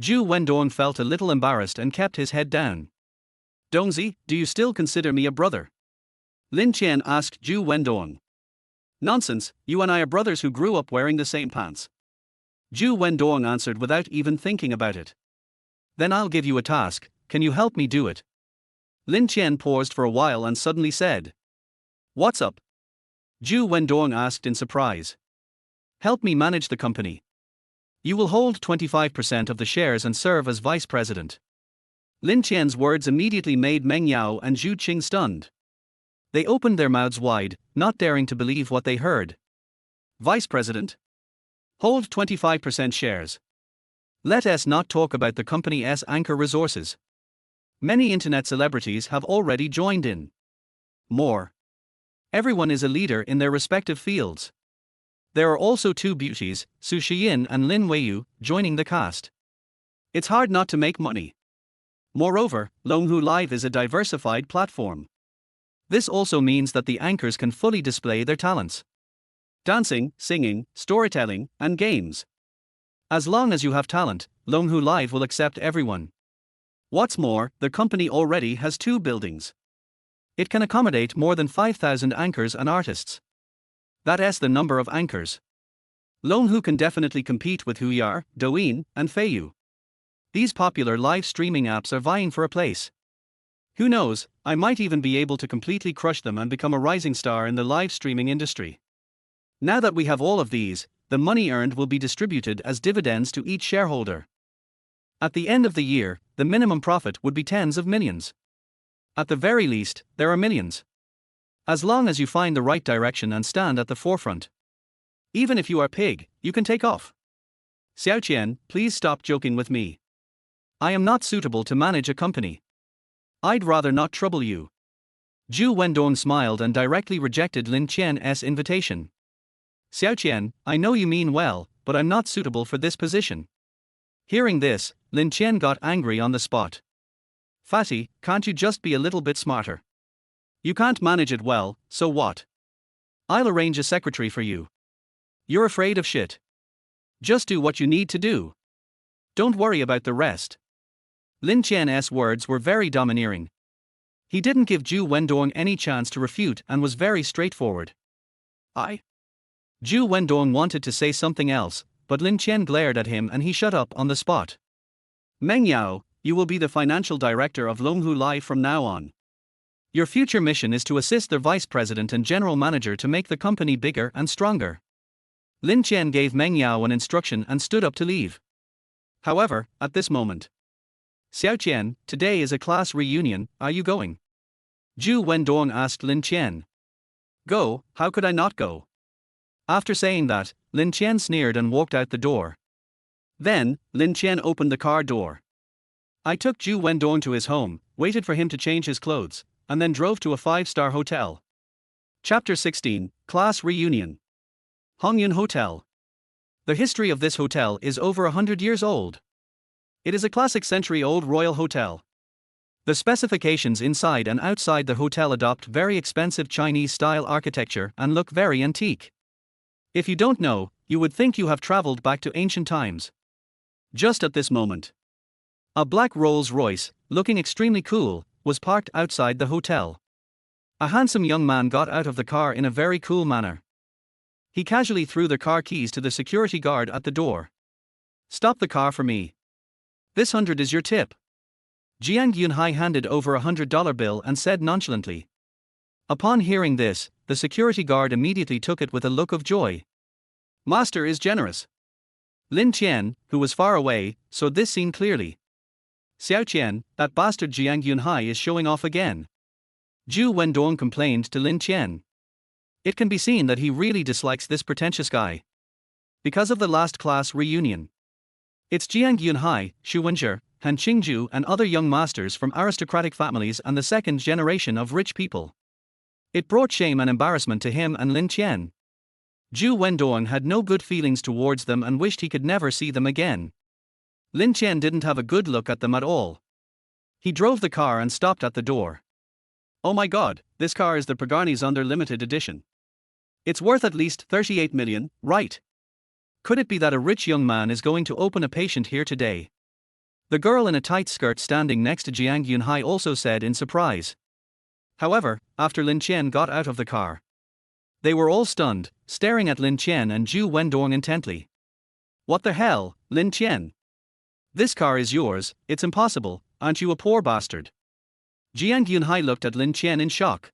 Zhu Wendong felt a little embarrassed and kept his head down. Dongzi, do you still consider me a brother? Lin Qian asked Zhu Wendong. Nonsense, you and I are brothers who grew up wearing the same pants. Zhu Wendong answered without even thinking about it. Then I'll give you a task, can you help me do it? Lin Qian paused for a while and suddenly said. What's up? Zhu Wendong asked in surprise. Help me manage the company. You will hold 25% of the shares and serve as vice president. Lin Qian's words immediately made Meng Yao and Zhu Qing stunned. They opened their mouths wide, not daring to believe what they heard. Vice president? Hold 25% shares. Let us not talk about the company's anchor resources. Many internet celebrities have already joined in. More. Everyone is a leader in their respective fields. There are also two beauties, Su Shiyin and Lin Weiyu, joining the cast. It's hard not to make money. Moreover, Longhu Live is a diversified platform. This also means that the anchors can fully display their talents. Dancing, singing, storytelling, and games. As long as you have talent, Longhu Live will accept everyone. What's more, the company already has 2 buildings. It can accommodate more than 5,000 anchors and artists. That's the number of anchors. Longhu can definitely compete with Huiyar, Douyin, and Feiyu. These popular live streaming apps are vying for a place. Who knows, I might even be able to completely crush them and become a rising star in the live streaming industry. Now that we have all of these, the money earned will be distributed as dividends to each shareholder. At the end of the year, the minimum profit would be tens of millions. At the very least, there are millions. As long as you find the right direction and stand at the forefront. Even if you are pig, you can take off. Xiaoqian, please stop joking with me. I am not suitable to manage a company. I'd rather not trouble you. Zhu Wendong smiled and directly rejected Lin Qian's invitation. Xiaoqian, I know you mean well, but I'm not suitable for this position. Hearing this, Lin Qian got angry on the spot. Fatty, can't you just be a little bit smarter? You can't manage it well, so what? I'll arrange a secretary for you. You're afraid of shit. Just do what you need to do. Don't worry about the rest. Lin Qian's words were very domineering. He didn't give Zhu Wendong any chance to refute and was very straightforward. Zhu Wendong wanted to say something else, but Lin Qian glared at him and he shut up on the spot. Meng Yao, you will be the financial director of Longhu Live from now on. Your future mission is to assist the vice president and general manager to make the company bigger and stronger. Lin Qian gave Meng Yao an instruction and stood up to leave. However, at this moment, Xiaoqian, today is a class reunion, are you going? Zhu Wendong asked Lin Qian. Go, how could I not go? After saying that, Lin Qian sneered and walked out the door. Then, Lin Qian opened the car door. I took Zhu Wendong to his home, waited for him to change his clothes, and then drove to a 5-star hotel. Chapter 16, Class Reunion. Hongyun Hotel. The history of this hotel is over 100 years old. It is a classic century-old royal hotel. The specifications inside and outside the hotel adopt very expensive Chinese-style architecture and look very antique. If you don't know, you would think you have traveled back to ancient times. Just at this moment, a black Rolls-Royce, looking extremely cool, was parked outside the hotel. A handsome young man got out of the car in a very cool manner. He casually threw the car keys to the security guard at the door. Stop the car for me. This 100 is your tip. Jiang Yunhai handed over a $100 bill and said nonchalantly. Upon hearing this, the security guard immediately took it with a look of joy. Master is generous. Lin Qian, who was far away, saw this scene clearly. Xiaoqian, that bastard Jiang Yunhai is showing off again. Zhu Wendong complained to Lin Qian. It can be seen that he really dislikes this pretentious guy. Because of the last class reunion. It's Jiang Yunhai, Xu Wenzhe, Han Qingzhu and other young masters from aristocratic families and the second generation of rich people. It brought shame and embarrassment to him and Lin Qian. Zhu Wendong had no good feelings towards them and wished he could never see them again. Lin Qian didn't have a good look at them at all. He drove the car and stopped at the door. Oh my god, this car is the Pagani Zunder limited edition. It's worth at least 38 million, right? Could it be that a rich young man is going to open a patient here today? The girl in a tight skirt standing next to Jiang Yunhai also said in surprise. However, after Lin Qian got out of the car, they were all stunned, staring at Lin Qian and Zhu Wendong intently. What the hell, Lin Qian? This car is yours, it's impossible, aren't you a poor bastard? Jiang Yunhai looked at Lin Qian in shock.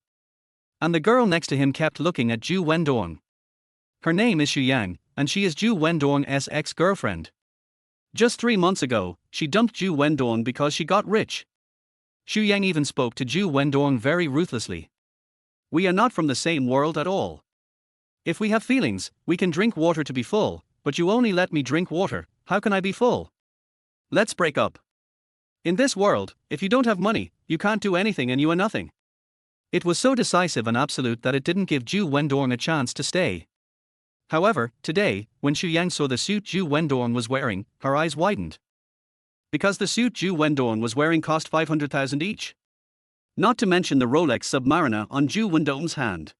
And the girl next to him kept looking at Zhu Wendong. Her name is Xu Yang, and she is Zhu Wendong's ex-girlfriend. Just 3 months ago, she dumped Zhu Wendong because she got rich. Xu Yang even spoke to Zhu Wendong very ruthlessly. We are not from the same world at all. If we have feelings, we can drink water to be full, but you only let me drink water, how can I be full? Let's break up. In this world, if you don't have money, you can't do anything and you are nothing. It was so decisive and absolute that it didn't give Zhu Wendong a chance to stay. However, today, when Xu Yang saw the suit Zhu Wendong was wearing, her eyes widened. Because the suit Zhu Wendong was wearing cost 500,000 each. Not to mention the Rolex Submariner on Zhu Wendong's hand.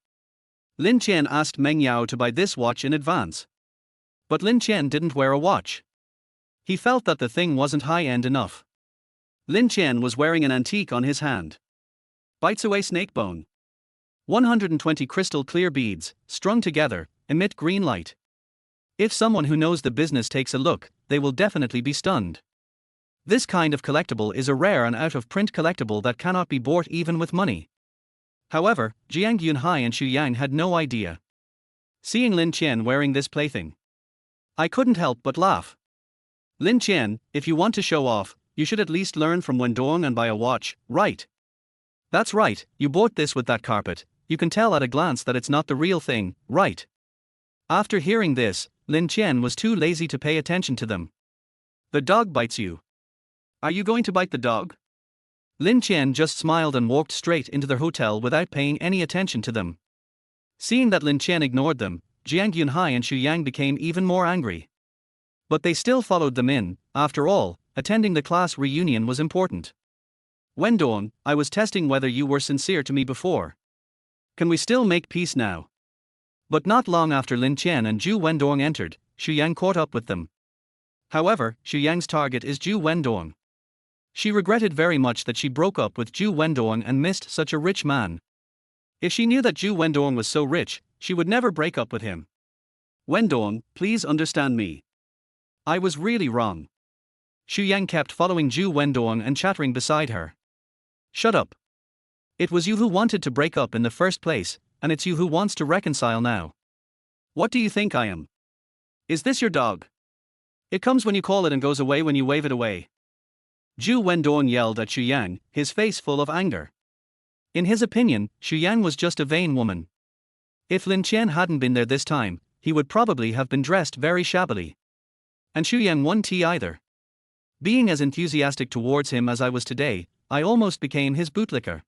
Lin Qian asked Meng Yao to buy this watch in advance. But Lin Qian didn't wear a watch. He felt that the thing wasn't high-end enough. Lin Qian was wearing an antique on his hand. Bites away snake bone. 120 crystal clear beads, strung together, emit green light. If someone who knows the business takes a look, they will definitely be stunned. This kind of collectible is a rare and out-of-print collectible that cannot be bought even with money. However, Jiang Yunhai and Xu Yang had no idea. Seeing Lin Qian wearing this plaything, I couldn't help but laugh. Lin Qian, if you want to show off, you should at least learn from Wendong and buy a watch, right? That's right, you bought this with that carpet, you can tell at a glance that it's not the real thing, right? After hearing this, Lin Qian was too lazy to pay attention to them. The dog bites you. Are you going to bite the dog? Lin Qian just smiled and walked straight into their hotel without paying any attention to them. Seeing that Lin Qian ignored them, Jiang Yunhai and Xu Yang became even more angry. But they still followed them in. After all, attending the class reunion was important. Wendong, I was testing whether you were sincere to me before. Can we still make peace now? But not long after Lin Qian and Zhu Wendong entered, Xu Yang caught up with them. However, Xu Yang's target is Zhu Wendong. She regretted very much that she broke up with Zhu Wendong and missed such a rich man. If she knew that Zhu Wendong was so rich, she would never break up with him. Wendong, please understand me. I was really wrong. Xu Yang kept following Zhu Wendong and chattering beside her. Shut up. It was you who wanted to break up in the first place, and it's you who wants to reconcile now. What do you think I am? Is this your dog? It comes when you call it and goes away when you wave it away. Zhu Wendong yelled at Xu Yang, his face full of anger. In his opinion, Xu Yang was just a vain woman. If Lin Qian hadn't been there this time, he would probably have been dressed very shabbily. And Xu Yang wouldn't either. Being as enthusiastic towards him as I was today, I almost became his bootlicker.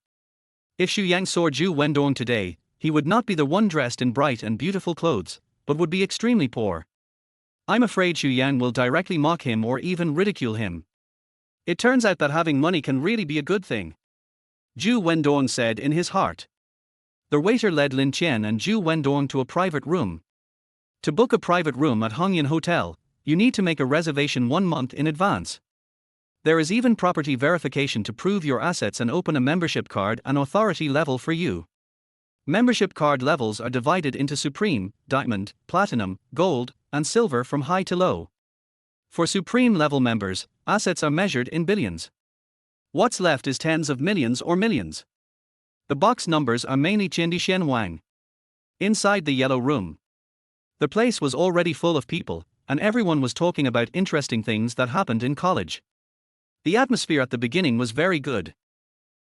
If Xu Yang saw Zhu Wendong today, he would not be the one dressed in bright and beautiful clothes, but would be extremely poor. I'm afraid Xu Yang will directly mock him or even ridicule him. It turns out that having money can really be a good thing. Zhu Wendong said in his heart. The waiter led Lin Qian and Zhu Wendong to a private room. To book a private room at Hongyan Hotel, you need to make a reservation 1 month in advance. There is even property verification to prove your assets and open a membership card and authority level for you. Membership card levels are divided into Supreme, Diamond, Platinum, Gold, and Silver from high to low. For Supreme level members, assets are measured in billions. What's left is tens of millions or millions. The box numbers are mainly Qindi Xian Wang. Inside the yellow room, the place was already full of people, and everyone was talking about interesting things that happened in college. The atmosphere at the beginning was very good.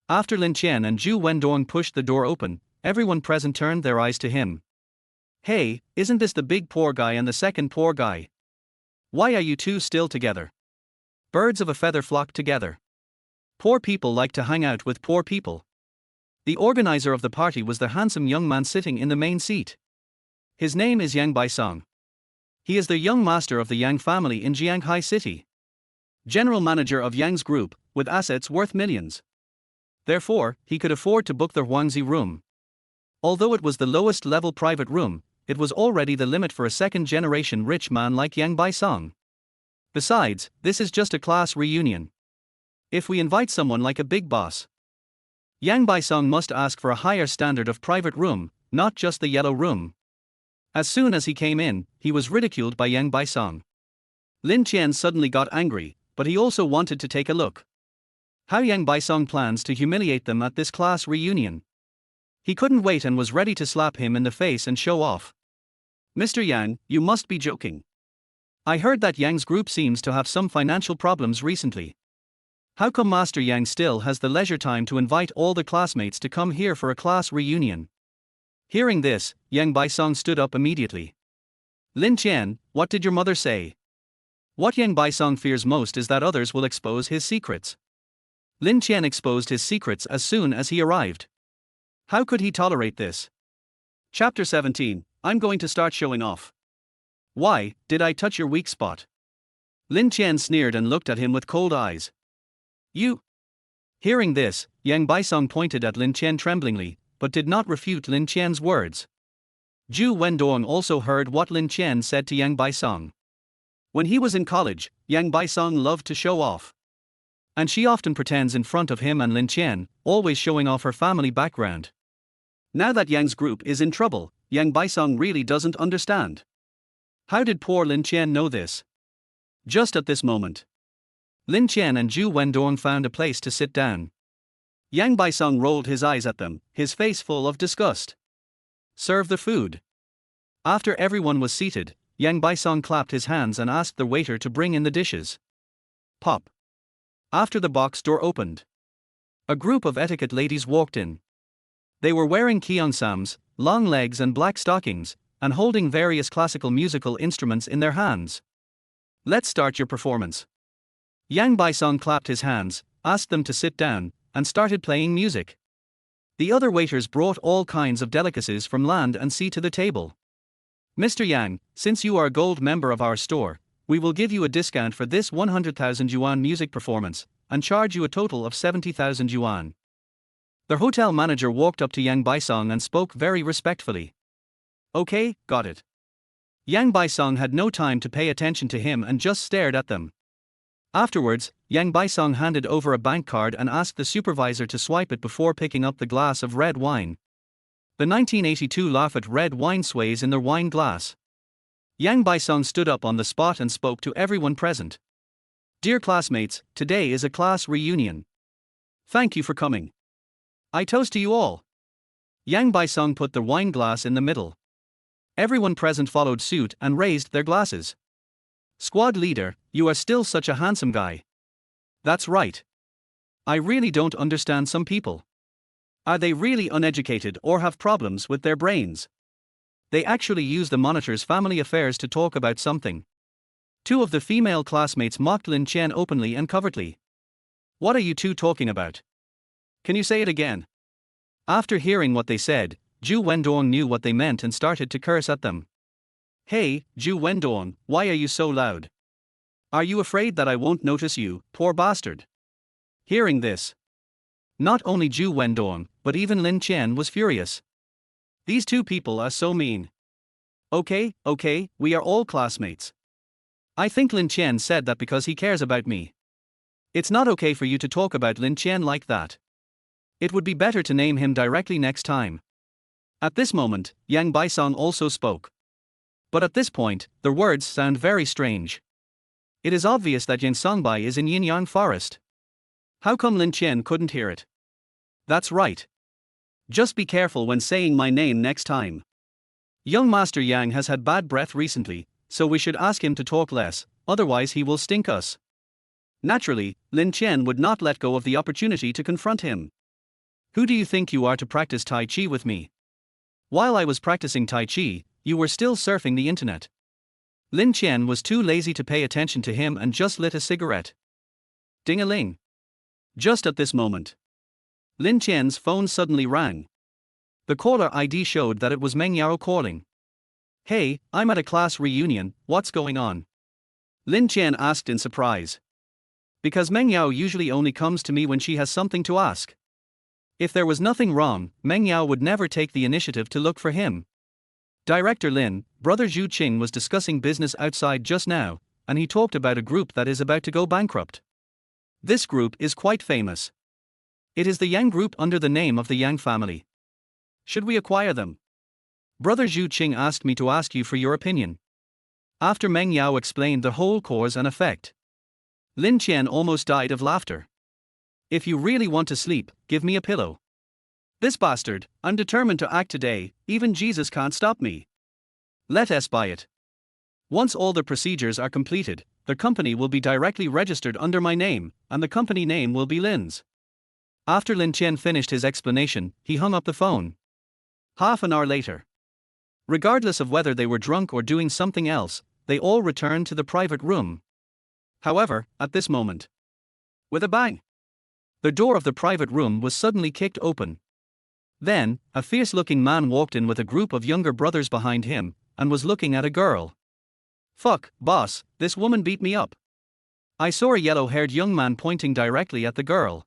After Lin Qian and Zhu Wendong pushed the door open, everyone present turned their eyes to him. Hey, isn't this the big poor guy and the second poor guy? Why are you two still together? Birds of a feather flock together. Poor people like to hang out with poor people. The organizer of the party was the handsome young man sitting in the main seat. His name is Yang Baisong. He is the young master of the Yang family in Jianghai City. General manager of Yang's group, with assets worth millions. Therefore, he could afford to book the Huangzi room. Although it was the lowest level private room, it was already the limit for a second-generation rich man like Yang Baisong. Besides, this is just a class reunion. If we invite someone like a big boss, Yang Baisong must ask for a higher standard of private room, not just the yellow room. As soon as he came in, he was ridiculed by Yang Baisong. Lin Qian suddenly got angry, but he also wanted to take a look. How Yang Baisong plans to humiliate them at this class reunion. He couldn't wait and was ready to slap him in the face and show off. Mr. Yang, you must be joking. I heard that Yang's group seems to have some financial problems recently. How come Master Yang still has the leisure time to invite all the classmates to come here for a class reunion? Hearing this, Yang Baisong stood up immediately. Lin Qian, what did your mother say? What Yang Baisong fears most is that others will expose his secrets. Lin Qian exposed his secrets as soon as he arrived. How could he tolerate this? Chapter 17. I'm going to start showing off. Why, did I touch your weak spot? Lin Qian sneered and looked at him with cold eyes. You. Hearing this, Yang Baisong pointed at Lin Qian tremblingly, but did not refute Lin Qian's words. Zhu Wendong also heard what Lin Qian said to Yang Baisong. When he was in college, Yang Baisong loved to show off. And she often pretends in front of him and Lin Qian, always showing off her family background. Now that Yang's group is in trouble, Yang Baisong really doesn't understand. How did poor Lin Qian know this? Just at this moment, Lin Qian and Zhu Wendong found a place to sit down. Yang Baisong rolled his eyes at them, his face full of disgust. Serve the food. After everyone was seated, Yang Baisong clapped his hands and asked the waiter to bring in the dishes. Pop. After the box door opened, a group of etiquette ladies walked in. They were wearing kyeongsams, long legs and black stockings, and holding various classical musical instruments in their hands. Let's start your performance. Yang Baisong clapped his hands, asked them to sit down, and started playing music. The other waiters brought all kinds of delicacies from land and sea to the table. Mr. Yang, since you are a gold member of our store, we will give you a discount for this 100,000 yuan music performance, and charge you a total of 70,000 yuan. The hotel manager walked up to Yang Baisong and spoke very respectfully. Okay, got it. Yang Baisong had no time to pay attention to him and just stared at them. Afterwards, Yang Baisong handed over a bank card and asked the supervisor to swipe it before picking up the glass of red wine. The 1982 Lafite red wine sways in their wine glass. Yang Baisong stood up on the spot and spoke to everyone present. Dear classmates, today is a class reunion. Thank you for coming. I toast to you all. Yang Baisong put the wine glass in the middle. Everyone present followed suit and raised their glasses. Squad leader, you are still such a handsome guy. That's right. I really don't understand some people. Are they really uneducated or have problems with their brains? They actually use the monitor's family affairs to talk about something. Two of the female classmates mocked Lin Qian openly and covertly. What are you two talking about? Can you say it again? After hearing what they said, Zhu Wendong knew what they meant and started to curse at them. Hey, Zhu Wendong, why are you so loud? Are you afraid that I won't notice you, poor bastard? Hearing this, not only Zhu Wendong, but even Lin Qian was furious. These two people are so mean. Okay, we are all classmates. I think Lin Qian said that because he cares about me. It's not okay for you to talk about Lin Qian like that. It would be better to name him directly next time. At this moment, Yang Baisong also spoke. But at this point, their words sound very strange. It is obvious that Yang Songbai is in Yin-Yang Forest. How come Lin Qian couldn't hear it? That's right. Just be careful when saying my name next time. Young Master Yang has had bad breath recently, so we should ask him to talk less, otherwise he will stink us. Naturally, Lin Qian would not let go of the opportunity to confront him. Who do you think you are to practice Tai Chi with me? While I was practicing Tai Chi, you were still surfing the internet. Lin Qian was too lazy to pay attention to him and just lit a cigarette. Ding-a-ling. Just at this moment, Lin Qian's phone suddenly rang. The caller ID showed that it was Meng Yao calling. Hey, I'm at a class reunion, what's going on? Lin Qian asked in surprise. Because Meng Yao usually only comes to me when she has something to ask. If there was nothing wrong, Meng Yao would never take the initiative to look for him. Director Lin, brother Zhu Qing was discussing business outside just now, and he talked about a group that is about to go bankrupt. This group is quite famous. It is the Yang Group under the name of the Yang family. Should we acquire them? Brother Zhu Qing asked me to ask you for your opinion. After Meng Yao explained the whole cause and effect, Lin Qian almost died of laughter. If you really want to sleep, give me a pillow. This bastard, I'm determined to act today, even Jesus can't stop me. Let us buy it. Once all the procedures are completed, the company will be directly registered under my name, and the company name will be Lin's. After Lin Qian finished his explanation, he hung up the phone. Half an hour later, regardless of whether they were drunk or doing something else, they all returned to the private room. However, at this moment, with a bang, the door of the private room was suddenly kicked open. Then, a fierce-looking man walked in with a group of younger brothers behind him, and was looking at a girl. "Fuck, boss, this woman beat me up." I saw a yellow-haired young man pointing directly at the girl.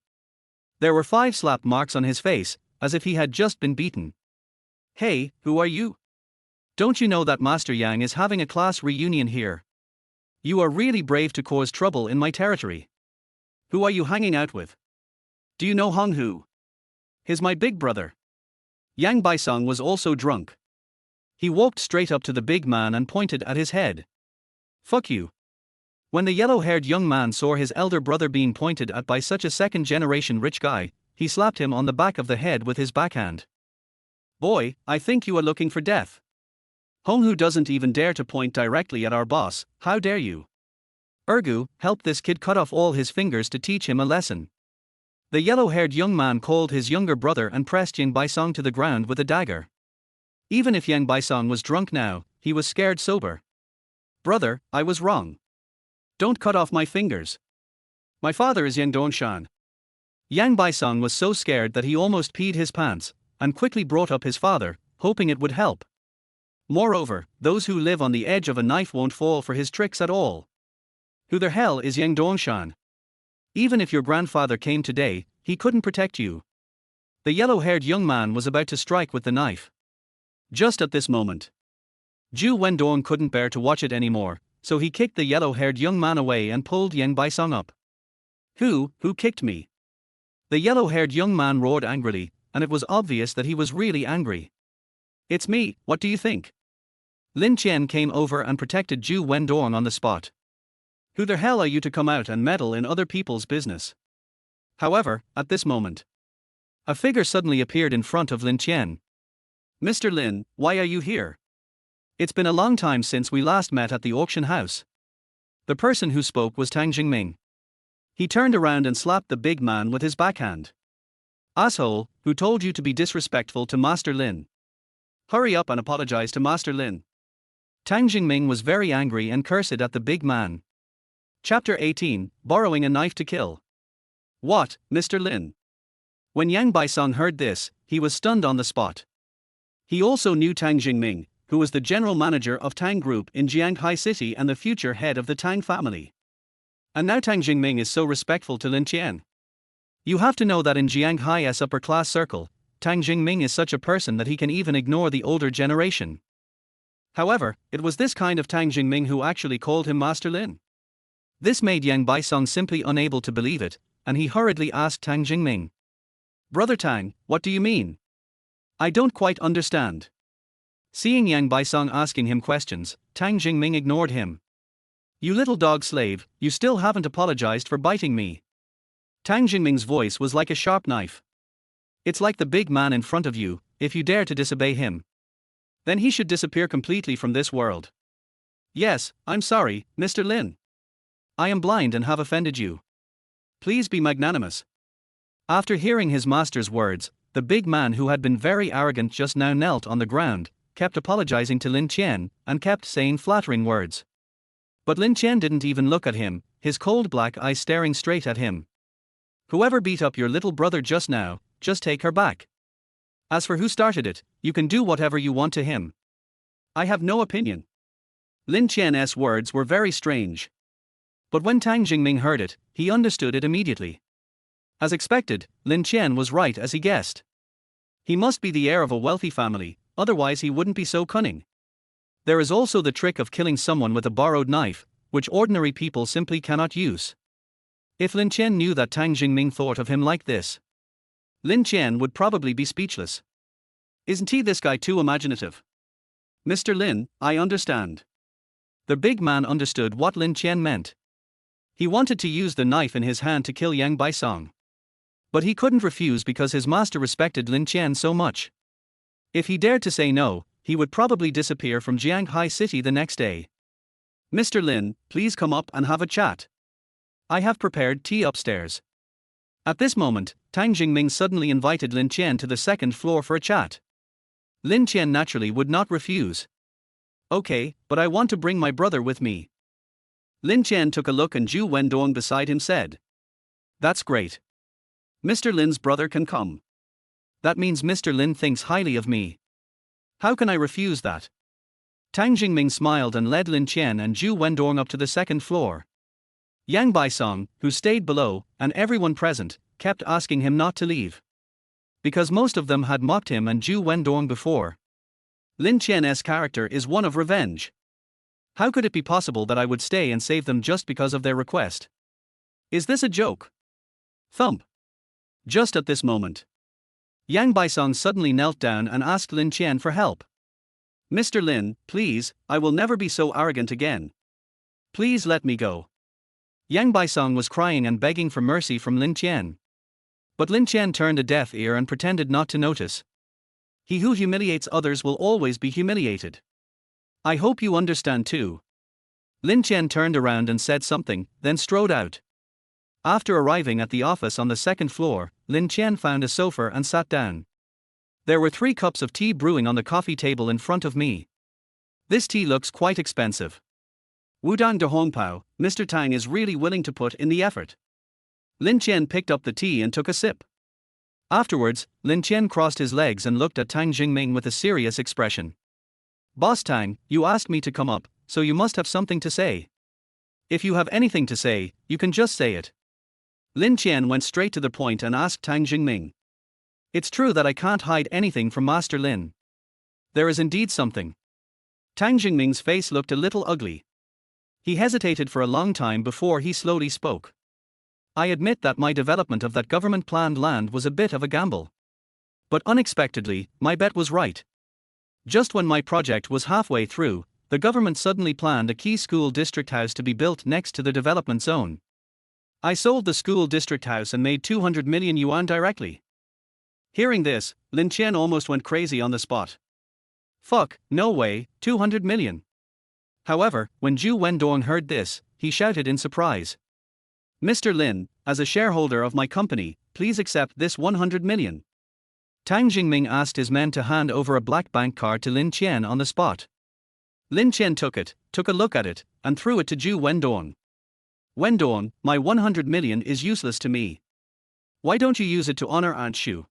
There were 5 slap marks on his face, as if he had just been beaten. "Hey, who are you? Don't you know that Master Yang is having a class reunion here? You are really brave to cause trouble in my territory. Who are you hanging out with? Do you know Hong Hu? He's my big brother." Yang Baisong was also drunk. He walked straight up to the big man and pointed at his head. "Fuck you." When the yellow-haired young man saw his elder brother being pointed at by such a second-generation rich guy, he slapped him on the back of the head with his backhand. "Boy, I think you are looking for death. Hong Hu doesn't even dare to point directly at our boss, how dare you? Ergu, help this kid cut off all his fingers to teach him a lesson." The yellow-haired young man called his younger brother and pressed Yang Baisong to the ground with a dagger. Even if Yang Baisong was drunk now, he was scared sober. "Brother, I was wrong. Don't cut off my fingers. My father is Yang Dongshan." Yang Baisong was so scared that he almost peed his pants, and quickly brought up his father, hoping it would help. Moreover, those who live on the edge of a knife won't fall for his tricks at all. Who the hell is Yang Dongshan? Even if your grandfather came today, he couldn't protect you. The yellow-haired young man was about to strike with the knife. Just at this moment, Zhu Wendong couldn't bear to watch it anymore, so he kicked the yellow-haired young man away and pulled Yang Baisong up. Who kicked me?" The yellow-haired young man roared angrily, and it was obvious that he was really angry. "It's me, what do you think?" Lin Qian came over and protected Zhu Wendong on the spot. "Who the hell are you to come out and meddle in other people's business?" However, at this moment, a figure suddenly appeared in front of Lin Qian. "Mr. Lin, why are you here? It's been a long time since we last met at the auction house." The person who spoke was Tang Jingming. He turned around and slapped the big man with his backhand. "Asshole, who told you to be disrespectful to Master Lin? Hurry up and apologize to Master Lin." Tang Jingming was very angry and cursed at the big man. Chapter 18, Borrowing a Knife to Kill. "What, Mr. Lin?" When Yang Baisong heard this, he was stunned on the spot. He also knew Tang Jingming, who was the general manager of Tang Group in Jianghai City and the future head of the Tang family. And now Tang Jingming is so respectful to Lin Qian. You have to know that in Jianghai's upper-class circle, Tang Jingming is such a person that he can even ignore the older generation. However, it was this kind of Tang Jingming who actually called him Master Lin. This made Yang Baisong simply unable to believe it, and he hurriedly asked Tang Jingming. "Brother Tang, what do you mean? I don't quite understand." Seeing Yang Baisong asking him questions, Tang Jingming ignored him. "You little dog slave, you still haven't apologized for biting me." Tang Jingming's voice was like a sharp knife. "It's like the big man in front of you, if you dare to disobey him, then he should disappear completely from this world." "Yes, I'm sorry, Mr. Lin. I am blind and have offended you. Please be magnanimous." After hearing his master's words, the big man who had been very arrogant just now knelt on the ground, kept apologizing to Lin Qian, and kept saying flattering words. But Lin Qian didn't even look at him, his cold black eyes staring straight at him. "Whoever beat up your little brother just now, just take her back. As for who started it, you can do whatever you want to him. I have no opinion." Lin Qian's words were very strange. But when Tang Jingming heard it, he understood it immediately. As expected, Lin Qian was right as he guessed. He must be the heir of a wealthy family, otherwise he wouldn't be so cunning. There is also the trick of killing someone with a borrowed knife, which ordinary people simply cannot use. If Lin Qian knew that Tang Jingming thought of him like this, Lin Qian would probably be speechless. Isn't he this guy too imaginative? "Mr. Lin, I understand." The big man understood what Lin Qian meant. He wanted to use the knife in his hand to kill Yang Baisong. But he couldn't refuse because his master respected Lin Qian so much. If he dared to say no, he would probably disappear from Jianghai City the next day. "Mr. Lin, please come up and have a chat. I have prepared tea upstairs." At this moment, Tang Jingming suddenly invited Lin Qian to the second floor for a chat. Lin Qian naturally would not refuse. "Okay, but I want to bring my brother with me." Lin Qian took a look and Zhu Wendong beside him said, "That's great. Mr. Lin's brother can come." That means Mr. Lin thinks highly of me. How can I refuse that? Tang Jingming smiled and led Lin Qian and Zhu Wendong up to the second floor. Yang Baisong, who stayed below, and everyone present, kept asking him not to leave. Because most of them had mocked him and Zhu Wendong before. Lin Qian's character is one of revenge. How could it be possible that I would stay and save them just because of their request? Is this a joke? Thump. Just at this moment, Yang Baisong suddenly knelt down and asked Lin Qian for help. Mr. Lin, please, I will never be so arrogant again. Please let me go. Yang Baisong was crying and begging for mercy from Lin Qian. But Lin Qian turned a deaf ear and pretended not to notice. He who humiliates others will always be humiliated. I hope you understand too. Lin Qian turned around and said something, then strode out. After arriving at the office on the second floor, Lin Qian found a sofa and sat down. There were 3 cups of tea brewing on the coffee table in front of me. This tea looks quite expensive. Wudang de Hongpao, Mr. Tang is really willing to put in the effort. Lin Qian picked up the tea and took a sip. Afterwards, Lin Qian crossed his legs and looked at Tang Jingming with a serious expression. Boss Tang, you asked me to come up, so you must have something to say. If you have anything to say, you can just say it. Lin Qian went straight to the point and asked Tang Jingming. It's true that I can't hide anything from Master Lin. There is indeed something. Tang Jingming's face looked a little ugly. He hesitated for a long time before he slowly spoke. I admit that my development of that government-planned land was a bit of a gamble. But unexpectedly, my bet was right. Just when my project was halfway through, the government suddenly planned a key school district house to be built next to the development zone. I sold the school district house and made 200 million yuan directly. Hearing this, Lin Qian almost went crazy on the spot. Fuck, no way, 200 million. However, when Zhu Wendong heard this, he shouted in surprise. Mr. Lin, as a shareholder of my company, please accept this 100 million. Tang Jingming asked his men to hand over a black bank card to Lin Qian on the spot. Lin Qian took it, took a look at it, and threw it to Zhu Wendong. Wendong, my 100 million is useless to me. Why don't you use it to honor Aunt Shu?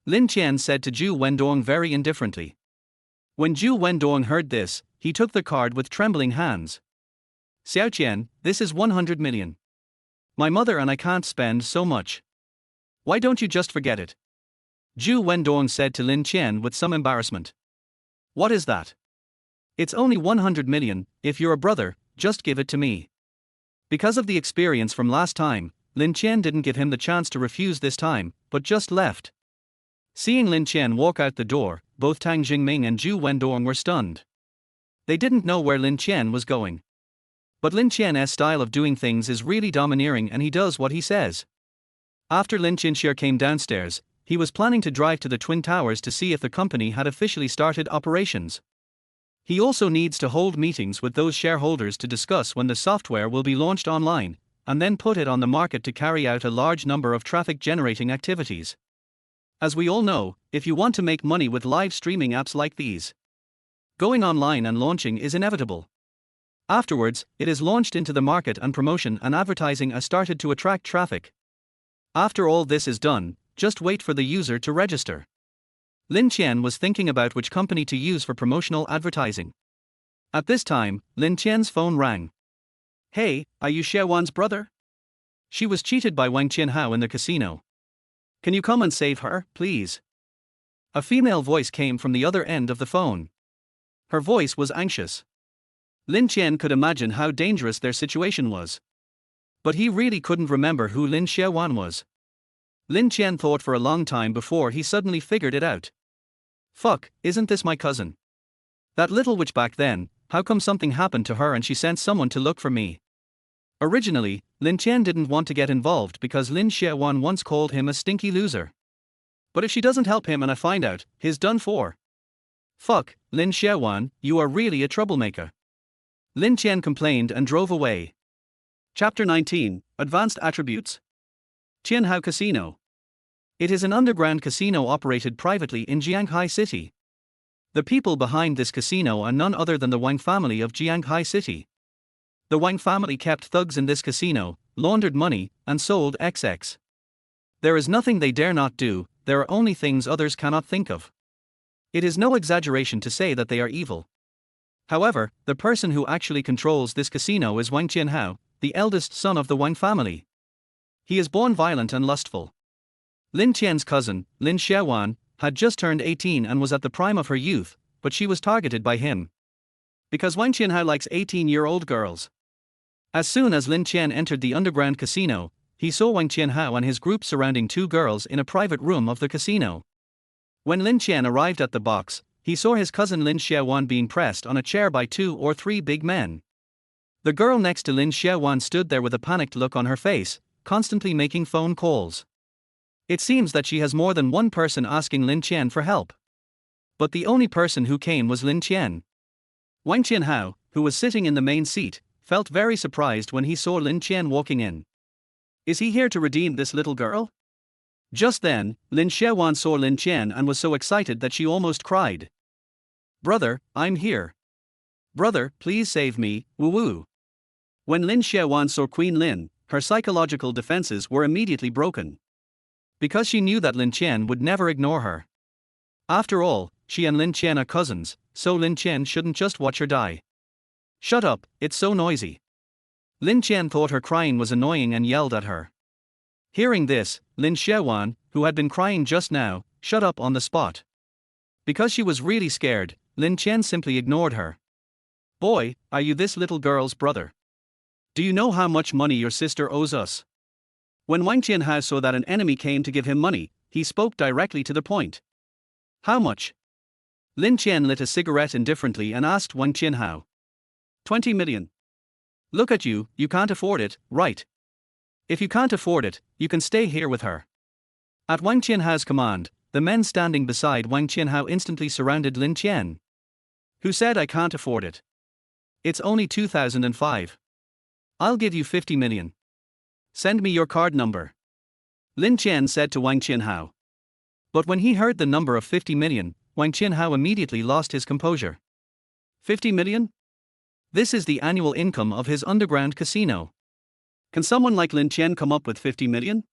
Lin Qian said to Zhu Wendong very indifferently. When Zhu Wendong heard this, he took the card with trembling hands. Xiao Qian, this is 100 million. My mother and I can't spend so much. Why don't you just forget it? Zhu Wendong said to Lin Qian with some embarrassment. What is that? It's only 100 million, if you're a brother, just give it to me. Because of the experience from last time, Lin Qian didn't give him the chance to refuse this time, but just left. Seeing Lin Qian walk out the door, both Tang Jingming and Zhu Wendong were stunned. They didn't know where Lin Qian was going. But Lin Qian's style of doing things is really domineering and he does what he says. After Lin Qianxia came downstairs, he was planning to drive to the Twin Towers to see if the company had officially started operations. He also needs to hold meetings with those shareholders to discuss when the software will be launched online, and then put it on the market to carry out a large number of traffic-generating activities. As we all know, if you want to make money with live streaming apps like these, going online and launching is inevitable. Afterwards, it is launched into the market and promotion and advertising are started to attract traffic. After all this is done, just wait for the user to register. Lin Qian was thinking about which company to use for promotional advertising. At this time, Lin Qian's phone rang. Hey, are you Xie brother? She was cheated by Wang Qianhao in the casino. Can you come and save her, please? A female voice came from the other end of the phone. Her voice was anxious. Lin Qian could imagine how dangerous their situation was. But he really couldn't remember who Lin Xiewan was. Lin Qian thought for a long time before he suddenly figured it out. Fuck, isn't this my cousin? That little witch back then, how come something happened to her and she sent someone to look for me? Originally, Lin Qian didn't want to get involved because Lin Xiewan once called him a stinky loser. But if she doesn't help him and I find out, he's done for. Fuck, Lin Xiewan, you are really a troublemaker. Lin Qian complained and drove away. Chapter 19, Advanced Attributes. Qianhao Casino. It is an underground casino operated privately in Jianghai City. The people behind this casino are none other than the Wang family of Jianghai City. The Wang family kept thugs in this casino, laundered money, and sold XX. There is nothing they dare not do, there are only things others cannot think of. It is no exaggeration to say that they are evil. However, the person who actually controls this casino is Wang Qianhao, the eldest son of the Wang family. He is born violent and lustful. Lin Qian's cousin, Lin Xiaowan, had just turned 18 and was at the prime of her youth, but she was targeted by him. Because Wang Qianhao likes 18-year-old girls. As soon as Lin Qian entered the underground casino, he saw Wang Qianhao and his group surrounding two girls in a private room of the casino. When Lin Qian arrived at the box, he saw his cousin Lin Xiaowan being pressed on a chair by 2 or 3 big men. The girl next to Lin Xiaowan stood there with a panicked look on her face, constantly making phone calls. It seems that she has more than one person asking Lin Qian for help. But the only person who came was Lin Qian. Wang Qianhao, who was sitting in the main seat, felt very surprised when he saw Lin Qian walking in. Is he here to redeem this little girl? Just then, Lin Xiaowan saw Lin Qian and was so excited that she almost cried. Brother, I'm here. Brother, please save me, woo-woo. When Lin Xiaowan saw Queen Lin, her psychological defenses were immediately broken. Because she knew that Lin Qian would never ignore her. After all, she and Lin Qian are cousins, so Lin Qian shouldn't just watch her die. Shut up, it's so noisy. Lin Qian thought her crying was annoying and yelled at her. Hearing this, Lin Xiaowan, who had been crying just now, shut up on the spot. Because she was really scared, Lin Qian simply ignored her. Boy, are you this little girl's brother? Do you know how much money your sister owes us? When Wang Qianhao saw that an enemy came to give him money, he spoke directly to the point. How much? Lin Qian lit a cigarette indifferently and asked Wang Qianhao. 20 million. Look at you, you can't afford it, right? If you can't afford it, you can stay here with her. At Wang Qianhao's command, the men standing beside Wang Qianhao instantly surrounded Lin Qian. Who said I can't afford it? It's only 2005. I'll give you 50 million. Send me your card number. Lin Qian said to Wang Qianhao. But when he heard the number of 50 million, Wang Qianhao immediately lost his composure. 50 million? This is the annual income of his underground casino. Can someone like Lin Qian come up with 50 million?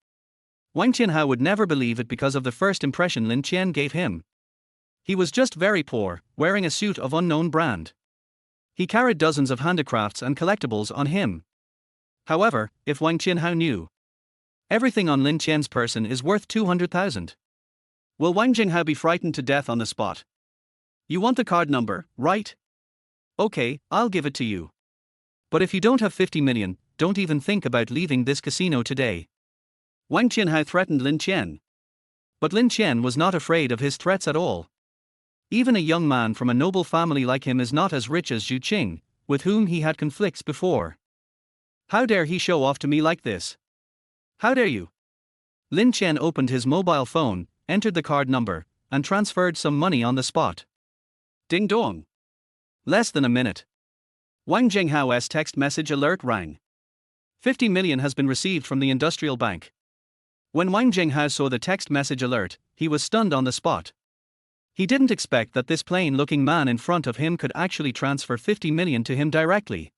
Wang Qianhao would never believe it because of the first impression Lin Qian gave him. He was just very poor, wearing a suit of unknown brand. He carried dozens of handicrafts and collectibles on him. However, if Wang Qianhao knew everything on Lin Qian's person is worth 200,000. Will Wang Qianhao be frightened to death on the spot? You want the card number, right? Okay, I'll give it to you. But if you don't have 50 million, don't even think about leaving this casino today. Wang Qianhao threatened Lin Qian. But Lin Qian was not afraid of his threats at all. Even a young man from a noble family like him is not as rich as Zhu Qing, with whom he had conflicts before. How dare he show off to me like this? How dare you? Lin Qian opened his mobile phone, entered the card number, and transferred some money on the spot. Ding dong. Less than a minute. Wang Zhenghao's text message alert rang. 50 million has been received from the industrial bank. When Wang Zhenghao saw the text message alert, he was stunned on the spot. He didn't expect that this plain-looking man in front of him could actually transfer 50 million to him directly.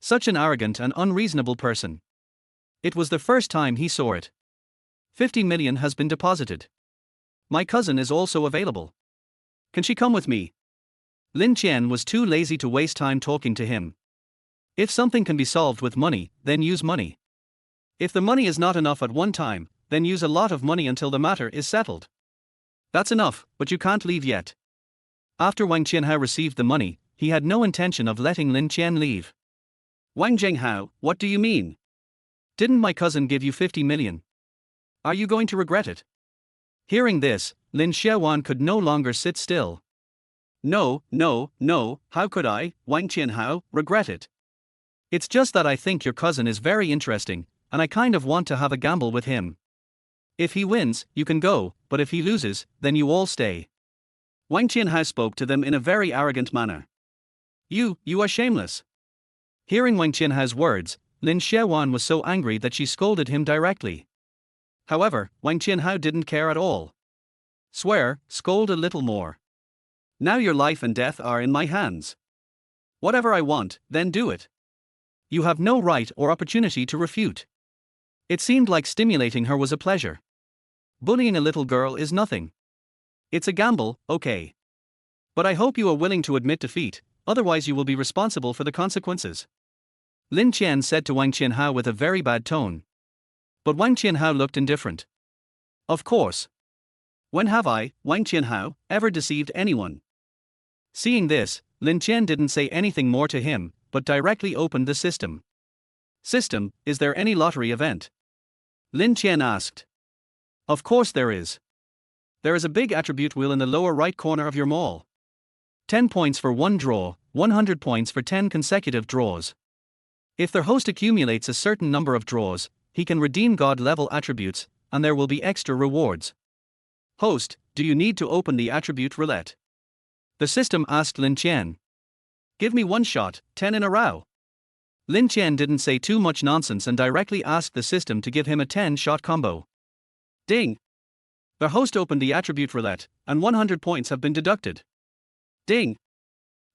Such an arrogant and unreasonable person. It was the first time he saw it. 50 million has been deposited. My cousin is also available. Can she come with me? Lin Qian was too lazy to waste time talking to him. If something can be solved with money, then use money. If the money is not enough at one time, then use a lot of money until the matter is settled. That's enough, but you can't leave yet. After Wang Qianhao received the money, he had no intention of letting Lin Qian leave. Wang Zhenghao, what do you mean? Didn't my cousin give you 50 million? Are you going to regret it? Hearing this, Lin Xiaowan could no longer sit still. No, how could I, Wang Qianhao, regret it? It's just that I think your cousin is very interesting, and I kind of want to have a gamble with him. If he wins, you can go, but if he loses, then you all stay. Wang Qianhao spoke to them in a very arrogant manner. You are shameless. Hearing Wang Qianhao's words, Lin Xiaowan was so angry that she scolded him directly. However, Wang Qianhao didn't care at all. Swear, scold a little more. Now your life and death are in my hands. Whatever I want, then do it. You have no right or opportunity to refute. It seemed like stimulating her was a pleasure. Bullying a little girl is nothing. It's a gamble, okay. But I hope you are willing to admit defeat, otherwise you will be responsible for the consequences. Lin Qian said to Wang Qianhao with a very bad tone. But Wang Qianhao looked indifferent. Of course. When have I, Wang Qianhao, ever deceived anyone? Seeing this, Lin Qian didn't say anything more to him, but directly opened the system. System, is there any lottery event? Lin Qian asked. Of course there is. There is a big attribute wheel in the lower right corner of your mall. 10 points for one draw, 100 points for 10 consecutive draws. If the host accumulates a certain number of draws, he can redeem God-level attributes, and there will be extra rewards. Host, do you need to open the attribute roulette? The system asked Lin Qian. Give me one shot, 10 in a row. Lin Qian didn't say too much nonsense and directly asked the system to give him a 10-shot combo. Ding! The host opened the attribute roulette, and 100 points have been deducted. Ding!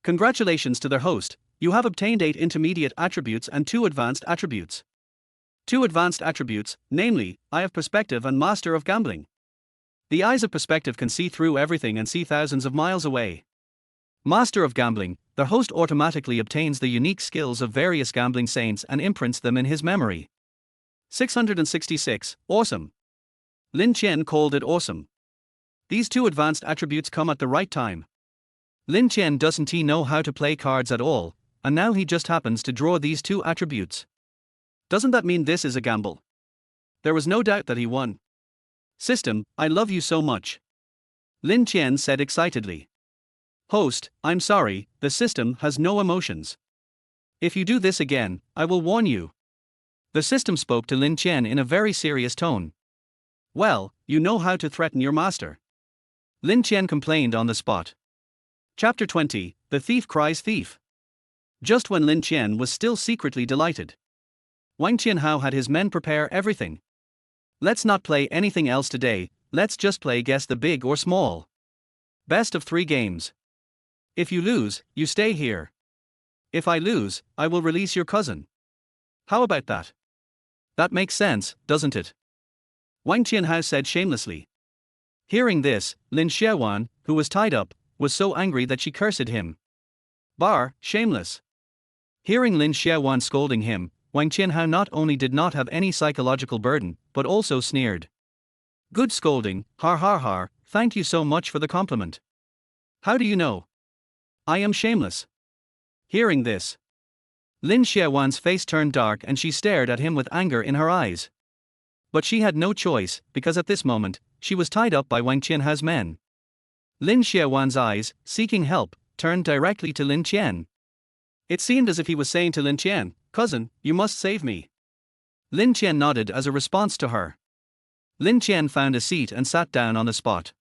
Congratulations to the host, you have obtained 8 intermediate attributes and 2 advanced attributes. 2 advanced attributes, namely, Eye of Perspective and Master of Gambling. The Eyes of Perspective can see through everything and see thousands of miles away. Master of Gambling, the host automatically obtains the unique skills of various gambling saints and imprints them in his memory. 666, awesome. Lin Qian called it awesome. These 2 advanced attributes come at the right time. Lin Qian doesn't know how to play cards at all, and now he just happens to draw these 2 attributes. Doesn't that mean this is a gamble? There was no doubt that he won. System, I love you so much. Lin Qian said excitedly. Host, I'm sorry, the system has no emotions. If you do this again, I will warn you. The system spoke to Lin Qian in a very serious tone. Well, you know how to threaten your master. Lin Qian complained on the spot. Chapter 20, The Thief Cries Thief. Just when Lin Qian was still secretly delighted, Wang Qianhao had his men prepare everything. Let's not play anything else today, let's just play Guess the Big or Small. Best of 3 games. If you lose, you stay here. If I lose, I will release your cousin. How about that? That makes sense, doesn't it? Wang Qianhao said shamelessly. Hearing this, Lin Xiaowan, who was tied up, was so angry that she cursed him. Bar, shameless. Hearing Lin Xiaowan scolding him, Wang Qianhao not only did not have any psychological burden, but also sneered. Good scolding, har har har, thank you so much for the compliment. How do you know? I am shameless. Hearing this, Lin Xiaowan's face turned dark and she stared at him with anger in her eyes. But she had no choice, because at this moment, she was tied up by Wang Qianhao's men. Lin Xiaowan's eyes, seeking help, turned directly to Lin Qian. It seemed as if he was saying to Lin Qian, Cousin, you must save me. Lin Qian nodded as a response to her. Lin Qian found a seat and sat down on the spot.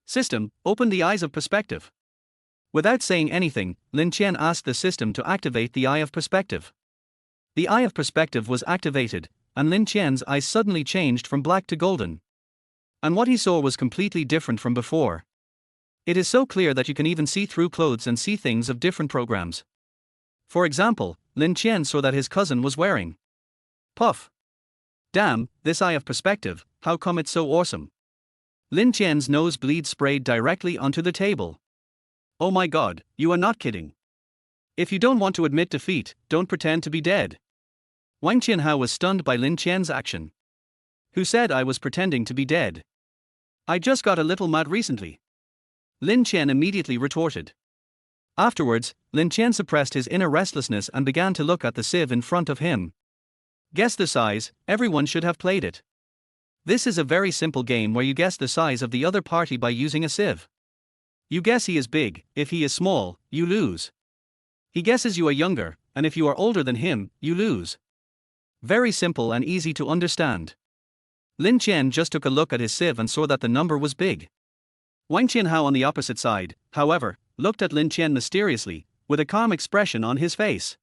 System, open the Eyes of Perspective. Without saying anything, Lin Qian asked the system to activate the Eye of Perspective. The Eye of Perspective was activated, and Lin Qian's eyes suddenly changed from black to golden. And what he saw was completely different from before. It is so clear that you can even see through clothes and see things of different programs. For example, Lin Qian saw that his cousin was wearing. Puff. Damn, this Eye of Perspective, how come it's so awesome? Lin Qian's nosebleed sprayed directly onto the table. Oh my god, you are not kidding. If you don't want to admit defeat, don't pretend to be dead. Wang Qianhao was stunned by Lin Qian's action. Who said I was pretending to be dead? I just got a little mad recently. Lin Qian immediately retorted. Afterwards, Lin Qian suppressed his inner restlessness and began to look at the sieve in front of him. Guess the size, everyone should have played it. This is a very simple game where you guess the size of the other party by using a sieve. You guess he is big, if he is small, you lose. He guesses you are younger, and if you are older than him, you lose. Very simple and easy to understand. Lin Qian just took a look at his sieve and saw that the number was big. Wang Qianhao on the opposite side, however, looked at Lin Qian mysteriously, with a calm expression on his face.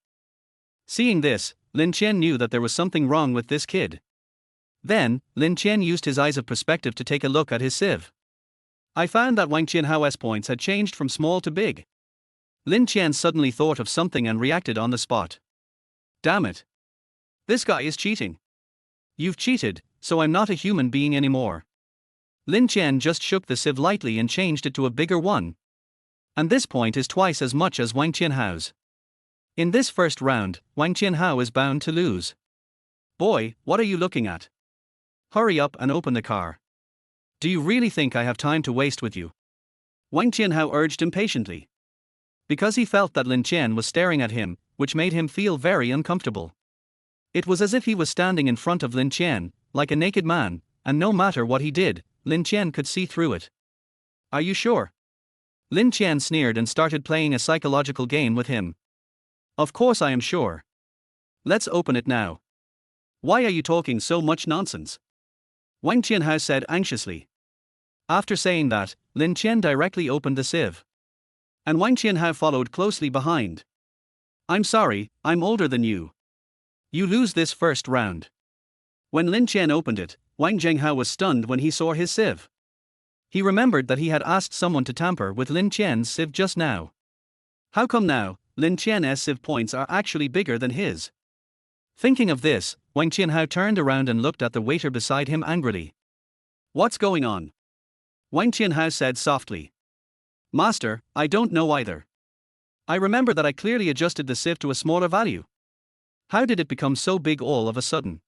Seeing this, Lin Qian knew that there was something wrong with this kid. Then, Lin Qian used his Eyes of Perspective to take a look at his sieve. I found that Wang Qianhao's points had changed from small to big. Lin Qian suddenly thought of something and reacted on the spot. Damn it. This guy is cheating. You've cheated, so I'm not a human being anymore. Lin Chen just shook the sieve lightly and changed it to a bigger one. And this point is twice as much as Wang Qianhao's. In this first round, Wang Qianhao is bound to lose. Boy, what are you looking at? Hurry up and open the car. Do you really think I have time to waste with you? Wang Qianhao urged impatiently. Because he felt that Lin Chen was staring at him, which made him feel very uncomfortable. It was as if he was standing in front of Lin Chen, like a naked man, and no matter what he did, Lin Chen could see through it. Are you sure? Lin Chen sneered and started playing a psychological game with him. Of course I am sure. Let's open it now. Why are you talking so much nonsense? Wang Qianhao said anxiously. After saying that, Lin Chen directly opened the sieve. And Wang Qianhao followed closely behind. I'm sorry, I'm older than you. You lose this first round. When Lin Chen opened it, Wang Zhenghao was stunned when he saw his sieve. He remembered that he had asked someone to tamper with Lin Chen's sieve just now. How come now, Lin Chen's sieve points are actually bigger than his? Thinking of this, Wang Qianhao turned around and looked at the waiter beside him angrily. What's going on? Wang Qianhao said softly. Master, I don't know either. I remember that I clearly adjusted the sieve to a smaller value. How did it become so big all of a sudden?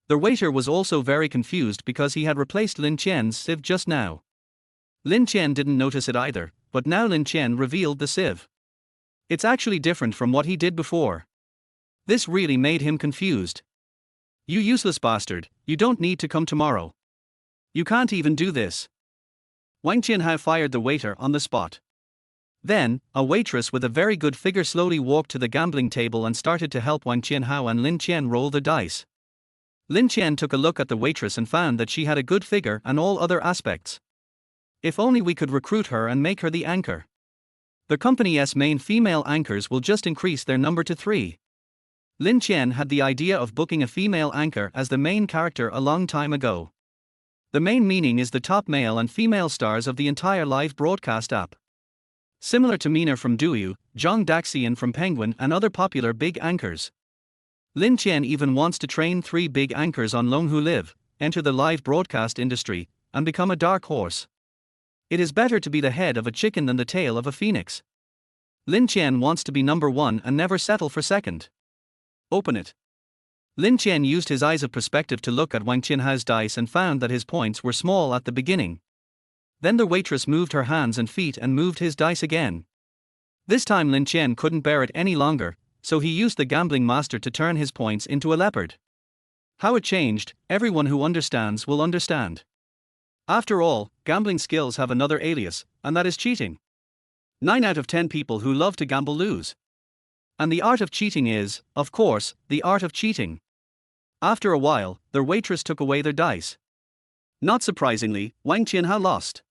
The waiter was also very confused because he had replaced Lin Chen's sieve just now. Lin Chen didn't notice it either, but now Lin Chen revealed the sieve. It's actually different from what he did before. This really made him confused. You useless bastard, you don't need to come tomorrow. You can't even do this. Wang Qianhao fired the waiter on the spot. Then, a waitress with a very good figure slowly walked to the gambling table and started to help Wang Qianhao and Lin Chen roll the dice. Lin Chen took a look at the waitress and found that she had a good figure and all other aspects. If only we could recruit her and make her the anchor. The company's main female anchors will just increase their number to 3. Lin Chen had the idea of booking a female anchor as the main character a long time ago. The main meaning is the top male and female stars of the entire live broadcast app. Similar to Mina from Duyu, Zhang Daxian from Penguin and other popular big anchors. Lin Chen even wants to train 3 big anchors on Long Who Live, enter the live broadcast industry, and become a dark horse. It is better to be the head of a chicken than the tail of a phoenix. Lin Chen wants to be number 1 and never settle for second. Open it. Lin Chen used his eyes of perspective to look at Wang Qianhao's dice and found that his points were small at the beginning. Then the waitress moved her hands and feet and moved his dice again. This time Lin Chen couldn't bear it any longer, so he used the gambling master to turn his points into a leopard. How it changed, everyone who understands will understand. After all, gambling skills have another alias, and that is cheating. 9 out of 10 people who love to gamble lose. And the art of cheating is, of course, the art of cheating. After a while, the waitress took away their dice. Not surprisingly, Wang Qianhao lost.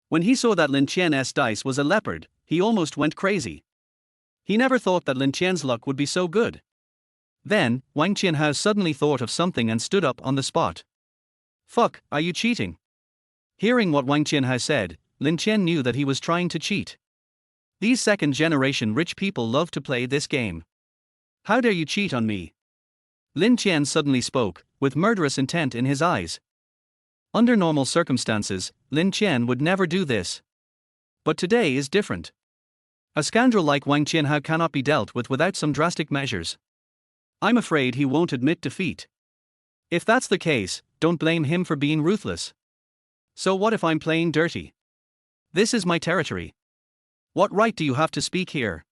When he saw that Lin Qian's dice was a leopard, he almost went crazy. He never thought that Lin Qian's luck would be so good. Then, Wang Qianhao suddenly thought of something and stood up on the spot. Fuck, are you cheating? Hearing what Wang Qianhao said, Lin Qian knew that he was trying to cheat. These second-generation rich people love to play this game. How dare you cheat on me? Lin Qian suddenly spoke, with murderous intent in his eyes. Under normal circumstances, Lin Qian would never do this. But today is different. A scoundrel like Wang Qianhao cannot be dealt with without some drastic measures. I'm afraid he won't admit defeat. If that's the case, don't blame him for being ruthless. So what if I'm playing dirty? This is my territory. What right do you have to speak here?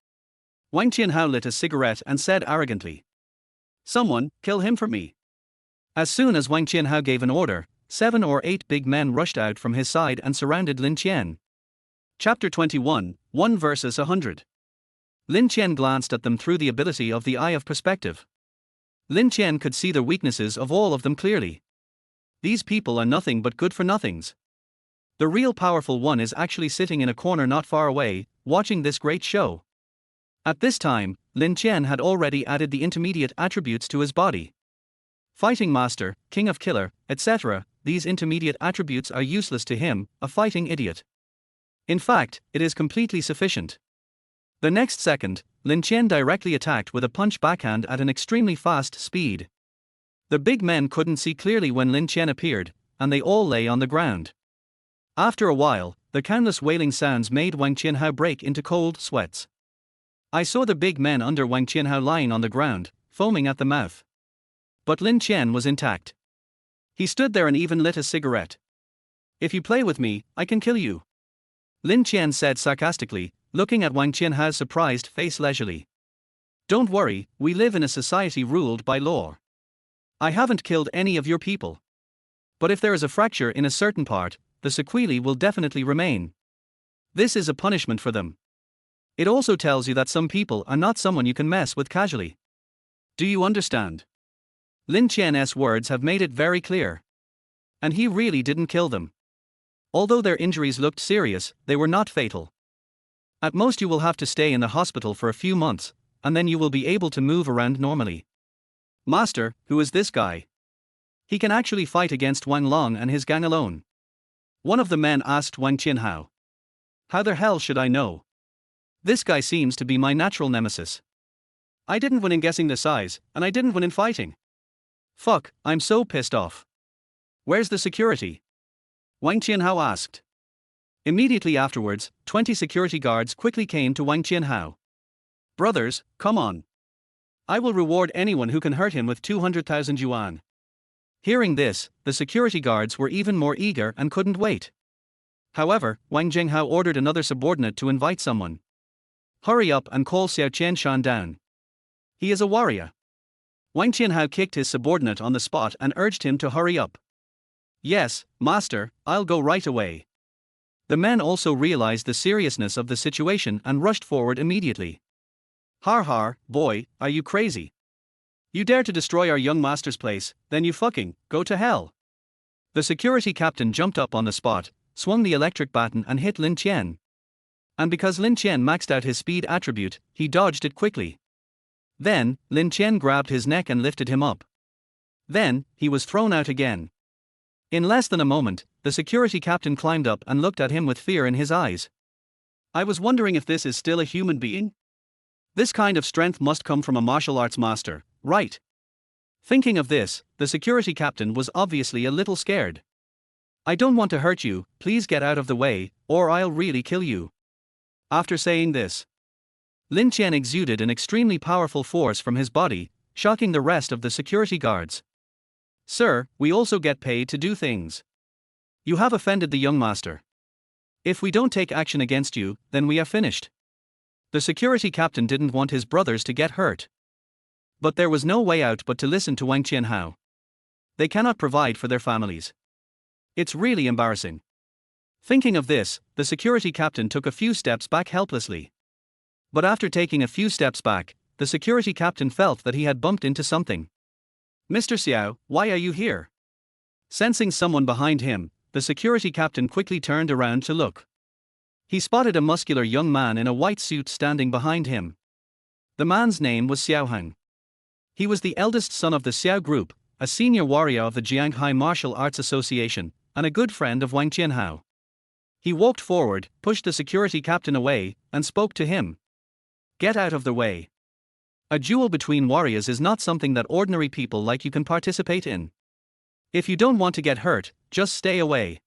Wang Qianhao lit a cigarette and said arrogantly. Someone, kill him for me. As soon as Wang Qianhao gave an order, 7 or 8 big men rushed out from his side and surrounded Lin Qian. Chapter 21, 1 versus 100. Lin Qian glanced at them through the ability of the eye of perspective. Lin Qian could see the weaknesses of all of them clearly. These people are nothing but good-for-nothings. The real powerful one is actually sitting in a corner not far away, watching this great show. At this time, Lin Qian had already added the intermediate attributes to his body. Fighting master, king of killer, etc., these intermediate attributes are useless to him, a fighting idiot. In fact, it is completely sufficient. The next second, Lin Qian directly attacked with a punch backhand at an extremely fast speed. The big men couldn't see clearly when Lin Qian appeared, and they all lay on the ground. After a while, the countless wailing sounds made Wang Qianhao break into cold sweats. I saw the big men under Wang Qianhao lying on the ground, foaming at the mouth. But Lin Qian was intact. He stood there and even lit a cigarette. "If you play with me, I can kill you," Lin Qian said sarcastically, looking at Wang Qianhao's surprised face leisurely. "Don't worry, we live in a society ruled by law. I haven't killed any of your people. But if there is a fracture in a certain part, the sequelae will definitely remain. This is a punishment for them. It also tells you that some people are not someone you can mess with casually. Do you understand?" Lin Qian's words have made it very clear. And he really didn't kill them. Although their injuries looked serious, they were not fatal. At most you will have to stay in the hospital for a few months, and then you will be able to move around normally. "Master, who is this guy? He can actually fight against Wang Long and his gang alone?" one of the men asked Wang Qianhao. "How the hell should I know? This guy seems to be my natural nemesis. I didn't win in guessing the size, and I didn't win in fighting. Fuck, I'm so pissed off. Where's the security?" Wang Qianhao asked. Immediately afterwards, 20 security guards quickly came to Wang Qianhao. "Brothers, come on. I will reward anyone who can hurt him with 200,000 yuan." Hearing this, the security guards were even more eager and couldn't wait. However, Wang Zhenghao ordered another subordinate to invite someone. "Hurry up and call Xiao Qianshan down. He is a warrior." Wang Qianhao kicked his subordinate on the spot and urged him to hurry up. "Yes, master, I'll go right away." The men also realized the seriousness of the situation and rushed forward immediately. "Har har, boy, are you crazy? You dare to destroy our young master's place, then you fucking go to hell." The security captain jumped up on the spot, swung the electric baton and hit Lin Qian. And because Lin Qian maxed out his speed attribute, he dodged it quickly. Then, Lin Qian grabbed his neck and lifted him up. Then, he was thrown out again. In less than a moment, the security captain climbed up and looked at him with fear in his eyes. "I was wondering if this is still a human being? This kind of strength must come from a martial arts master, right?" Thinking of this, the security captain was obviously a little scared. "I don't want to hurt you, please get out of the way, or I'll really kill you." After saying this, Lin Qian exuded an extremely powerful force from his body, shocking the rest of the security guards. "Sir, we also get paid to do things. You have offended the young master. If we don't take action against you, then we are finished." The security captain didn't want his brothers to get hurt. But there was no way out but to listen to Wang Qianhao. They cannot provide for their families. It's really embarrassing. Thinking of this, the security captain took a few steps back helplessly. But after taking a few steps back, the security captain felt that he had bumped into something. "Mr. Xiao, why are you here?" Sensing someone behind him, the security captain quickly turned around to look. He spotted a muscular young man in a white suit standing behind him. The man's name was Xiao Heng. He was the eldest son of the Xiao group, a senior warrior of the Jianghai Martial Arts Association, and a good friend of Wang Qianhao. He walked forward, pushed the security captain away, and spoke to him. "Get out of the way. A duel between warriors is not something that ordinary people like you can participate in. If you don't want to get hurt, just stay away."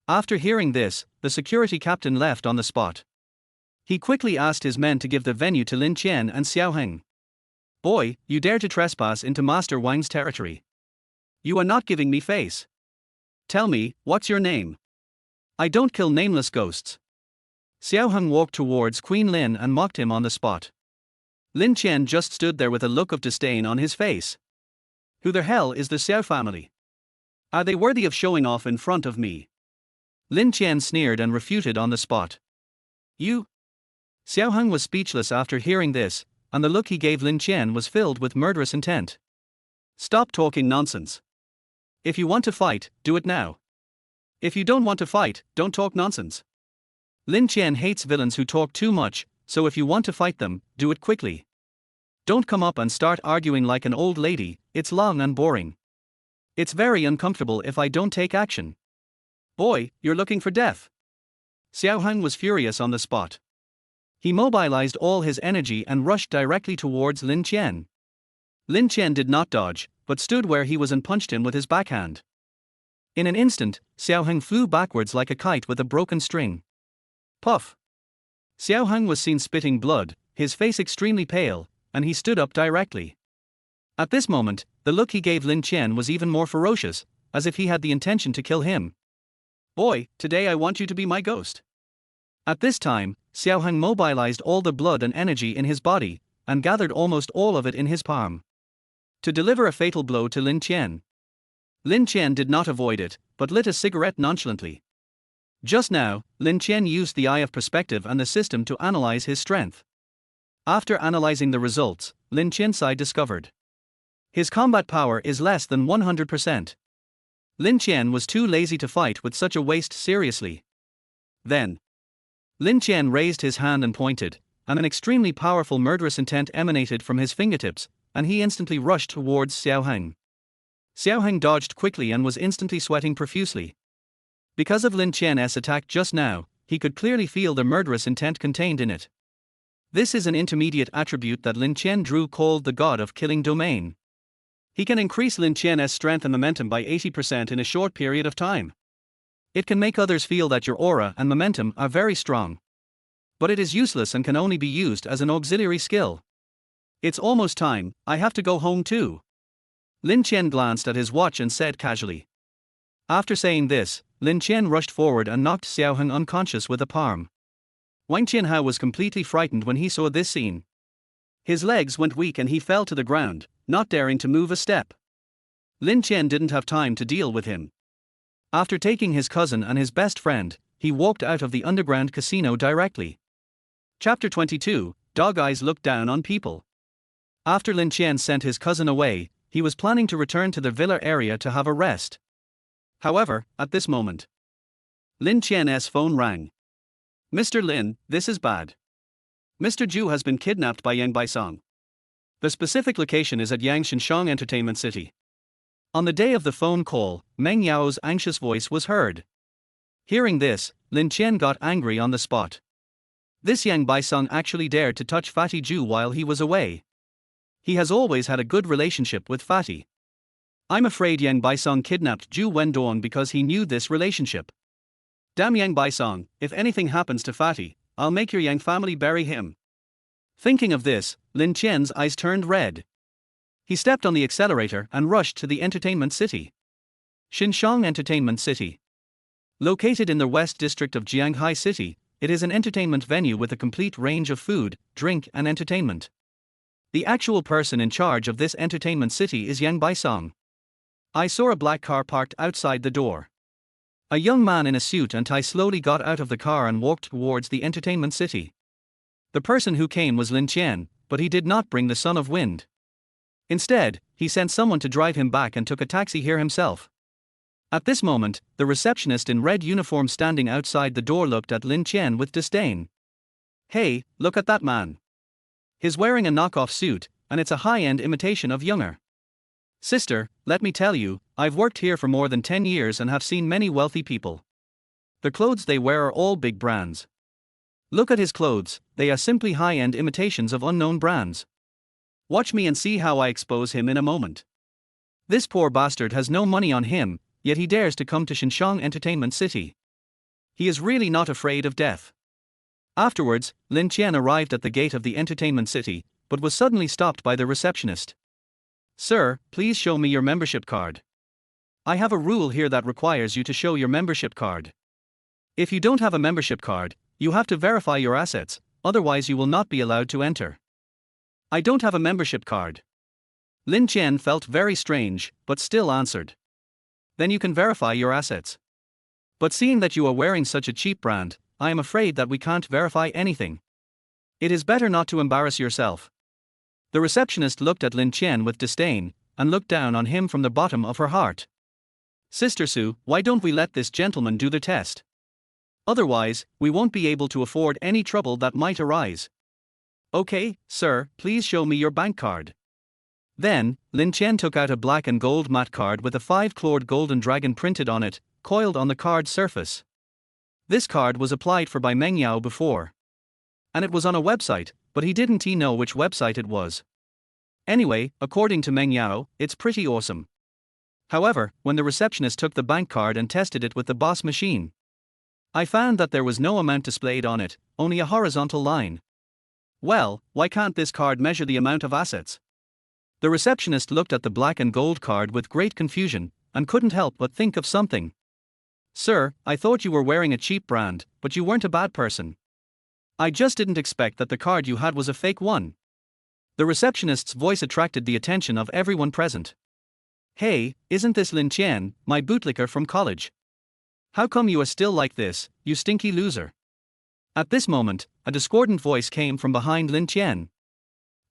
After hearing this, the security captain left on the spot. He quickly asked his men to give the venue to Lin Qian and Xiao Heng. "Boy, you dare to trespass into Master Wang's territory. You are not giving me face. Tell me, what's your name? I don't kill nameless ghosts." Xiao Heng walked towards Queen Lin and mocked him on the spot. Lin Qian just stood there with a look of disdain on his face. Who the hell is the Xiao family? Are they worthy of showing off in front of me? Lin Qian sneered and refuted on the spot. "You?" Xiao Heng was speechless after hearing this, and the look he gave Lin Qian was filled with murderous intent. "Stop talking nonsense. If you want to fight, do it now. If you don't want to fight, don't talk nonsense." Lin Qian hates villains who talk too much, so if you want to fight them, do it quickly. Don't come up and start arguing like an old lady, it's long and boring. It's very uncomfortable if I don't take action. Boy, you're looking for death. Xiao Heng was furious on the spot. He mobilized all his energy and rushed directly towards Lin Qian. Lin Qian did not dodge, but stood where he was and punched him with his backhand. In an instant, Xiaoheng flew backwards like a kite with a broken string. Puff! Xiaoheng was seen spitting blood, his face extremely pale, and he stood up directly. At this moment, the look he gave Lin Qian was even more ferocious, as if he had the intention to kill him. Boy, today I want you to be my ghost. At this time, Xiaoheng mobilized all the blood and energy in his body, and gathered almost all of it in his palm, to deliver a fatal blow to Lin Qian. Lin Qian did not avoid it, but lit a cigarette nonchalantly. Just now, Lin Qian used the eye of perspective and the system to analyze his strength. After analyzing the results, Lin Qian discovered his combat power is less than 100%. Lin Qian was too lazy to fight with such a waste seriously. Then, Lin Qian raised his hand and pointed, and an extremely powerful murderous intent emanated from his fingertips, and he instantly rushed towards Xiaoheng. Xiaoheng dodged quickly and was instantly sweating profusely. Because of Lin Qian's attack just now, he could clearly feel the murderous intent contained in it. This is an intermediate attribute that Lin Qian drew called the God of Killing Domain. He can increase Lin Qian's strength and momentum by 80% in a short period of time. It can make others feel that your aura and momentum are very strong. But it is useless and can only be used as an auxiliary skill. It's almost time, I have to go home too. Lin Qian glanced at his watch and said casually. After saying this, Lin Qian rushed forward and knocked Xiaoheng unconscious with a palm. Wang Qianhao was completely frightened when he saw this scene. His legs went weak and he fell to the ground, not daring to move a step. Lin Qian didn't have time to deal with him. After taking his cousin and his best friend, he walked out of the underground casino directly. Chapter 22, Dog Eyes Look Down on People. After Lin Qian sent his cousin away, he was planning to return to the villa area to have a rest. However, at this moment, Lin Qian's phone rang. Mr. Lin, this is bad. Mr. Zhu has been kidnapped by Yang Baisong. The specific location is at Yangshan Entertainment City. On the day of the phone call, Meng Yao's anxious voice was heard. Hearing this, Lin Qian got angry on the spot. This Yang Baisong actually dared to touch Fatty Zhu while he was away. He has always had a good relationship with Fatty. I'm afraid Yang Baisong kidnapped Zhu Wendong because he knew this relationship. Damn Yang Baisong, if anything happens to Fatty, I'll make your Yang family bury him. Thinking of this, Lin Qian's eyes turned red. He stepped on the accelerator and rushed to the entertainment city. Xinxiang Entertainment City. Located in the west district of Jianghai City, it is an entertainment venue with a complete range of food, drink and entertainment. The actual person in charge of this entertainment city is Yang Baisong. I saw a black car parked outside the door. A young man in a suit and tie slowly got out of the car and walked towards the entertainment city. The person who came was Lin Qian, but he did not bring the Son of Wind. Instead, he sent someone to drive him back and took a taxi here himself. At this moment, the receptionist in red uniform standing outside the door looked at Lin Qian with disdain. Hey, look at that man. He's wearing a knockoff suit, and it's a high-end imitation of Younger. Sister, let me tell you, I've worked here for more than 10 years and have seen many wealthy people. The clothes they wear are all big brands. Look at his clothes, they are simply high-end imitations of unknown brands. Watch me and see how I expose him in a moment. This poor bastard has no money on him, yet he dares to come to Xinxiang Entertainment City. He is really not afraid of death. Afterwards, Lin Qian arrived at the gate of the entertainment city, but was suddenly stopped by the receptionist. Sir, please show me your membership card. I have a rule here that requires you to show your membership card. If you don't have a membership card, you have to verify your assets, otherwise you will not be allowed to enter. I don't have a membership card. Lin Qian felt very strange, but still answered. Then you can verify your assets. But seeing that you are wearing such a cheap brand, I am afraid that we can't verify anything. It is better not to embarrass yourself. The receptionist looked at Lin Qian with disdain, and looked down on him from the bottom of her heart. Sister Su, why don't we let this gentleman do the test? Otherwise, we won't be able to afford any trouble that might arise. Okay, sir, please show me your bank card. Then, Lin Qian took out a black and gold matte card with a 5-clawed golden dragon printed on it, coiled on the card surface. This card was applied for by Meng Yao before. And it was on a website, but he didn't know which website it was. Anyway, according to Meng Yao, it's pretty awesome. However, when the receptionist took the bank card and tested it with the boss machine, I found that there was no amount displayed on it, only a horizontal line. Well, why can't this card measure the amount of assets? The receptionist looked at the black and gold card with great confusion, and couldn't help but think of something. Sir, I thought you were wearing a cheap brand, but you weren't a bad person. I just didn't expect that the card you had was a fake one. The receptionist's voice attracted the attention of everyone present. Hey, isn't this Lin Qian, my bootlicker from college? How come you are still like this, you stinky loser? At this moment, a discordant voice came from behind Lin Qian.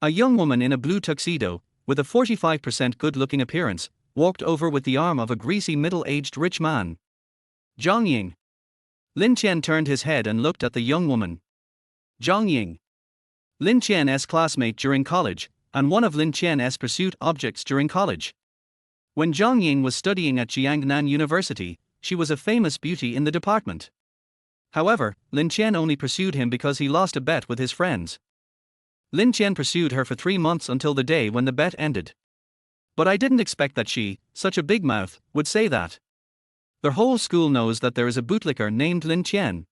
A young woman in a blue tuxedo, with a 45% good-looking appearance, walked over with the arm of a greasy middle-aged rich man. Zhang Ying. Lin Qian turned his head and looked at the young woman. Zhang Ying. Lin Qian's classmate during college, and one of Lin Qian's pursuit objects during college. When Zhang Ying was studying at Jiangnan University, she was a famous beauty in the department. However, Lin Qian only pursued him because he lost a bet with his friends. Lin Qian pursued her for 3 months until the day when the bet ended. But I didn't expect that she, such a big mouth, would say that. The whole school knows that there is a bootlicker named Lin Qian.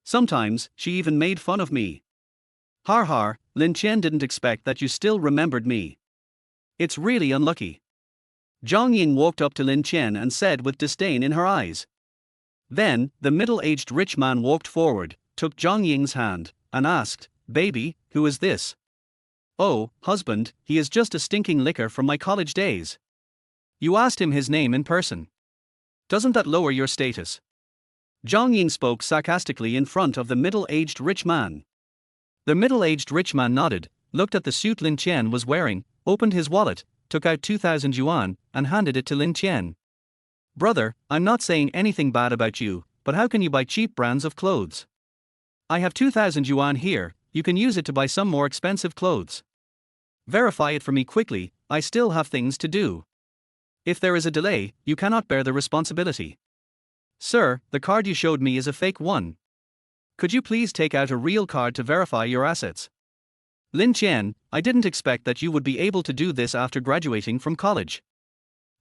Sometimes, she even made fun of me. Har har, Lin Qian didn't expect that you still remembered me. It's really unlucky. Zhang Ying walked up to Lin Qian and said with disdain in her eyes. Then, the middle-aged rich man walked forward, took Zhang Ying's hand, and asked, Baby, who is this? Oh, husband, he is just a stinking licker from my college days. You asked him his name in person. Doesn't that lower your status? Zhang Ying spoke sarcastically in front of the middle-aged rich man. The middle-aged rich man nodded, looked at the suit Lin Qian was wearing, opened his wallet, took out 2,000 yuan, and handed it to Lin Qian. Brother, I'm not saying anything bad about you, but how can you buy cheap brands of clothes? I have 2,000 yuan here, you can use it to buy some more expensive clothes. Verify it for me quickly, I still have things to do. If there is a delay, you cannot bear the responsibility. Sir, the card you showed me is a fake one. Could you please take out a real card to verify your assets? Lin Qian, I didn't expect that you would be able to do this after graduating from college.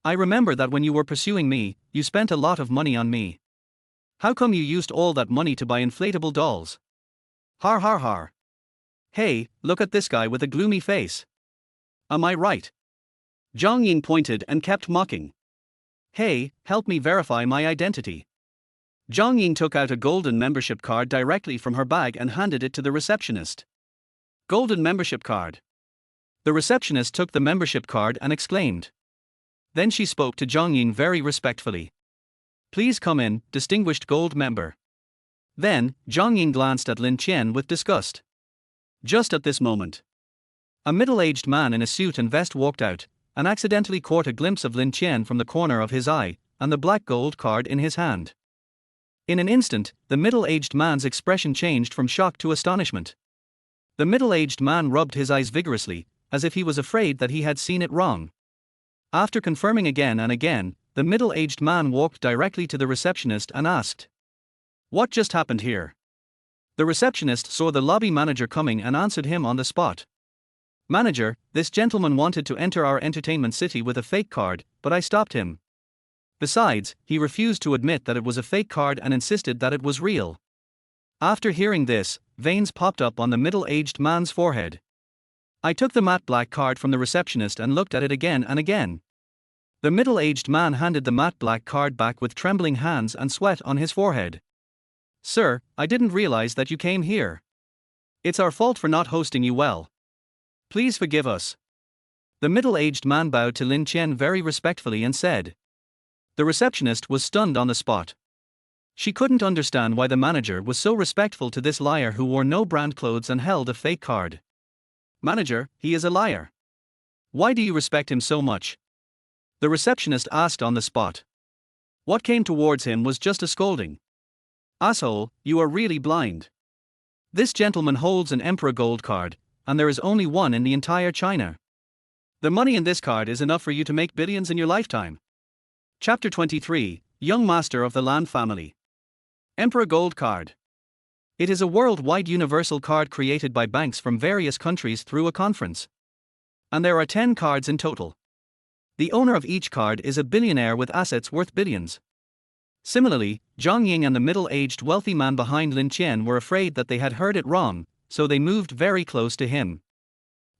I remember that when you were pursuing me, you spent a lot of money on me. How come you used all that money to buy inflatable dolls? Har har har. Hey, look at this guy with a gloomy face. Am I right? Zhang Ying pointed and kept mocking. Hey, help me verify my identity. Zhang Ying took out a golden membership card directly from her bag and handed it to the receptionist. Golden membership card. The receptionist took the membership card and exclaimed. Then she spoke to Zhang Ying very respectfully. Please come in, distinguished gold member. Then, Zhang Ying glanced at Lin Qian with disgust. Just at this moment, a middle-aged man in a suit and vest walked out, and accidentally caught a glimpse of Lin Qian from the corner of his eye, and the black gold card in his hand. In an instant, the middle-aged man's expression changed from shock to astonishment. The middle-aged man rubbed his eyes vigorously, as if he was afraid that he had seen it wrong. After confirming again and again, the middle-aged man walked directly to the receptionist and asked, What just happened here? The receptionist saw the lobby manager coming and answered him on the spot. Manager, this gentleman wanted to enter our entertainment city with a fake card, but I stopped him. Besides, he refused to admit that it was a fake card and insisted that it was real. After hearing this, veins popped up on the middle-aged man's forehead. I took the matte black card from the receptionist and looked at it again and again. The middle-aged man handed the matte black card back with trembling hands and sweat on his forehead. Sir, I didn't realize that you came here. It's our fault for not hosting you well. Please forgive us. The middle-aged man bowed to Lin Qian very respectfully and said. The receptionist was stunned on the spot. She couldn't understand why the manager was so respectful to this liar who wore no brand clothes and held a fake card. Manager, he is a liar. Why do you respect him so much? The receptionist asked on the spot. What came towards him was just a scolding. Asshole, you are really blind. This gentleman holds an Emperor Gold card, and there is only one in the entire China. The money in this card is enough for you to make billions in your lifetime. Chapter 23, Young Master of the Lan Family. Emperor Gold Card. It is a worldwide universal card created by banks from various countries through a conference. And there are 10 cards in total. The owner of each card is a billionaire with assets worth billions. Similarly, Zhang Ying and the middle-aged wealthy man behind Lin Qian were afraid that they had heard it wrong, so they moved very close to him.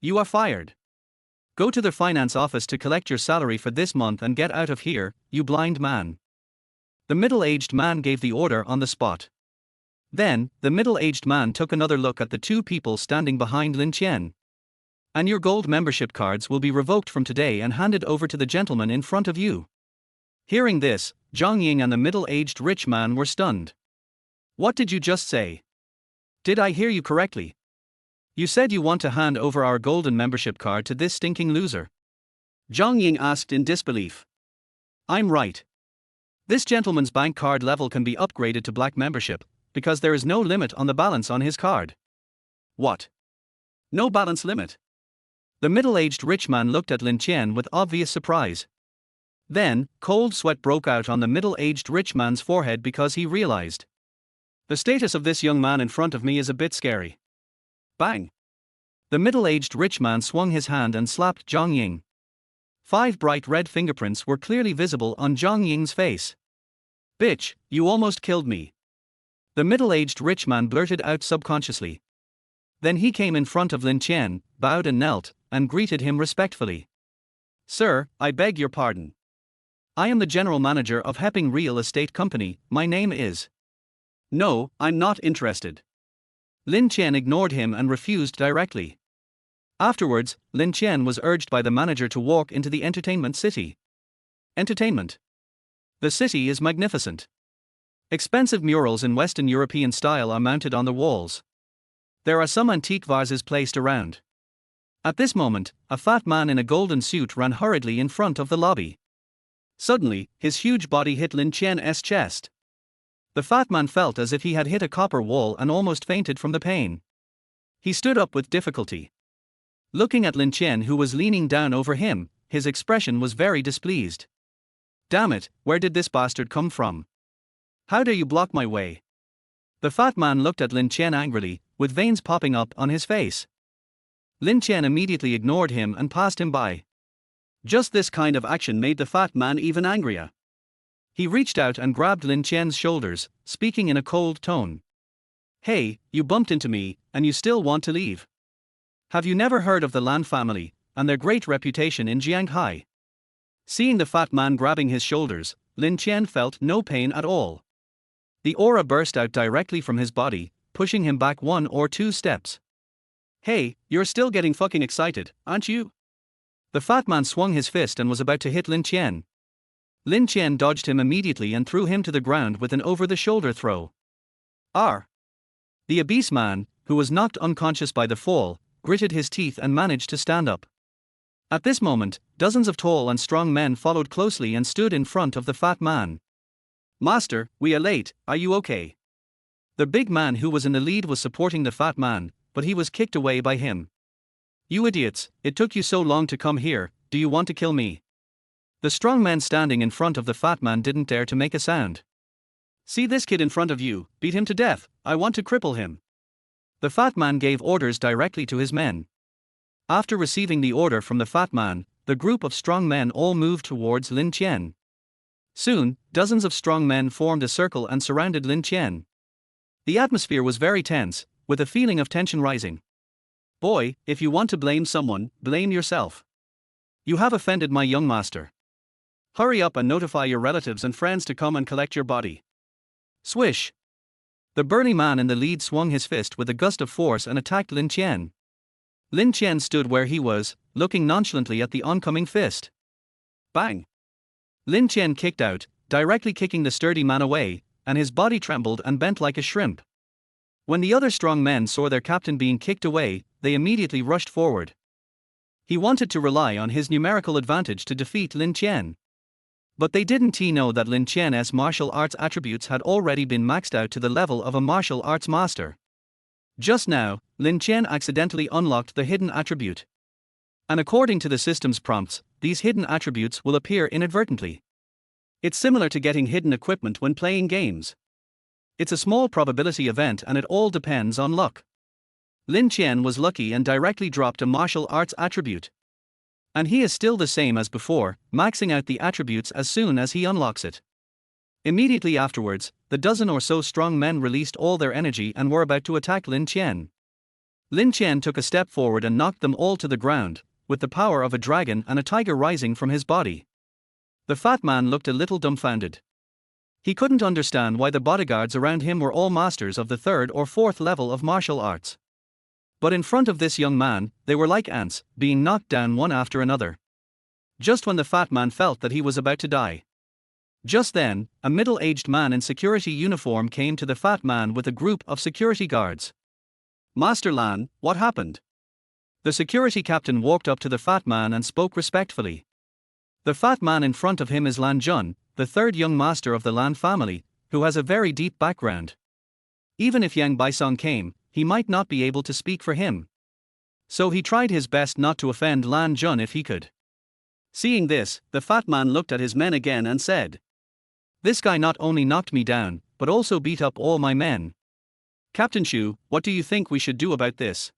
You are fired. Go to the finance office to collect your salary for this month and get out of here, you blind man. The middle-aged man gave the order on the spot. Then, the middle-aged man took another look at the two people standing behind Lin Qian. And your gold membership cards will be revoked from today and handed over to the gentleman in front of you. Hearing this, Zhang Ying and the middle-aged rich man were stunned. What did you just say? Did I hear you correctly? You said you want to hand over our golden membership card to this stinking loser. Zhang Ying asked in disbelief. I'm right. This gentleman's bank card level can be upgraded to black membership, because there is no limit on the balance on his card. What? No balance limit? The middle-aged rich man looked at Lin Qian with obvious surprise. Then, cold sweat broke out on the middle-aged rich man's forehead because he realized. The status of this young man in front of me is a bit scary. Bang! The middle-aged rich man swung his hand and slapped Zhang Ying. 5 bright red fingerprints were clearly visible on Zhang Ying's face. Bitch, you almost killed me. The middle-aged rich man blurted out subconsciously. Then he came in front of Lin Qian, bowed and knelt, and greeted him respectfully. Sir, I beg your pardon. I am the general manager of Hepping Real Estate Company, my name is. No, I'm not interested. Lin Qian ignored him and refused directly. Afterwards, Lin Qian was urged by the manager to walk into the entertainment city. Entertainment. The city is magnificent. Expensive murals in Western European style are mounted on the walls. There are some antique vases placed around. At this moment, a fat man in a golden suit ran hurriedly in front of the lobby. Suddenly, his huge body hit Lin Qian's chest. The fat man felt as if he had hit a copper wall and almost fainted from the pain. He stood up with difficulty. Looking at Lin Qian, who was leaning down over him, his expression was very displeased. Damn it, where did this bastard come from? How dare you block my way? The fat man looked at Lin Qian angrily, with veins popping up on his face. Lin Qian immediately ignored him and passed him by. Just this kind of action made the fat man even angrier. He reached out and grabbed Lin Qian's shoulders, speaking in a cold tone. Hey, you bumped into me, and you still want to leave? Have you never heard of the Lan family, and their great reputation in Jianghai? Seeing the fat man grabbing his shoulders, Lin Qian felt no pain at all. The aura burst out directly from his body, pushing him back 1 or 2 steps. Hey, you're still getting fucking excited, aren't you? The fat man swung his fist and was about to hit Lin Qian. Lin Qian dodged him immediately and threw him to the ground with an over-the-shoulder throw. R. The obese man, who was knocked unconscious by the fall, gritted his teeth and managed to stand up. At this moment, dozens of tall and strong men followed closely and stood in front of the fat man. Master, we are late, are you okay? The big man who was in the lead was supporting the fat man, but he was kicked away by him. You idiots, it took you so long to come here, do you want to kill me? The strong man standing in front of the fat man didn't dare to make a sound. See this kid in front of you, beat him to death, I want to cripple him. The fat man gave orders directly to his men. After receiving the order from the fat man, the group of strong men all moved towards Lin Qian. Soon, dozens of strong men formed a circle and surrounded Lin Qian. The atmosphere was very tense, with a feeling of tension rising. Boy, if you want to blame someone, blame yourself. You have offended my young master. Hurry up and notify your relatives and friends to come and collect your body. Swish! The burly man in the lead swung his fist with a gust of force and attacked Lin Qian. Lin Qian stood where he was, looking nonchalantly at the oncoming fist. Bang! Lin Qian kicked out, directly kicking the sturdy man away, and his body trembled and bent like a shrimp. When the other strong men saw their captain being kicked away, they immediately rushed forward. He wanted to rely on his numerical advantage to defeat Lin Qian. But they didn't know that Lin Qian's martial arts attributes had already been maxed out to the level of a martial arts master. Just now, Lin Qian accidentally unlocked the hidden attribute. And according to the system's prompts, these hidden attributes will appear inadvertently. It's similar to getting hidden equipment when playing games. It's a small probability event and it all depends on luck. Lin Qian was lucky and directly dropped a martial arts attribute. And he is still the same as before, maxing out the attributes as soon as he unlocks it. Immediately afterwards, the dozen or so strong men released all their energy and were about to attack Lin Qian. Lin Qian took a step forward and knocked them all to the ground, with the power of a dragon and a tiger rising from his body. The fat man looked a little dumbfounded. He couldn't understand why the bodyguards around him were all masters of the third or fourth level of martial arts. But in front of this young man, they were like ants, being knocked down one after another. Just when the fat man felt that he was about to die. Just then, a middle-aged man in security uniform came to the fat man with a group of security guards. "Master Lan, what happened?" The security captain walked up to the fat man and spoke respectfully. The fat man in front of him is Lan Jun, the third young master of the Lan family, who has a very deep background. Even if Yang Baisong came, he might not be able to speak for him. So he tried his best not to offend Lan Jun if he could. Seeing this, the fat man looked at his men again and said, "This guy not only knocked me down, but also beat up all my men. Captain Shu, what do you think we should do about this?"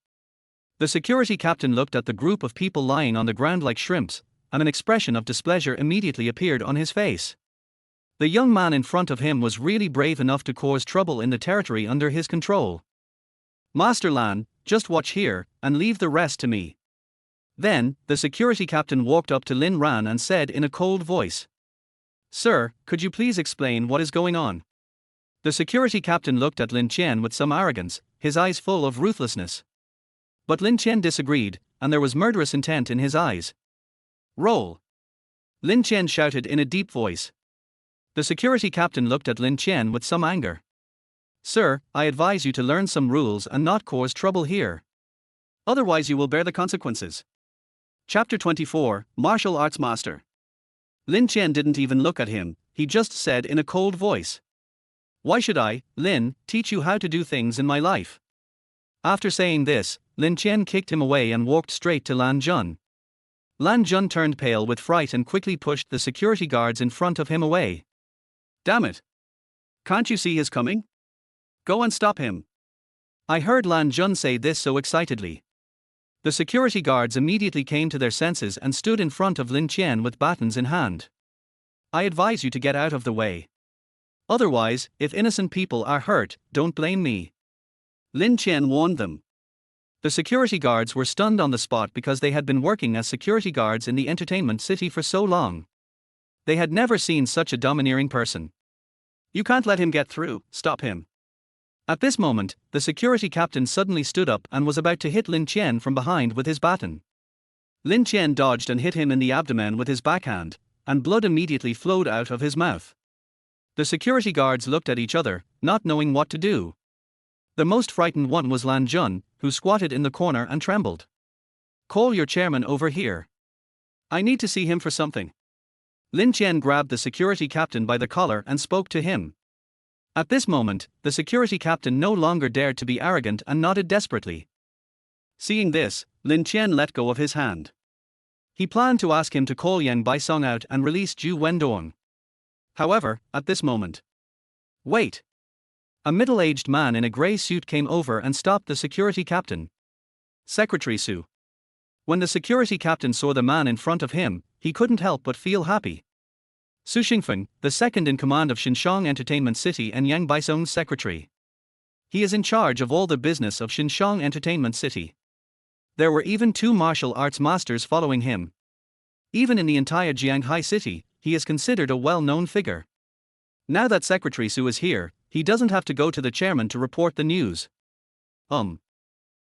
The security captain looked at the group of people lying on the ground like shrimps, and an expression of displeasure immediately appeared on his face. The young man in front of him was really brave enough to cause trouble in the territory under his control. "Master Lan, just watch here, and leave the rest to me." Then, the security captain walked up to Lin Ran and said in a cold voice, "Sir, could you please explain what is going on?" The security captain looked at Lin Qian with some arrogance, his eyes full of ruthlessness. But Lin Qian disagreed, and there was murderous intent in his eyes. "Roll!" Lin Qian shouted in a deep voice. The security captain looked at Lin Qian with some anger. "Sir, I advise you to learn some rules and not cause trouble here. Otherwise you will bear the consequences." Chapter 24, Martial Arts Master. Lin Qian didn't even look at him, he just said in a cold voice, "Why should I, Lin, teach you how to do things in my life?" After saying this, Lin Qian kicked him away and walked straight to Lan Jun. Lan Jun turned pale with fright and quickly pushed the security guards in front of him away. "Damn it! Can't you see he's coming? Go and stop him." I heard Lan Jun say this so excitedly. The security guards immediately came to their senses and stood in front of Lin Qian with batons in hand. "I advise you to get out of the way. Otherwise, if innocent people are hurt, don't blame me," Lin Qian warned them. The security guards were stunned on the spot because they had been working as security guards in the entertainment city for so long. They had never seen such a domineering person. "You can't let him get through, stop him." At this moment, the security captain suddenly stood up and was about to hit Lin Qian from behind with his baton. Lin Qian dodged and hit him in the abdomen with his backhand, and blood immediately flowed out of his mouth. The security guards looked at each other, not knowing what to do. The most frightened one was Lan Jun, who squatted in the corner and trembled. "Call your chairman over here. I need to see him for something." Lin Qian grabbed the security captain by the collar and spoke to him. At this moment, the security captain no longer dared to be arrogant and nodded desperately. Seeing this, Lin Qian let go of his hand. He planned to ask him to call Yang Baisong out and release Zhu Wendong. However, at this moment, "Wait!" A middle-aged man in a grey suit came over and stopped the security captain. "Secretary Su." When the security captain saw the man in front of him, he couldn't help but feel happy. Su Xingfeng, the second in command of Xinshang Entertainment City and Yang Baisong's secretary. He is in charge of all the business of Xinshang Entertainment City. There were even 2 martial arts masters following him. Even in the entire Jianghai city, he is considered a well-known figure. Now that Secretary Su is here, he doesn't have to go to the chairman to report the news. The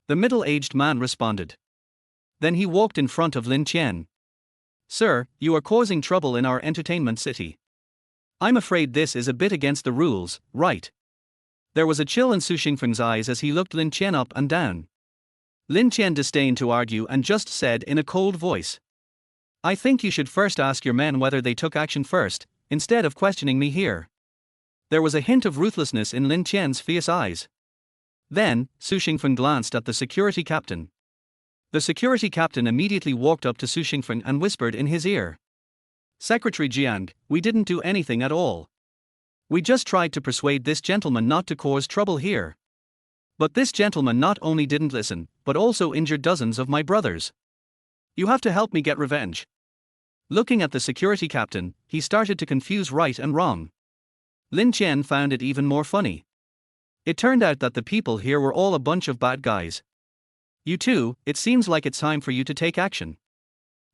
middle-aged man responded. Then he walked in front of Lin Qian. "Sir, you are causing trouble in our entertainment city. I'm afraid this is a bit against the rules, right?" There was a chill in Su Xingfeng's eyes as he looked Lin Qian up and down. Lin Qian disdained to argue and just said in a cold voice, "I think you should first ask your men whether they took action first, instead of questioning me here." There was a hint of ruthlessness in Lin Qian's fierce eyes. Then, Su Xingfeng glanced at the security captain. The security captain immediately walked up to Su Xingfeng and whispered in his ear, "Secretary Jiang, we didn't do anything at all. We just tried to persuade this gentleman not to cause trouble here. But this gentleman not only didn't listen, but also injured dozens of my brothers. You have to help me get revenge. Looking at the security captain, he started to confuse right and wrong. Lin Chen found it even more funny. It turned out that the people here were all a bunch of bad guys. You two, it seems like it's time for you to take action.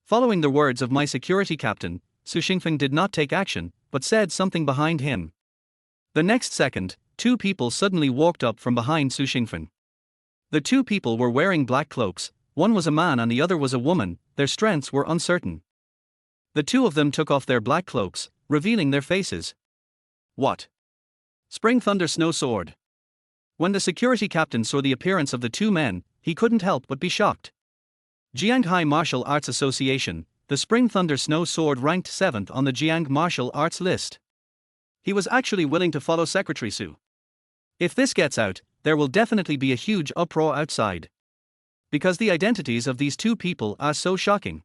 Following the words of my security captain, Su Xingfeng did not take action, but said something behind him. The next second, two people suddenly walked up from behind Su Xingfeng. The two people were wearing black cloaks, one was a man and the other was a woman, their strengths were uncertain. The two of them took off their black cloaks, revealing their faces. What? Spring Thunder Snow Sword. When the security captain saw the appearance of the two men, he couldn't help but be shocked. Jianghai Martial Arts Association, the Spring Thunder Snow Sword ranked 7th on the Jiang Martial Arts list. He was actually willing to follow Secretary Su. If this gets out, there will definitely be a huge uproar outside. Because the identities of these two people are so shocking.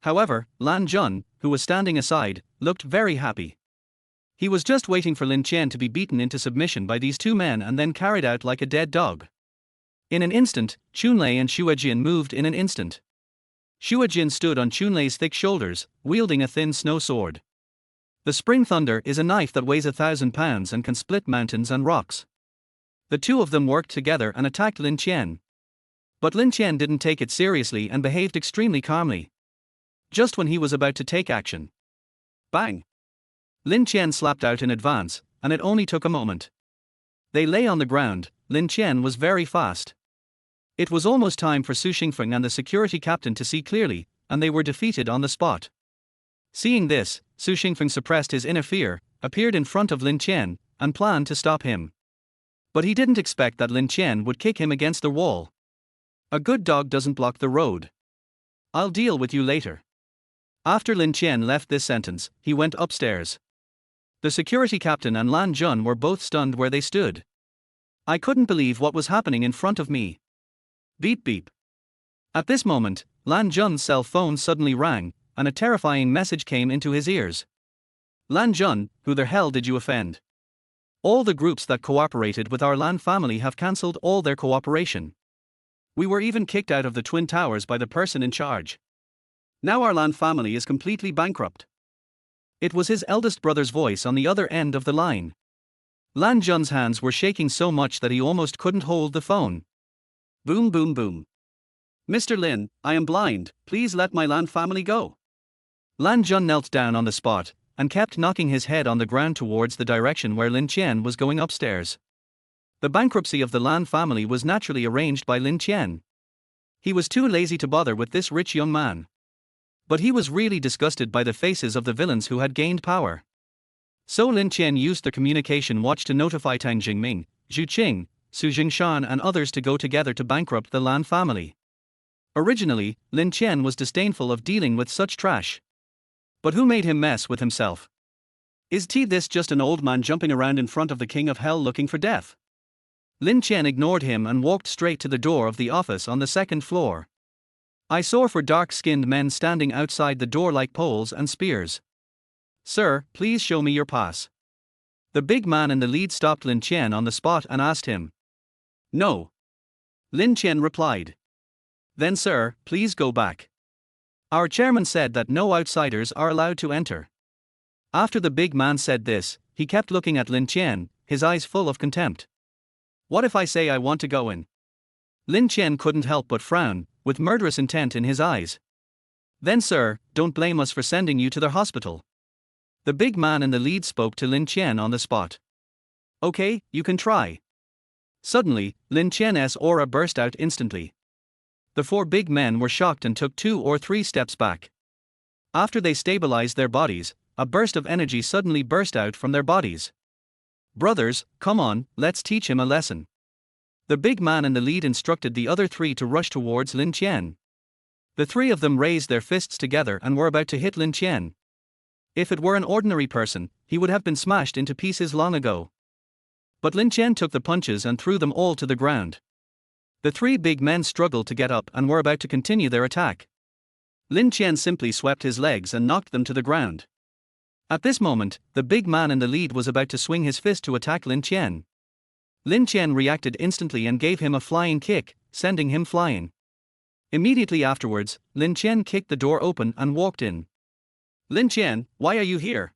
However, Lan Jun, who was standing aside, looked very happy. He was just waiting for Lin Chen to be beaten into submission by these two men and then carried out like a dead dog. In an instant, Chunlei and Shuejin moved in an instant. Shuejin stood on Chunlei's thick shoulders, wielding a thin snow sword. The Spring Thunder is a knife that weighs 1,000 pounds and can split mountains and rocks. The two of them worked together and attacked Lin Chen. But Lin Chen didn't take it seriously and behaved extremely calmly. Just when he was about to take action. Bang! Lin Chen slapped out in advance, and it only took a moment. They lay on the ground. Lin Chen was very fast. It was almost time for Su Xingfeng and the security captain to see clearly, and they were defeated on the spot. Seeing this, Su Xingfeng suppressed his inner fear, appeared in front of Lin Chen, and planned to stop him. But he didn't expect that Lin Chen would kick him against the wall. A good dog doesn't block the road. I'll deal with you later. After Lin Chen left this sentence, he went upstairs. The security captain and Lan Jun were both stunned where they stood. I couldn't believe what was happening in front of me. Beep beep. At this moment, Lan Jun's cell phone suddenly rang, and a terrifying message came into his ears. Lan Jun, who the hell did you offend? All the groups that cooperated with our Lan family have cancelled all their cooperation. We were even kicked out of the Twin Towers by the person in charge. Now our Lan family is completely bankrupt. It was his eldest brother's voice on the other end of the line. Lan Jun's hands were shaking so much that he almost couldn't hold the phone. Boom boom boom. Mr. Lin, I am blind, please let my Lan family go. Lan Jun knelt down on the spot, and kept knocking his head on the ground towards the direction where Lin Chen was going upstairs. The bankruptcy of the Lan family was naturally arranged by Lin Chen. He was too lazy to bother with this rich young man. But he was really disgusted by the faces of the villains who had gained power. So Lin Chen used the communication watch to notify Tang Jingming, Zhu Qing, Su Jingshan and others to go together to bankrupt the Lan family. Originally, Lin Chen was disdainful of dealing with such trash. But who made him mess with himself? Is this just an old man jumping around in front of the king of hell looking for death? Lin Chen ignored him and walked straight to the door of the office on the second floor. I saw four dark-skinned men standing outside the door like poles and spears. Sir, please show me your pass. The big man in the lead stopped Lin Chen on the spot and asked him. No. Lin Chen replied. Then sir, please go back. Our chairman said that no outsiders are allowed to enter. After the big man said this, he kept looking at Lin Chen, his eyes full of contempt. What if I say I want to go in? Lin Chen couldn't help but frown, with murderous intent in his eyes. Then sir, don't blame us for sending you to the hospital. The big man in the lead spoke to Lin Chen on the spot. Okay, you can try. Suddenly, Lin Chen's aura burst out instantly. The four big men were shocked and took 2 or 3 steps back. After they stabilized their bodies, a burst of energy suddenly burst out from their bodies. Brothers, come on, let's teach him a lesson. The big man in the lead instructed the other 3 to rush towards Lin Chen. The 3 of them raised their fists together and were about to hit Lin Chen. If it were an ordinary person, he would have been smashed into pieces long ago. But Lin Chen took the punches and threw them all to the ground. The 3 big men struggled to get up and were about to continue their attack. Lin Chen simply swept his legs and knocked them to the ground. At this moment, the big man in the lead was about to swing his fist to attack Lin Chen. Lin Chen reacted instantly and gave him a flying kick, sending him flying. Immediately afterwards, Lin Qian kicked the door open and walked in. Lin Qian, why are you here?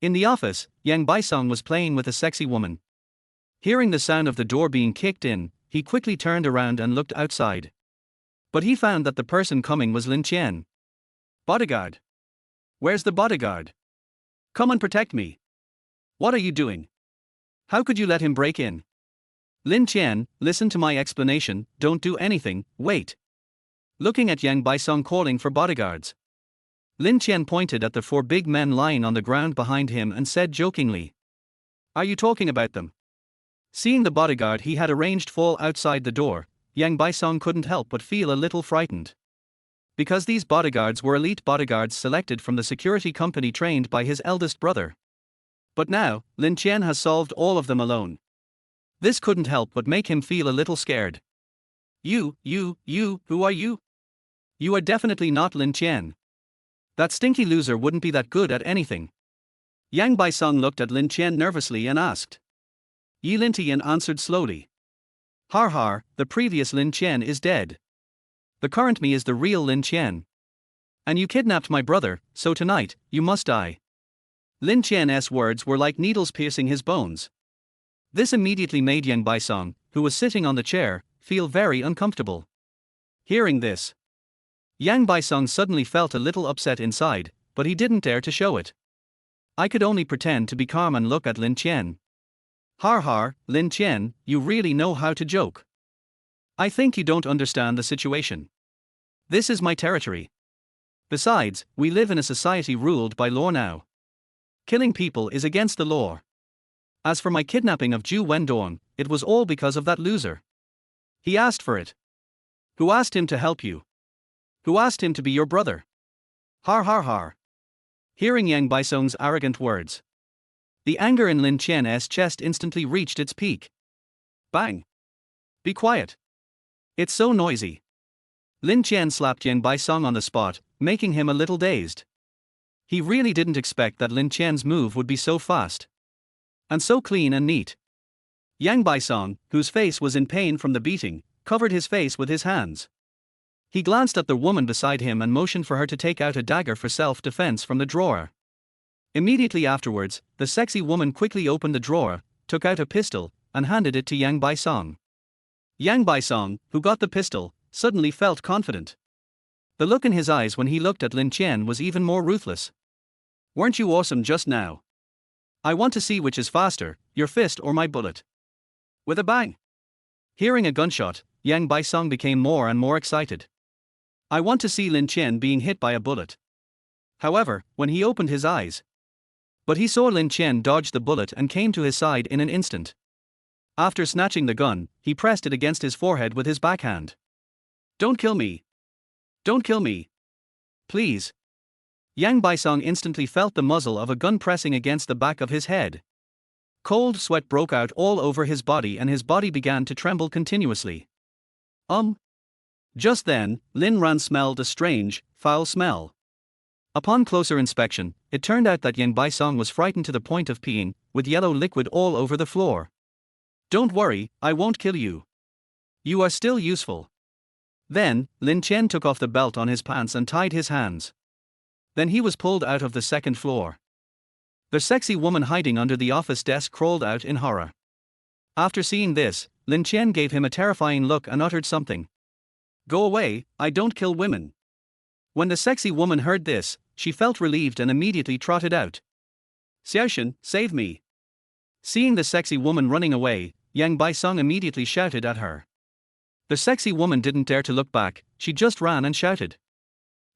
In the office, Yang Baisong was playing with a sexy woman. Hearing the sound of the door being kicked in, he quickly turned around and looked outside. But he found that the person coming was Lin Qian. Bodyguard. Where's the bodyguard? Come and protect me. What are you doing? How could you let him break in? Lin Qian, listen to my explanation, don't do anything, wait. Looking at Yang Baisong calling for bodyguards. Lin Qian pointed at the 4 big men lying on the ground behind him and said jokingly. Are you talking about them? Seeing the bodyguard he had arranged fall outside the door, Yang Baisong couldn't help but feel a little frightened. Because these bodyguards were elite bodyguards selected from the security company trained by his eldest brother. But now, Lin Qian has solved all of them alone. This couldn't help but make him feel a little scared. You, who are you? You are definitely not Lin Qian. That stinky loser wouldn't be that good at anything. Yang Baisong looked at Lin Qian nervously and asked. Yi Lin Tian answered slowly. Har har, the previous Lin Qian is dead. The current me is the real Lin Qian. And you kidnapped my brother, so tonight, you must die. Lin Qian's words were like needles piercing his bones. This immediately made Yang Baisong, who was sitting on the chair, feel very uncomfortable. Hearing this, Yang Baisong suddenly felt a little upset inside, but he didn't dare to show it. I could only pretend to be calm and look at Lin Qian. Har har, Lin Qian, you really know how to joke. I think you don't understand the situation. This is my territory. Besides, we live in a society ruled by law now. Killing people is against the law. As for my kidnapping of Zhu Wendong, it was all because of that loser. He asked for it. Who asked him to help you? Who asked him to be your brother? Har har har. Hearing Yang Baisong's arrogant words, the anger in Lin Qian's chest instantly reached its peak. Bang! Be quiet. It's so noisy. Lin Qian slapped Yang Baisong on the spot, making him a little dazed. He really didn't expect that Lin Qian's move would be so fast. And so clean and neat. Yang Baisong, whose face was in pain from the beating, covered his face with his hands. He glanced at the woman beside him and motioned for her to take out a dagger for self-defense from the drawer. Immediately afterwards, the sexy woman quickly opened the drawer, took out a pistol, and handed it to Yang Baisong. Yang Baisong, who got the pistol, suddenly felt confident. The look in his eyes when he looked at Lin Qian was even more ruthless. Weren't you awesome just now? I want to see which is faster, your fist or my bullet. With a bang. Hearing a gunshot, Yang Baisong became more and more excited. I want to see Lin Qian being hit by a bullet. However, when he opened his eyes, but he saw Lin Qian dodge the bullet and came to his side in an instant. After snatching the gun, he pressed it against his forehead with his backhand. Don't kill me. Don't kill me. Please. Yang Baisong instantly felt the muzzle of a gun pressing against the back of his head. Cold sweat broke out all over his body and his body began to tremble continuously. Just then, Lin Ran smelled a strange, foul smell. Upon closer inspection, it turned out that Yang Baisong was frightened to the point of peeing, with yellow liquid all over the floor. Don't worry, I won't kill you. You are still useful. Then, Lin Qian took off the belt on his pants and tied his hands. Then he was pulled out of the second floor. The sexy woman hiding under the office desk crawled out in horror. After seeing this, Lin Qian gave him a terrifying look and uttered something. Go away, I don't kill women. When the sexy woman heard this, she felt relieved and immediately trotted out. Xiaoshan, save me. Seeing the sexy woman running away, Yang Baisong immediately shouted at her. The sexy woman didn't dare to look back, she just ran and shouted.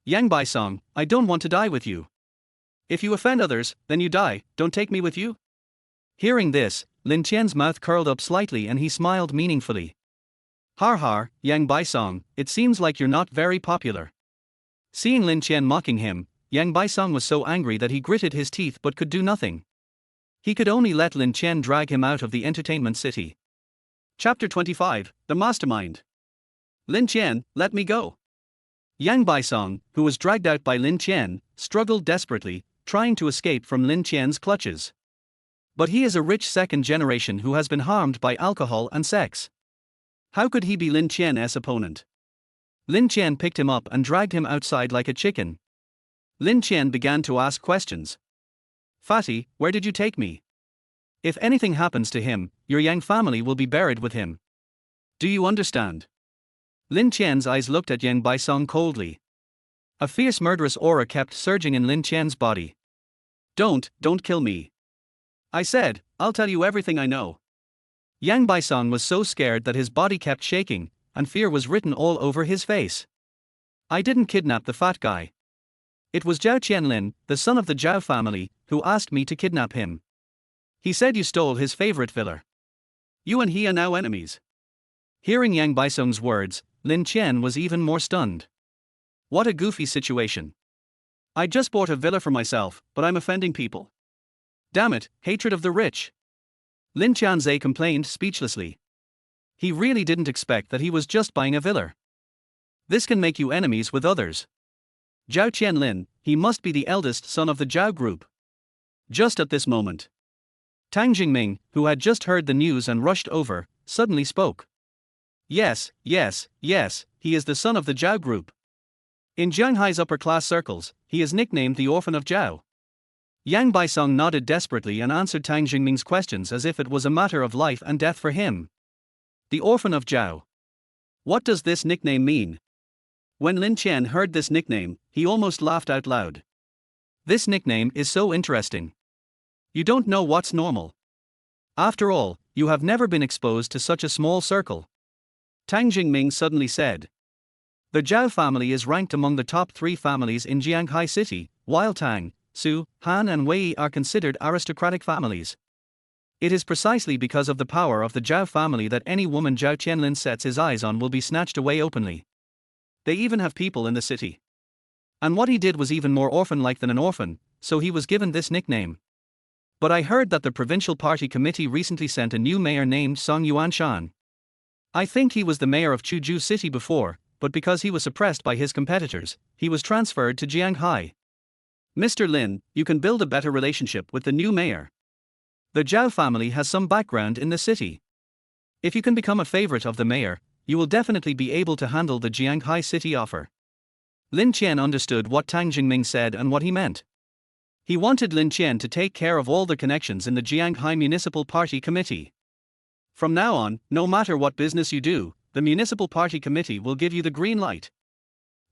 Yang Baisong, I don't want to die with you. If you offend others, then you die, don't take me with you. Hearing this, Lin Qian's mouth curled up slightly and he smiled meaningfully. Har har, Yang Baisong, it seems like you're not very popular. Seeing Lin Qian mocking him, Yang Baisong was so angry that he gritted his teeth but could do nothing. He could only let Lin Qian drag him out of the entertainment city. Chapter 25, The Mastermind. Lin Qian, let me go. Yang Baisong, who was dragged out by Lin Qian, struggled desperately, trying to escape from Lin Qian's clutches. But he is a rich second generation who has been harmed by alcohol and sex. How could he be Lin Qian's opponent? Lin Qian picked him up and dragged him outside like a chicken. Lin Qian began to ask questions. Fatty, where did you take me? If anything happens to him, your Yang family will be buried with him. Do you understand? Lin Qian's eyes looked at Yang Baisong coldly. A fierce murderous aura kept surging in Lin Qian's body. Don't kill me. I said, I'll tell you everything I know. Yang Baisong was so scared that his body kept shaking, and fear was written all over his face. I didn't kidnap the fat guy. It was Zhao Qianlin, the son of the Zhao family, who asked me to kidnap him. He said you stole his favorite villa. You and he are now enemies. Hearing Yang Baisong's words, Lin Qian was even more stunned. What a goofy situation. I just bought a villa for myself, but I'm offending people. Damn it, hatred of the rich. Lin Qianzhe complained speechlessly. He really didn't expect that he was just buying a villa. This can make you enemies with others. Zhao Qianlin, he must be the eldest son of the Zhao group. Just at this moment, Tang Jingming, who had just heard the news and rushed over, suddenly spoke. Yes, he is the son of the Zhao group. In Jianghai's upper-class circles, he is nicknamed the Orphan of Zhao. Yang Baisong nodded desperately and answered Tang Jingming's questions as if it was a matter of life and death for him. The Orphan of Zhao. What does this nickname mean? When Lin Qian heard this nickname, he almost laughed out loud. This nickname is so interesting. You don't know what's normal. After all, you have never been exposed to such a small circle. Tang Jingming suddenly said. The Zhao family is ranked among the top 3 families in Jianghai City, while Tang, Su, Han and Wei are considered aristocratic families. It is precisely because of the power of the Zhao family that any woman Zhao Qianlin sets his eyes on will be snatched away openly. They even have people in the city. And what he did was even more orphan-like than an orphan, so he was given this nickname. But I heard that the provincial party committee recently sent a new mayor named Song Yuanshan. I think he was the mayor of Chuzhou City before, but because he was suppressed by his competitors, he was transferred to Jianghai. Mr. Lin, you can build a better relationship with the new mayor. The Zhao family has some background in the city. If you can become a favorite of the mayor, you will definitely be able to handle the Jianghai City offer. Lin Qian understood what Tang Jingming said and what he meant. He wanted Lin Qian to take care of all the connections in the Jianghai Municipal Party Committee. From now on, no matter what business you do, the Municipal Party Committee will give you the green light.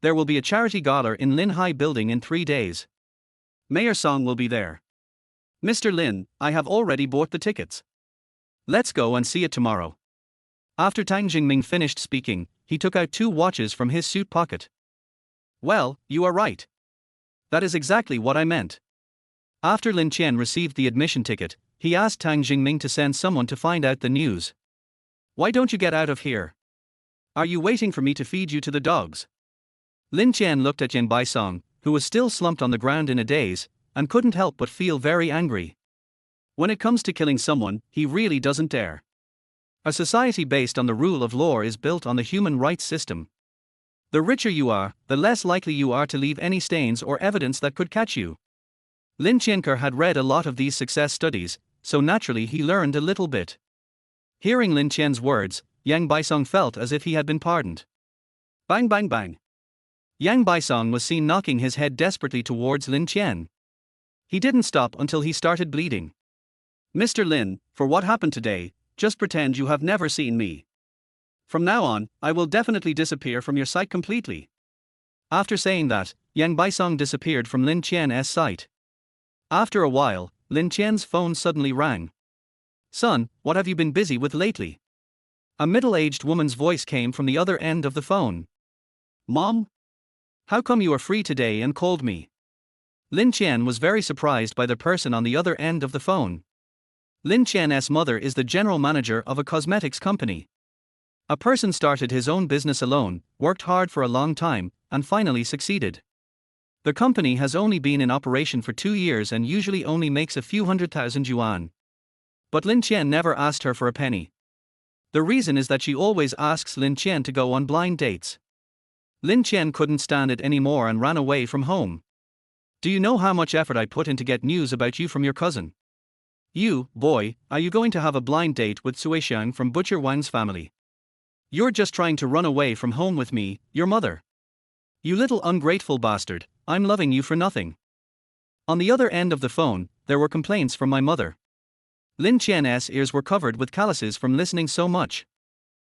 There will be a charity gala in Linhai Building in 3 days. Mayor Song will be there. Mr. Lin, I have already bought the tickets. Let's go and see it tomorrow. After Tang Jingming finished speaking, he took out 2 watches from his suit pocket. Well, you are right. That is exactly what I meant. After Lin Qian received the admission ticket, he asked Tang Jingming to send someone to find out the news. Why don't you get out of here? Are you waiting for me to feed you to the dogs? Lin Qian looked at Yang Baisong, who was still slumped on the ground in a daze, and couldn't help but feel very angry. When it comes to killing someone, he really doesn't dare. A society based on the rule of law is built on the human rights system. The richer you are, the less likely you are to leave any stains or evidence that could catch you. Lin Qianker had read a lot of these success studies, so naturally he learned a little bit. Hearing Lin Qian's words, Yang Baisong felt as if he had been pardoned. Bang bang bang. Yang Baisong was seen knocking his head desperately towards Lin Qian. He didn't stop until he started bleeding. Mr. Lin, for what happened today, just pretend you have never seen me. From now on, I will definitely disappear from your sight completely. After saying that, Yang Baisong disappeared from Lin Qian's sight. After a while, Lin Qian's phone suddenly rang. Son, what have you been busy with lately? A middle-aged woman's voice came from the other end of the phone. Mom? How come you are free today and called me? Lin Qian was very surprised by the person on the other end of the phone. Lin Qian's mother is the general manager of a cosmetics company. A person started his own business alone, worked hard for a long time, and finally succeeded. The company has only been in operation for 2 years and usually only makes a few 100,000 yuan. But Lin Qian never asked her for a penny. The reason is that she always asks Lin Qian to go on blind dates. Lin Qian couldn't stand it anymore and ran away from home. Do you know how much effort I put in to get news about you from your cousin? You, boy, are you going to have a blind date with Sui Xiang from Butcher Wang's family? You're just trying to run away from home with me, your mother. You little ungrateful bastard, I'm loving you for nothing. On the other end of the phone, there were complaints from my mother. Lin Qian's ears were covered with calluses from listening so much.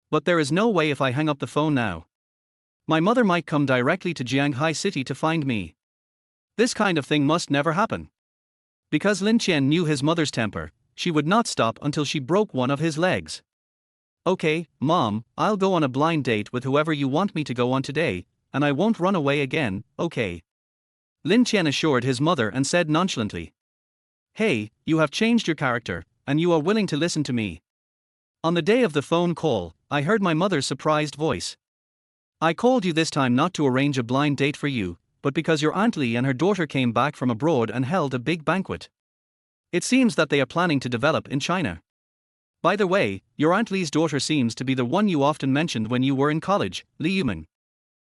But there is no way if I hang up the phone now. My mother might come directly to Jianghai City to find me. This kind of thing must never happen. Because Lin Qian knew his mother's temper, she would not stop until she broke one of his legs. Okay, Mom, I'll go on a blind date with whoever you want me to go on today, and I won't run away again, okay? Lin Qian assured his mother and said nonchalantly. Hey, you have changed your character, and you are willing to listen to me. On the day of the phone call, I heard my mother's surprised voice. I called you this time not to arrange a blind date for you, but because your Aunt Li and her daughter came back from abroad and held a big banquet. It seems that they are planning to develop in China. By the way, your Aunt Li's daughter seems to be the one you often mentioned when you were in college, Li Yumin.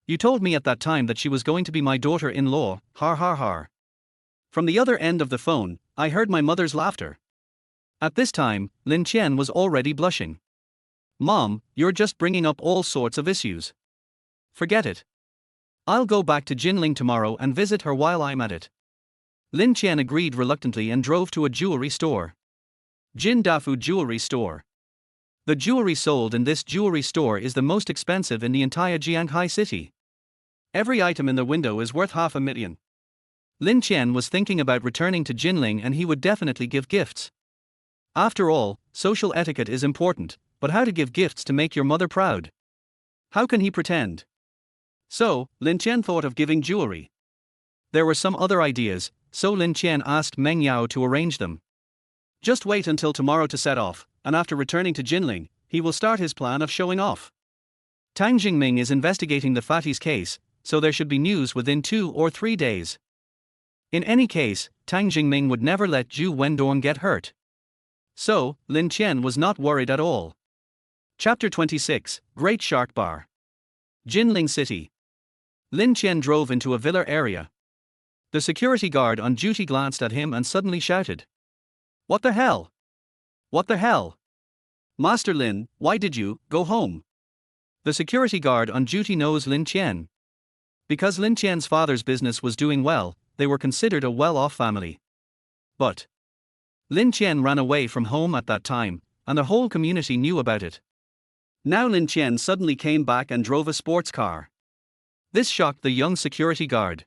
You told me at that time that she was going to be my daughter-in-law, har har har. From the other end of the phone, I heard my mother's laughter. At this time, Lin Qian was already blushing. Mom, you're just bringing up all sorts of issues. Forget it. I'll go back to Jinling tomorrow and visit her while I'm at it. Lin Qian agreed reluctantly and drove to a jewelry store. Jin Dafu Jewelry Store. The jewelry sold in this jewelry store is the most expensive in the entire Jianghai City. Every item in the window is worth $500,000. Lin Qian was thinking about returning to Jinling and he would definitely give gifts. After all, social etiquette is important, but how to give gifts to make your mother proud? How can he pretend? So, Lin Qian thought of giving jewelry. There were some other ideas, so Lin Qian asked Meng Yao to arrange them. Just wait until tomorrow to set off, and after returning to Jinling, he will start his plan of showing off. Tang Jingming is investigating the Fatty's case, so there should be news within 2 or 3 days. In any case, Tang Jingming would never let Zhu Wendong get hurt. So, Lin Qian was not worried at all. Chapter 26, Great Shark Bar. Jinling City. Lin Qian drove into a villa area. The security guard on duty glanced at him and suddenly shouted. What the hell? What the hell? Master Lin, why did you go home? The security guard on duty knows Lin Qian. Because Lin Qian's father's business was doing well, they were considered a well-off family. But Lin Qian ran away from home at that time, and the whole community knew about it. Now Lin Qian suddenly came back and drove a sports car. This shocked the young security guard.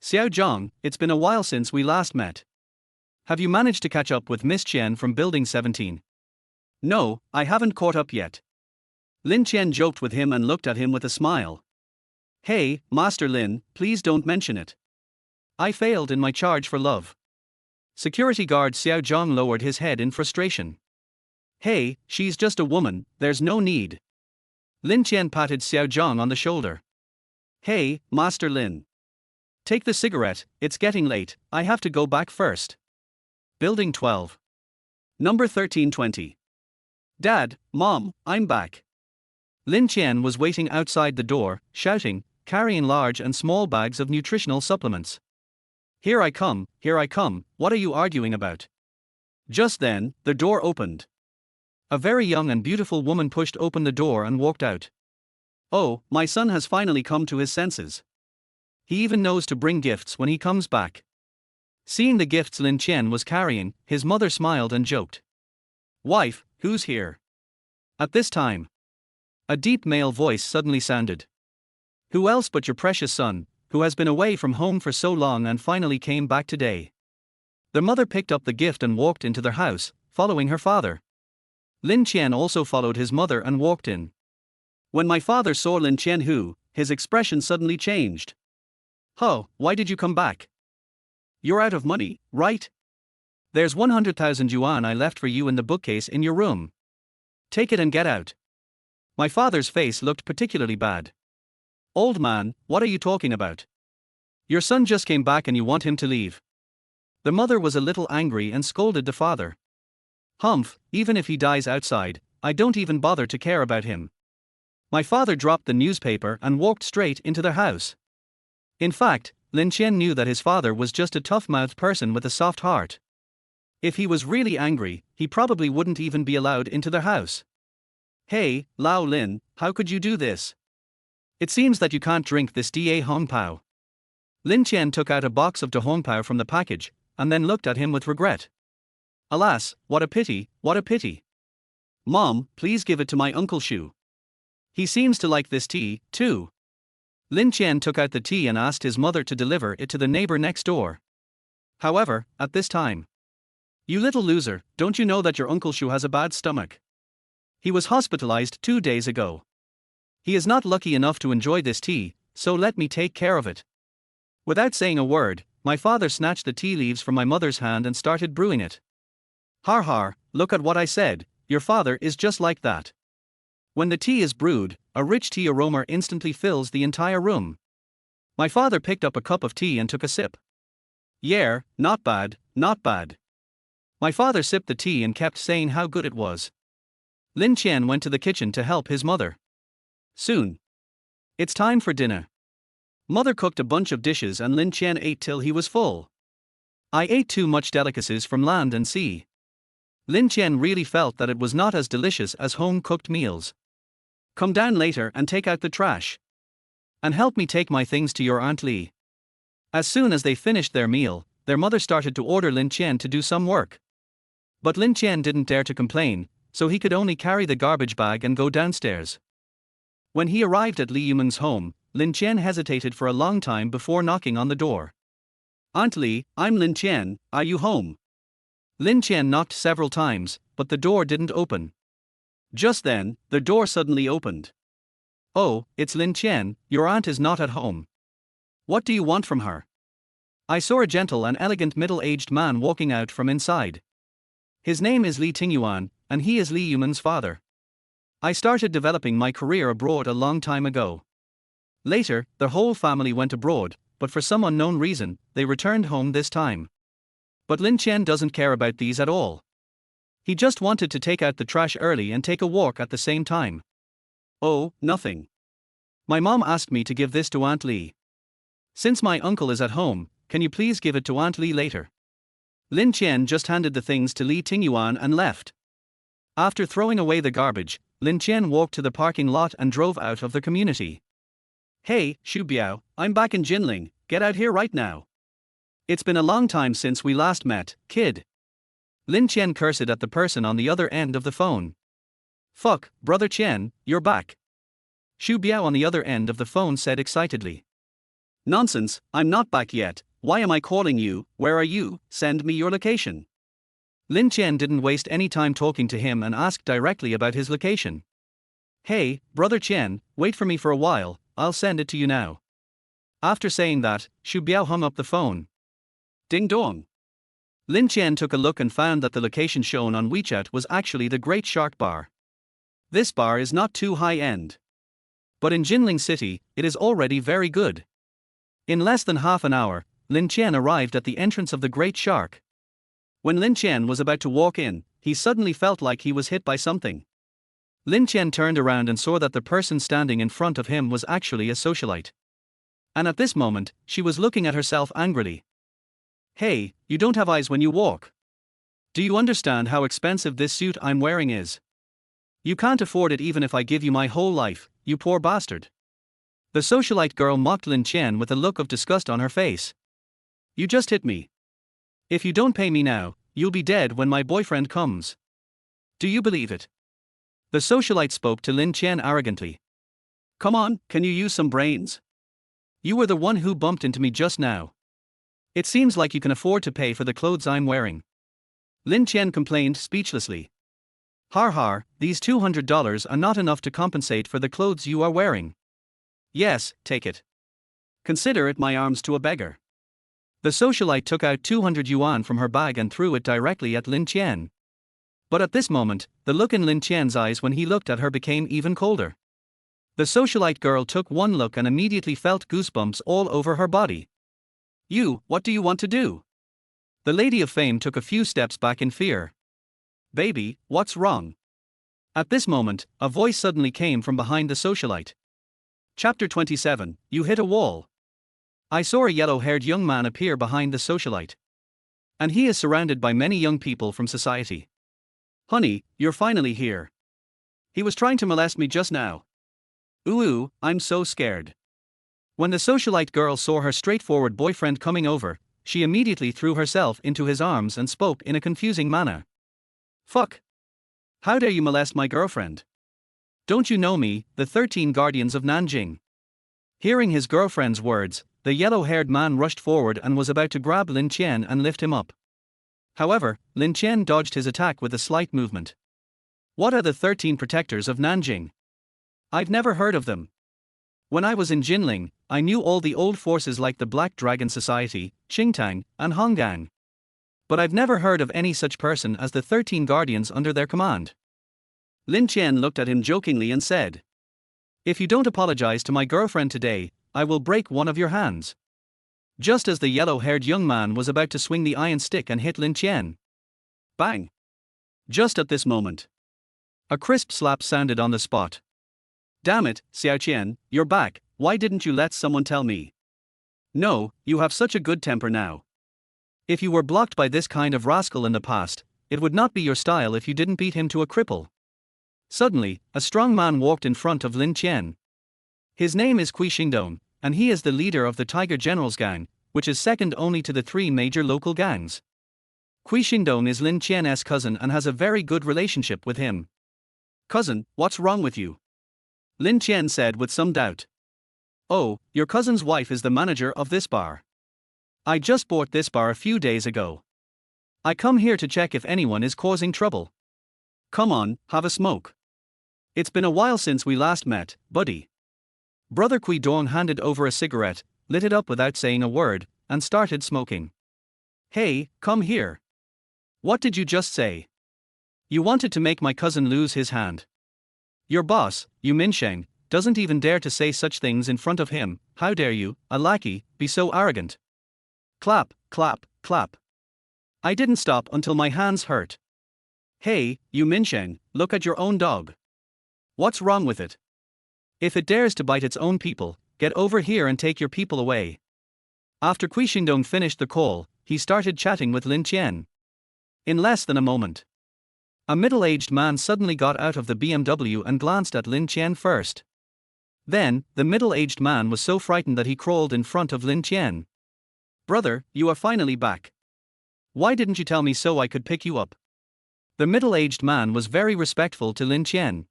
Xiao Zhang, it's been a while since we last met. Have you managed to catch up with Miss Qian from Building 17? No, I haven't caught up yet. Lin Qian joked with him and looked at him with a smile. Hey, Master Lin, please don't mention it. I failed in my charge for love. Security guard Xiao Zhang lowered his head in frustration. Hey, she's just a woman, there's no need. Lin Qian patted Xiao Zhang on the shoulder. Hey, Master Lin. Take the cigarette, it's getting late, I have to go back first. Building 12. Number 1320. Dad, Mom, I'm back. Lin Qian was waiting outside the door, shouting, carrying large and small bags of nutritional supplements. Here I come, what are you arguing about? Just then, the door opened. A very young and beautiful woman pushed open the door and walked out. Oh, my son has finally come to his senses. He even knows to bring gifts when he comes back. Seeing the gifts Lin Qian was carrying, his mother smiled and joked. Wife, who's here? At this time, a deep male voice suddenly sounded. Who else but your precious son, who has been away from home for so long and finally came back today? The mother picked up the gift and walked into their house, following her father. Lin Qian also followed his mother and walked in. When my father saw Lin Qian, his expression suddenly changed. Huh, why did you come back? You're out of money, right? There's 100,000 yuan I left for you in the bookcase in your room. Take it and get out. My father's face looked particularly bad. Old man, what are you talking about? Your son just came back and you want him to leave. The mother was a little angry and scolded the father. Humph, even if he dies outside, I don't even bother to care about him. My father dropped the newspaper and walked straight into their house. In fact, Lin Qian knew that his father was just a tough-mouthed person with a soft heart. If he was really angry, he probably wouldn't even be allowed into their house. Hey, Lao Lin, how could you do this? It seems that you can't drink this Da Hong Pao. Lin Qian took out a box of Da Hong Pao from the package, and then looked at him with regret. Alas, what a pity, what a pity. Mom, please give it to my Uncle Shu. He seems to like this tea, too. Lin Qian took out the tea and asked his mother to deliver it to the neighbor next door. However, at this time, you little loser, don't you know that your Uncle Shu has a bad stomach? He was hospitalized 2 days ago. He is not lucky enough to enjoy this tea, so let me take care of it. Without saying a word, my father snatched the tea leaves from my mother's hand and started brewing it. Har har, look at what I said, your father is just like that. When the tea is brewed, a rich tea aroma instantly fills the entire room. My father picked up a cup of tea and took a sip. Yeah, not bad, not bad. My father sipped the tea and kept saying how good it was. Lin Qian went to the kitchen to help his mother. Soon. It's time for dinner. Mother cooked a bunch of dishes and Lin Qian ate till he was full. I ate too much delicacies from land and sea. Lin Qian really felt that it was not as delicious as home-cooked meals. Come down later and take out the trash. And help me take my things to your Aunt Li. As soon as they finished their meal, their mother started to order Lin Qian to do some work. But Lin Qian didn't dare to complain, so he could only carry the garbage bag and go downstairs. When he arrived at Li Yumeng's home, Lin Qian hesitated for a long time before knocking on the door. Aunt Li, I'm Lin Qian, are you home? Lin Qian knocked several times, but the door didn't open. Just then, the door suddenly opened. Oh, it's Lin Qian, your aunt is not at home. What do you want from her? I saw a gentle and elegant middle-aged man walking out from inside. His name is Li Tingyuan, and he is Li Yumeng's father. I started developing my career abroad a long time ago. Later, the whole family went abroad, but for some unknown reason, they returned home this time. But Lin Qian doesn't care about these at all. He just wanted to take out the trash early and take a walk at the same time. Oh, nothing. My mom asked me to give this to Aunt Li. Since my uncle is at home, can you please give it to Aunt Li later? Lin Qian just handed the things to Li Tingyuan and left. After throwing away the garbage, Lin Qian walked to the parking lot and drove out of the community. Hey, Xu Biao, I'm back in Jinling, get out here right now. It's been a long time since we last met, kid. Lin Qian cursed at the person on the other end of the phone. Fuck, brother Qian, you're back. Xu Biao on the other end of the phone said excitedly. Nonsense, I'm not back yet, why am I calling you, where are you, send me your location. Lin Qian didn't waste any time talking to him and asked directly about his location. Hey, brother Qian, wait for me for a while, I'll send it to you now. After saying that, Xu Biao hung up the phone. Ding dong. Lin Qian took a look and found that the location shown on WeChat was actually the Great Shark Bar. This bar is not too high-end. But in Jinling City, it is already very good. In less than half an hour, Lin Qian arrived at the entrance of the Great Shark. When Lin Qian was about to walk in, he suddenly felt like he was hit by something. Lin Qian turned around and saw that the person standing in front of him was actually a socialite. And at this moment, she was looking at herself angrily. Hey, you don't have eyes when you walk. Do you understand how expensive this suit I'm wearing is? You can't afford it even if I give you my whole life, you poor bastard. The socialite girl mocked Lin Qian with a look of disgust on her face. You just hit me. If you don't pay me now, you'll be dead when my boyfriend comes. Do you believe it? The socialite spoke to Lin Qian arrogantly. Come on, can you use some brains? You were the one who bumped into me just now. It seems like you can afford to pay for the clothes I'm wearing. Lin Qian complained speechlessly. Har har, these $200 are not enough to compensate for the clothes you are wearing. Yes, take it. Consider it my alms to a beggar. The socialite took out 200 yuan from her bag and threw it directly at Lin Qian. But at this moment, the look in Lin Qian's eyes when he looked at her became even colder. The socialite girl took one look and immediately felt goosebumps all over her body. You, what do you want to do? The Lady of Fame took a few steps back in fear. Baby, what's wrong? At this moment, a voice suddenly came from behind the socialite. Chapter 27, You hit a wall. I saw a yellow-haired young man appear behind the socialite. And he is surrounded by many young people from society. Honey, you're finally here. He was trying to molest me just now. Ooh, I'm so scared. When the socialite girl saw her straightforward boyfriend coming over, she immediately threw herself into his arms and spoke in a confusing manner. Fuck. How dare you molest my girlfriend? Don't you know me, the 13 Guardians of Nanjing? Hearing his girlfriend's words, the yellow-haired man rushed forward and was about to grab Lin Qian and lift him up. However, Lin Qian dodged his attack with a slight movement. What are the 13 protectors of Nanjing? I've never heard of them. When I was in Jinling, I knew all the old forces like the Black Dragon Society, Qingtang, and Honggang. But I've never heard of any such person as the 13 guardians under their command. Lin Qian looked at him jokingly and said, If you don't apologize to my girlfriend today, I will break one of your hands. Just as the yellow-haired young man was about to swing the iron stick and hit Lin Qian. Bang! Just at this moment, a crisp slap sounded on the spot. Damn it, Xiao Qian, you're back, why didn't you let someone tell me? No, you have such a good temper now. If you were blocked by this kind of rascal in the past, it would not be your style if you didn't beat him to a cripple. Suddenly, a strong man walked in front of Lin Qian. His name is Kui Xingdong, and he is the leader of the Tiger Generals Gang, which is second only to the 3 major local gangs. Kui Xingdong is Lin Qian's cousin and has a very good relationship with him. Cousin, what's wrong with you? Lin Qian said with some doubt. Oh, your cousin's wife is the manager of this bar. I just bought this bar a few days ago. I come here to check if anyone is causing trouble. Come on, have a smoke. It's been a while since we last met, buddy. Brother Kui Dong handed over a cigarette, lit it up without saying a word, and started smoking. Hey, come here. What did you just say? You wanted to make my cousin lose his hand. Your boss, Yu Minsheng, doesn't even dare to say such things in front of him. How dare you, a lackey, be so arrogant? Clap, clap, clap. I didn't stop until my hands hurt. Hey, Yu Minsheng, look at your own dog. What's wrong with it? If it dares to bite its own people, get over here and take your people away. After Kui Xingdong finished the call, he started chatting with Lin Qian. In less than a moment, a middle-aged man suddenly got out of the BMW and glanced at Lin Qian first. Then, the middle-aged man was so frightened that he crawled in front of Lin Qian. Brother, you are finally back. Why didn't you tell me so I could pick you up? The middle-aged man was very respectful to Lin Qian.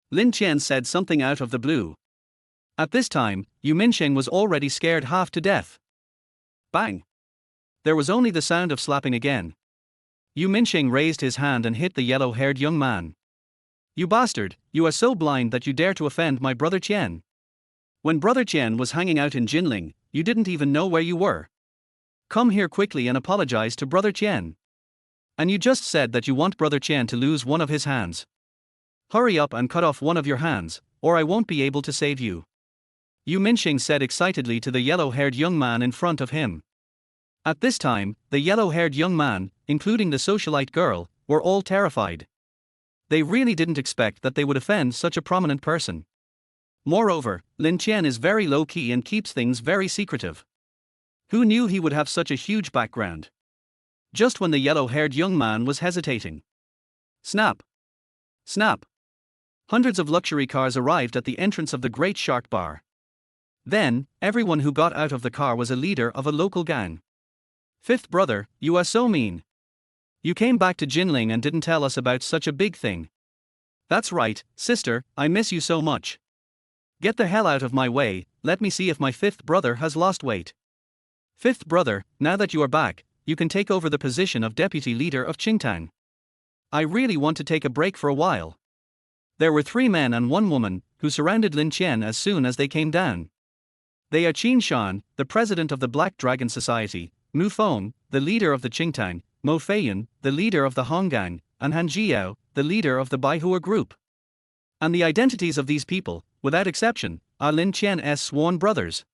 Lin Qian said something out of the blue. At this time, Yu Minsheng was already scared half to death. Bang! There was only the sound of slapping again. Yu Minsheng raised his hand and hit the yellow-haired young man. You bastard, you are so blind that you dare to offend my brother Qian. When brother Qian was hanging out in Jinling, you didn't even know where you were. Come here quickly and apologize to brother Qian. And you just said that you want brother Qian to lose one of his hands. Hurry up and cut off one of your hands, or I won't be able to save you. Yu Minsheng said excitedly to the yellow-haired young man in front of him. At this time, the yellow-haired young man, including the socialite girl, were all terrified. They really didn't expect that they would offend such a prominent person. Moreover, Lin Qian is very low-key and keeps things very secretive. Who knew he would have such a huge background? Just when the yellow-haired young man was hesitating. Snap! Snap! Hundreds of luxury cars arrived at the entrance of the Great Shark Bar. Then, everyone who got out of the car was a leader of a local gang. Fifth brother, you are so mean. You came back to Jinling and didn't tell us about such a big thing. That's right, sister, I miss you so much. Get the hell out of my way, let me see if my fifth brother has lost weight. Fifth brother, now that you are back, you can take over the position of deputy leader of Qingtang. I really want to take a break for a while. There were 3 men and 1 woman, who surrounded Lin Qian as soon as they came down. They are Qin Shan, the president of the Black Dragon Society, Mu Feng, the leader of the Qingtang, Mo Feiyun, the leader of the Honggang, and Han Jiao, the leader of the Baihua group. And the identities of these people, without exception, are Lin Qian's sworn brothers.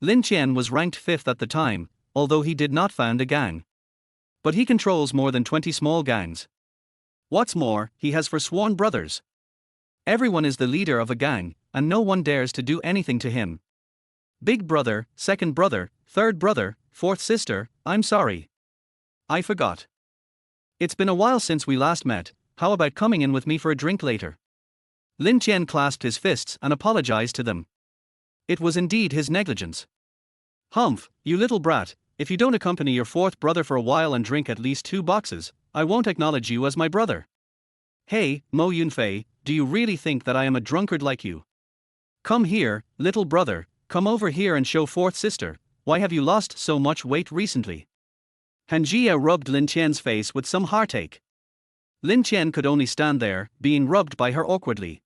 Lin Qian was ranked 5th at the time, although he did not found a gang. But he controls more than 20 small gangs. What's more, he has 4 sworn brothers. Everyone is the leader of a gang, and no one dares to do anything to him. Big brother, second brother, third brother, fourth sister, I'm sorry. I forgot. It's been a while since we last met, how about coming in with me for a drink later? Lin Qian clasped his fists and apologized to them. It was indeed his negligence. Humph, you little brat, if you don't accompany your fourth brother for a while and drink at least 2 boxes, I won't acknowledge you as my brother. Hey, Mo Yunfei, do you really think that I am a drunkard like you? Come here, little brother, come over here and show fourth sister, why have you lost so much weight recently? Han Jie rubbed Lin Qian's face with some heartache. Lin Qian could only stand there, being rubbed by her awkwardly.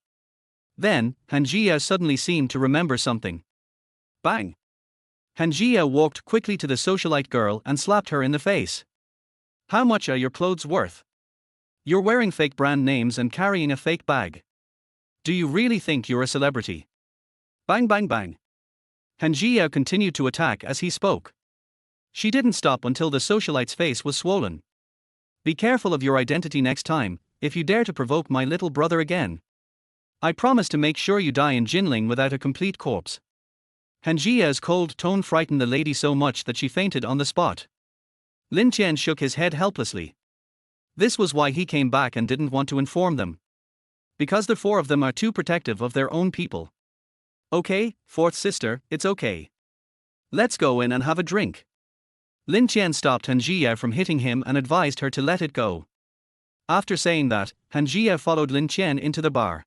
Then, Han Jie suddenly seemed to remember something. Bang! Han Jie walked quickly to the socialite girl and slapped her in the face. How much are your clothes worth? You're wearing fake brand names and carrying a fake bag. Do you really think you're a celebrity? Bang bang bang. Han Jie continued to attack as he spoke. She didn't stop until the socialite's face was swollen. Be careful of your identity next time, if you dare to provoke my little brother again. I promise to make sure you die in Jinling without a complete corpse. Han Jie's cold tone frightened the lady so much that she fainted on the spot. Lin Qian shook his head helplessly. This was why he came back and didn't want to inform them. Because the 4 of them are too protective of their own people. Okay, fourth sister, it's okay. Let's go in and have a drink. Lin Qian stopped Han Jie from hitting him and advised her to let it go. After saying that, Han Jie followed Lin Qian into the bar.